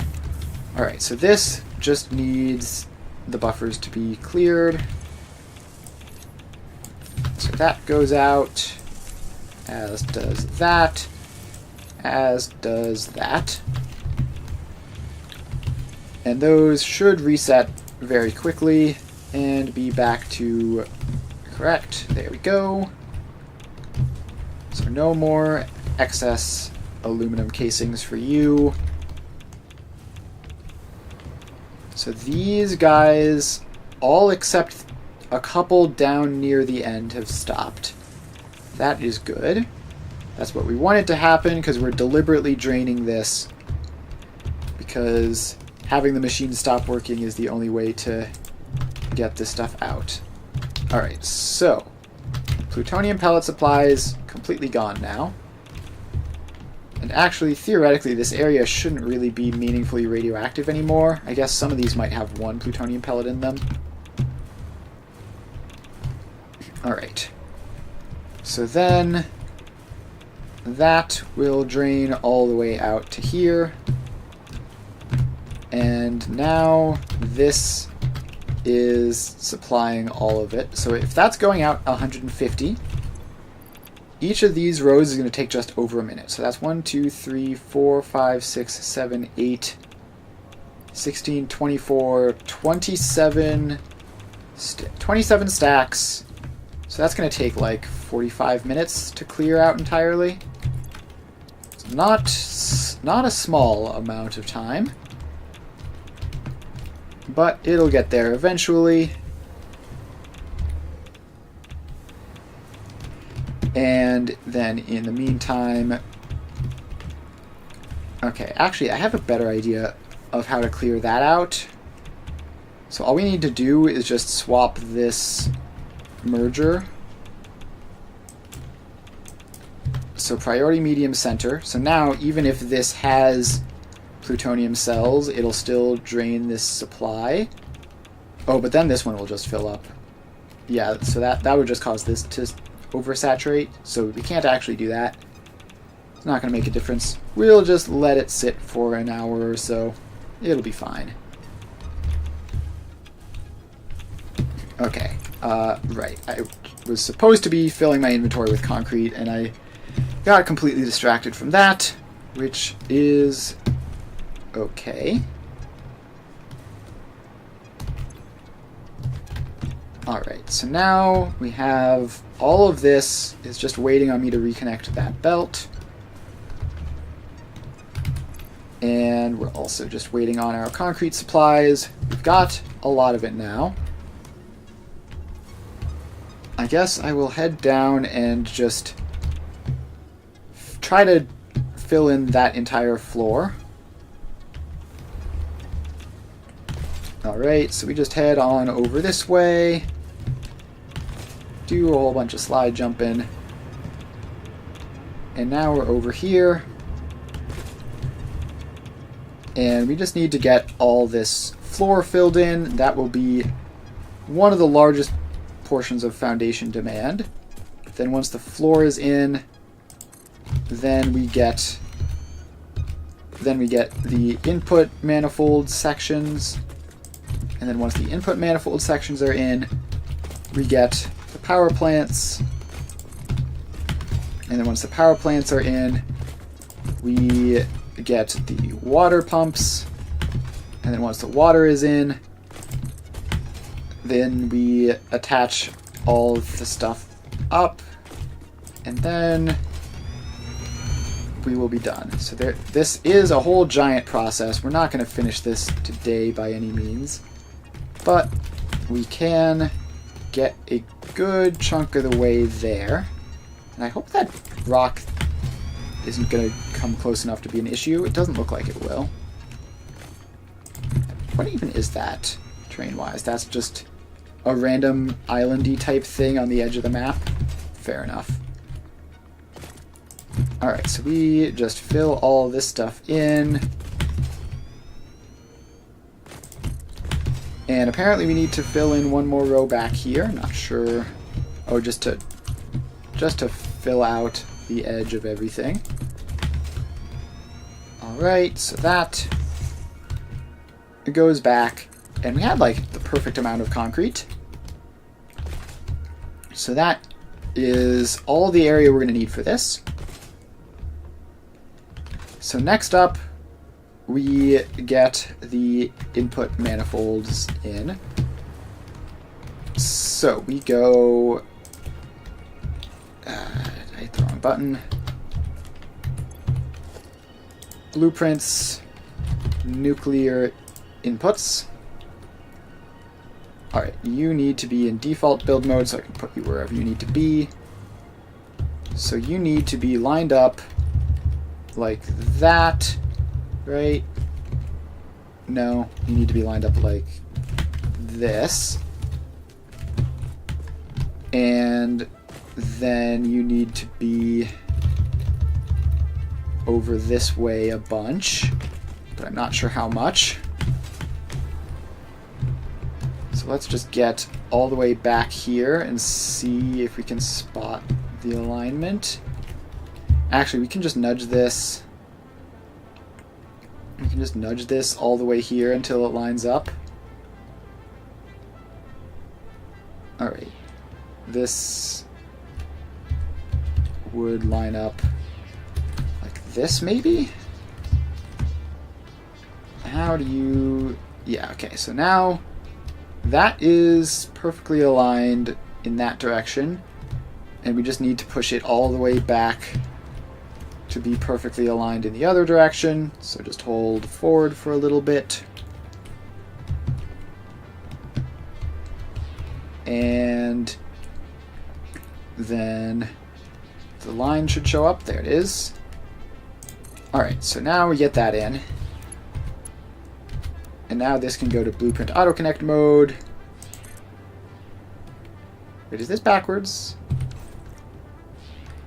Alright, so this just needs the buffers to be cleared. So that goes out, as does that, as does that. And those should reset very quickly and be back to correct. There we go. So no more excess aluminum casings for you. So these guys, all except a couple down near the end, have stopped. That is good. That's what we wanted to happen, because we're deliberately draining this, because having the machine stop working is the only way to get this stuff out. Alright, so plutonium pellet supplies completely gone now. And actually, theoretically, this area shouldn't really be meaningfully radioactive anymore. I guess some of these might have one plutonium pellet in them. Alright. So then that will drain all the way out to here. And now this is supplying all of it. So if that's going out 150, each of these rows is going to take just over a minute. So that's 1, 2, 3, 4, 5, 6, 7, 8, 16, 24, 27, 27 stacks. So that's going to take like 45 minutes to clear out entirely. It's not a small amount of time, but it'll get there eventually. And then in the meantime... Okay, actually I have a better idea of how to clear that out. So all we need to do is just swap this merger. So priority medium center. So now even if this has plutonium cells, it'll still drain this supply. Oh, but then this one will just fill up. Yeah, so that would just cause this to oversaturate, so we can't actually do that. It's not going to make a difference. We'll just let it sit for an hour or so. It'll be fine. Okay, right. I was supposed to be filling my inventory with concrete, and I got completely distracted from that, which is okay. Alright, so now we have all of this is just waiting on me to reconnect that belt. And we're also just waiting on our concrete supplies. We've got a lot of it now. I guess I will head down and just try to fill in that entire floor. Alright, so we just head on over this way. Do a whole bunch of slide jumping. And now we're over here. And we just need to get all this floor filled in. That will be one of the largest portions of foundation demand. Then once the floor is in, then we get the input manifold sections. And then once the input manifold sections are in, we get the power plants. And then once the power plants are in, we get the water pumps. And then once the water is in, then we attach all of the stuff up. And then we will be done. So this is a whole giant process. We're not going to finish this today by any means. But we can get a good chunk of the way there. And I hope that rock isn't going to come close enough to be an issue. It doesn't look like it will. What even is that, terrain-wise? That's just a random islandy type thing on the edge of the map? Fair enough. Alright, so we just fill all this stuff in. And apparently we need to fill in one more row back here. Not sure. Oh, just to fill out the edge of everything. Alright, so that it goes back. And we had like the perfect amount of concrete. So that is all the area we're going to need for this. So next up, we get the input manifolds in. So we go... I hit the wrong button. Blueprints, nuclear inputs. Alright, you need to be in default build mode, so I can put you wherever you need to be. So you need to be lined up like that, right? No, you need to be lined up like this. And then you need to be over this way a bunch, but I'm not sure how much. So let's just get all the way back here and see if we can spot the alignment. Actually, we can just nudge this. We can just nudge this all the way here until it lines up. Alright. This would line up like this, maybe? How do you... Yeah, okay, so now that is perfectly aligned in that direction, and we just need to push it all the way back to be perfectly aligned in the other direction. So just hold forward for a little bit. And then the line should show up. There it is. Alright, so now we get that in. And now this can go to Blueprint Auto Connect mode. Wait, is this backwards?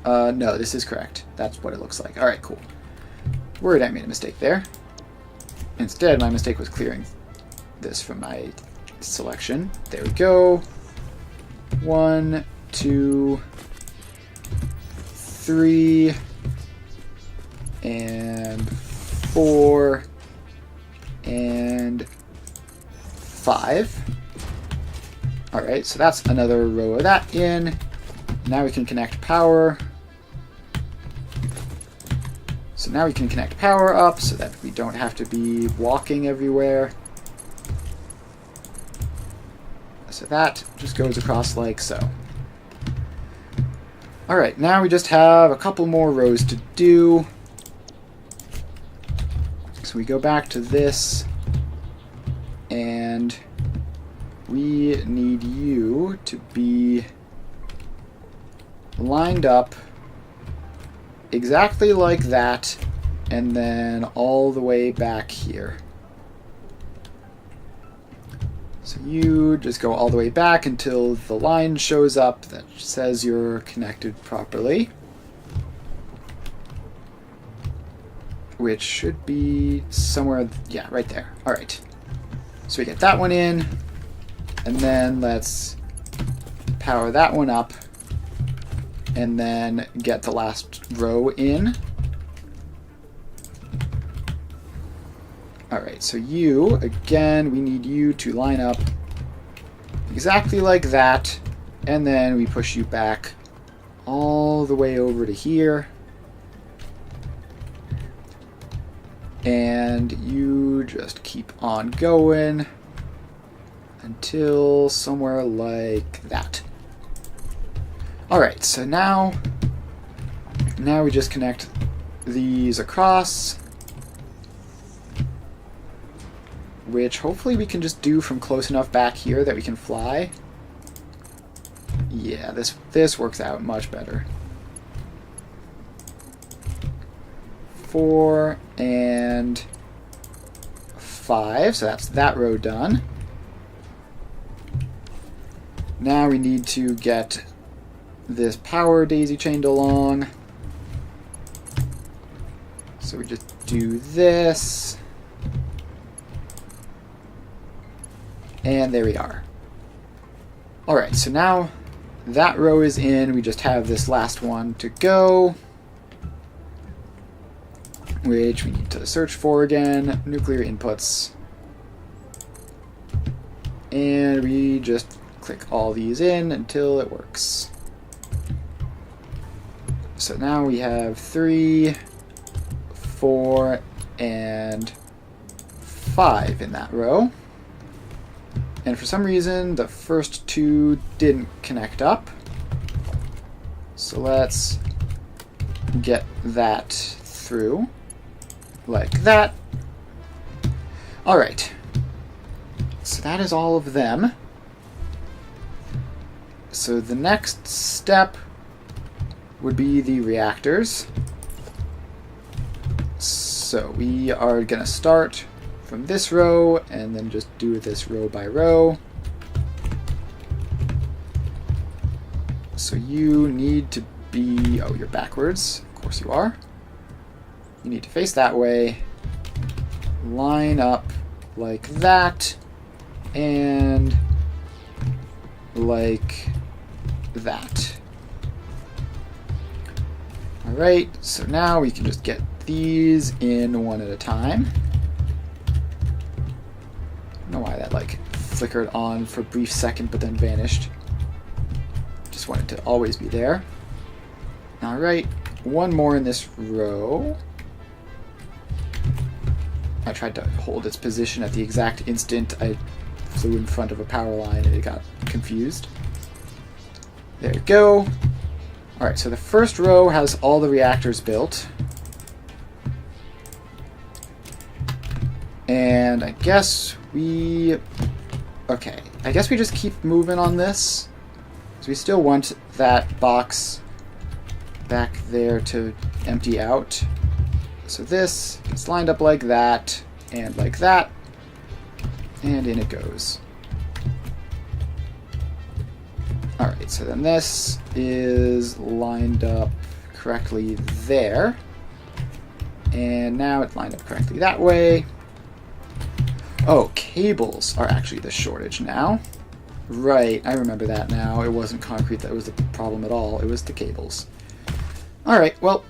No, this is correct. That's what it looks like. Alright, cool. Worried I made a mistake there. Instead, my mistake was clearing this from my selection. There we go. 1, 2, 3, and 4, and 5. Alright, so that's another row of that in. Now we can connect power. So now we can connect power up so that we don't have to be walking everywhere. So that just goes across like so. Alright, now we just have a couple more rows to do. So we go back to this, and we need you to be lined up exactly like that, and then all the way back here. So you just go all the way back until the line shows up that says you're connected properly, which should be somewhere, yeah, right there. Alright, so we get that one in, and then let's power that one up, and then get the last row in. Alright, so you, again, we need you to line up exactly like that, and then we push you back all the way over to here. And you just keep on going until somewhere like that. Alright, so now we just connect these across, which hopefully we can just do from close enough back here that we can fly. Yeah, this works out much better. 4 and 5, so that's that row done. Now we need to get this power daisy chained along. So we just do this. And there we are. Alright, so now that row is in. We just have this last one to go, which we need to search for again. Nuclear inputs. And we just click all these in until it works. So now we have 3, 4, and 5 in that row. And for some reason, the first 2 didn't connect up. So let's get that through, like that. Alright. So that is all of them. So the next step would be the reactors. So we are going to start from this row and then just do this row by row. So you need to be... oh, you're backwards. Of course you are. You need to face that way. Line up like that. And like that. Alright, so now we can just get these in one at a time. I don't know why that like flickered on for a brief second but then vanished. Just want it to always be there. Alright, one more in this row. I tried to hold its position at the exact instant I flew in front of a power line and it got confused. There we go. Alright, so the first row has all the reactors built. And I guess we... okay, I guess we just keep moving on this. Because we still want that box back there to empty out. So this gets lined up like that, and like that. And in it goes. Alright, so then this is lined up correctly there. And now it's lined up correctly that way. Oh, cables are actually the shortage now. Right, I remember that now. It wasn't concrete that was the problem at all. It was the cables. Alright, well,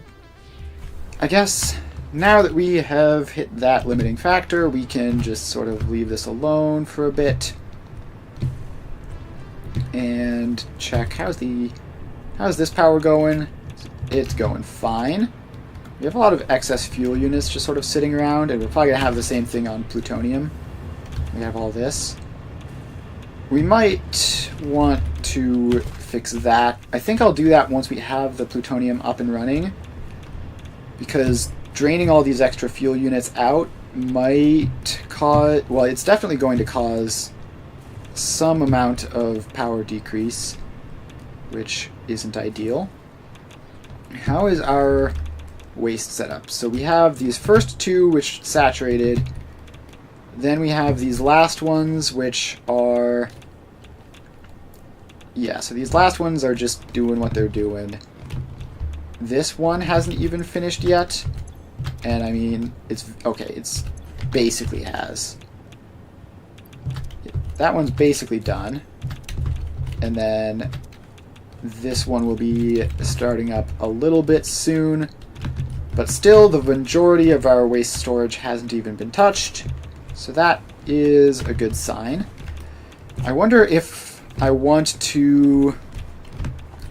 I guess now that we have hit that limiting factor, we can just sort of leave this alone for a bit and check how's this power going. It's going fine. We have a lot of excess fuel units just sort of sitting around, and we're probably going to have the same thing on plutonium. We have all this. We might want to fix that. I think I'll do that once we have the plutonium up and running, because draining all these extra fuel units out might cause... well, it's definitely going to cause some amount of power decrease, which isn't ideal. How is our waste set up? So we have these first 2 which saturated, then we have these last ones which are... yeah, so these last ones are just doing what they're doing. This one hasn't even finished yet, and I mean, it's... okay, it's basically has. That one's basically done. And then this one will be starting up a little bit soon. But still, the majority of our waste storage hasn't even been touched. So that is a good sign. I wonder if I want to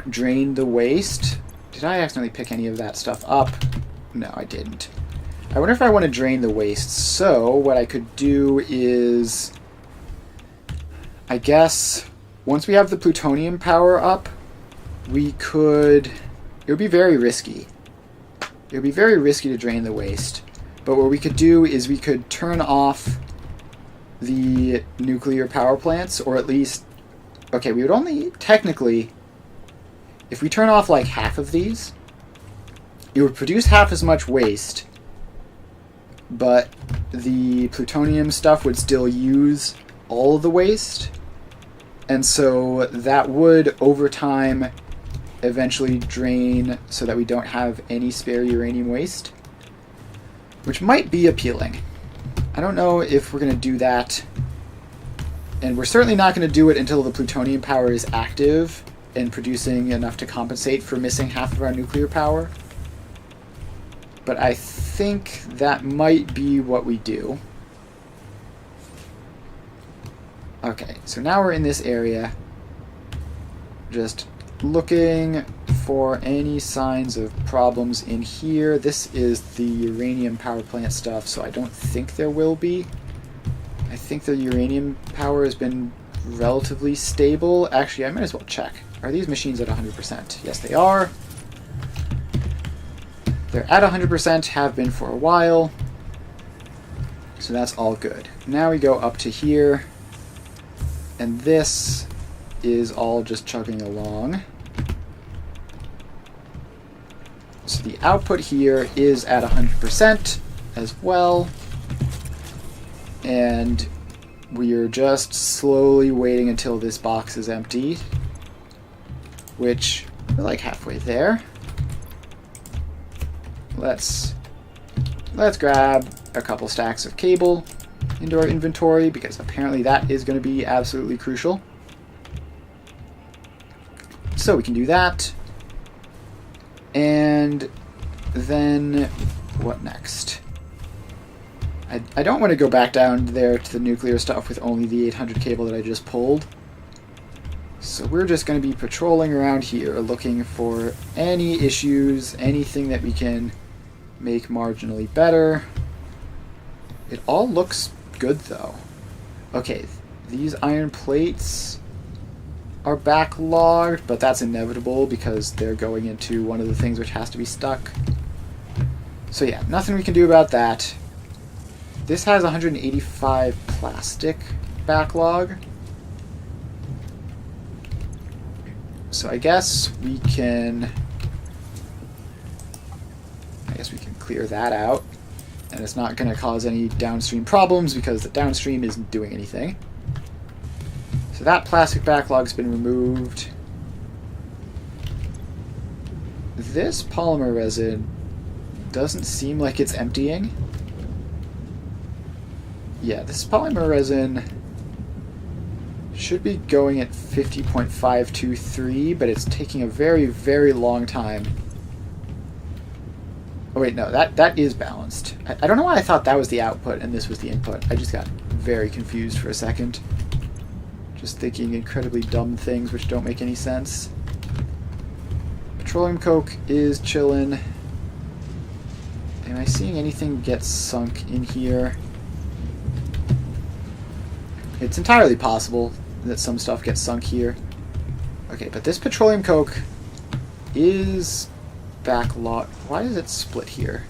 drain the waste. Did I accidentally pick any of that stuff up? No, I didn't. I wonder if I want to drain the waste. So what I could do is... I guess once we have the plutonium power up, we could... it would be very risky. It would be very risky to drain the waste. But what we could do is we could turn off the nuclear power plants, or at least... okay, we would only... technically, if we turn off like half of these, it would produce half as much waste, but the plutonium stuff would still use all of the waste. And so that would, over time, eventually drain so that we don't have any spare uranium waste. which might be appealing. I don't know if we're going to do that, and we're certainly not going to do it until the plutonium power is active and producing enough to compensate for missing half of our nuclear power. But I think that might be what we do. Okay, so now we're in this area, just looking for any signs of problems in here. This is the uranium power plant stuff, so I don't think there will be. I think the uranium power has been relatively stable. Actually, I might as well check. Are these machines at 100%? Yes, they are. They're at 100%, have been for a while. So that's all good. Now we go up to here, and this is all just chugging along. So the output here is at 100% as well. And we are just slowly waiting until this box is empty, which we're like halfway there. Let's grab a couple stacks of cable into our inventory, because apparently that is going to be absolutely crucial. So we can do that. And then what next? I don't want to go back down there to the nuclear stuff with only the 800 cable that I just pulled. So we're just going to be patrolling around here, looking for any issues, anything that we can make marginally better. It all looks good, though. Okay, these iron plates are backlogged, but that's inevitable because they're going into one of the things which has to be stuck. So yeah, nothing we can do about that. This has 185 plastic backlog. So I guess we can clear that out. And it's not going to cause any downstream problems because the downstream isn't doing anything. So that plastic backlog's been removed. This polymer resin doesn't seem like it's emptying. Yeah, this polymer resin should be going at 50.523, but it's taking a very, very long time. Oh wait, no, that is balanced. I don't know why I thought that was the output and this was the input. I just got very confused for a second. Just thinking incredibly dumb things which don't make any sense. Petroleum coke is chillin'. Am I seeing anything get sunk in here? It's entirely possible that some stuff gets sunk here. Okay, but this petroleum coke is backlog. Why is it split here?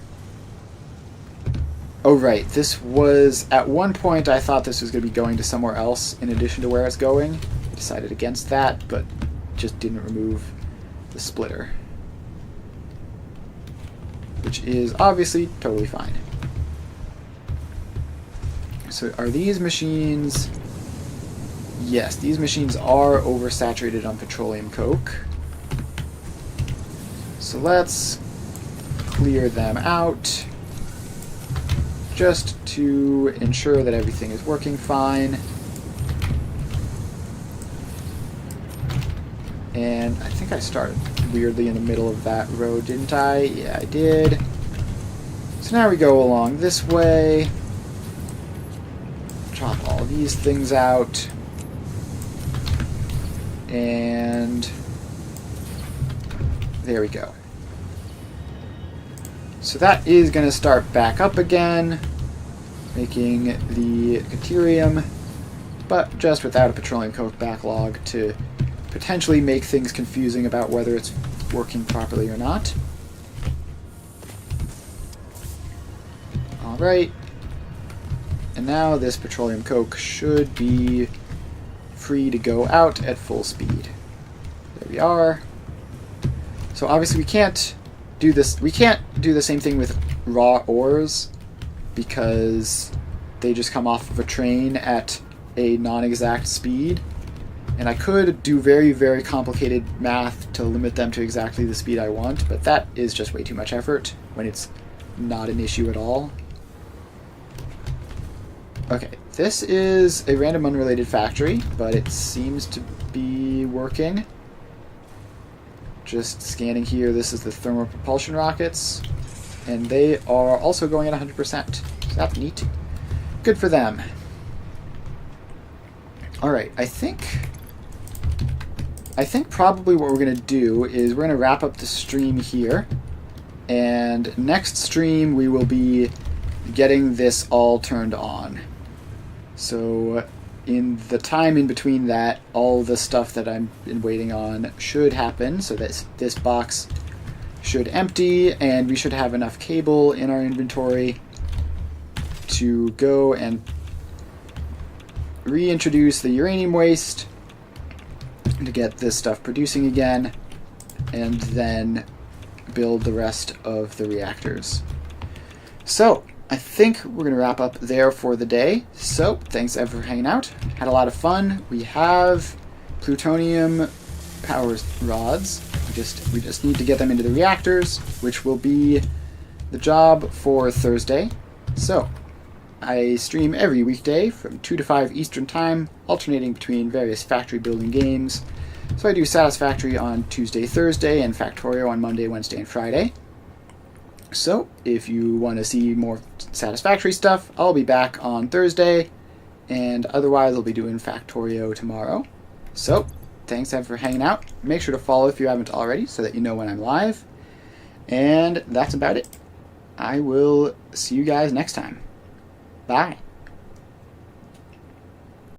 Oh right, this was, at one point I thought this was going to be going to somewhere else in addition to where it's going. I decided against that, but just didn't remove the splitter. Which is obviously totally fine. So are these machines... Yes, these machines are oversaturated on petroleum coke. So let's clear them out, just to ensure that everything is working fine. And I think I started weirdly in the middle of that road, didn't I? Yeah, I did. So now we go along this way, chop all these things out, and there we go. So that is going to start back up again, making the deuterium, but just without a petroleum coke backlog to potentially make things confusing about whether it's working properly or not. Alright, and now this petroleum coke should be free to go out at full speed. There we are. So obviously we can't do this. We can't do the same thing with raw ores because they just come off of a train at a non-exact speed. And I could do very, very complicated math to limit them to exactly the speed I want, but that is just way too much effort when it's not an issue at all. Okay, this is a random unrelated factory, but it seems to be working. Just scanning here, this is the thermal propulsion rockets, and they are also going at 100%. So that's neat. Good for them. Alright, I think probably what we're going to do is we're going to wrap up the stream here, and next stream we will be getting this all turned on. So in the time in between that, all the stuff that I've been waiting on should happen, so that this box should empty, and we should have enough cable in our inventory to go and reintroduce the uranium waste to get this stuff producing again, and then build the rest of the reactors. So I think we're going to wrap up there for the day. So, thanks everyone for hanging out. Had a lot of fun. We have plutonium power rods. We just need to get them into the reactors, which will be the job for Thursday. So, I stream every weekday from 2 to 5 Eastern Time, alternating between various factory building games. So I do Satisfactory on Tuesday, Thursday, and Factorio on Monday, Wednesday, and Friday. So, if you want to see more Satisfactory stuff, I'll be back on Thursday, and otherwise I'll be doing Factorio tomorrow. So, thanks for hanging out. Make sure to follow if you haven't already, so that you know when I'm live. And that's about it. I will see you guys next time. Bye.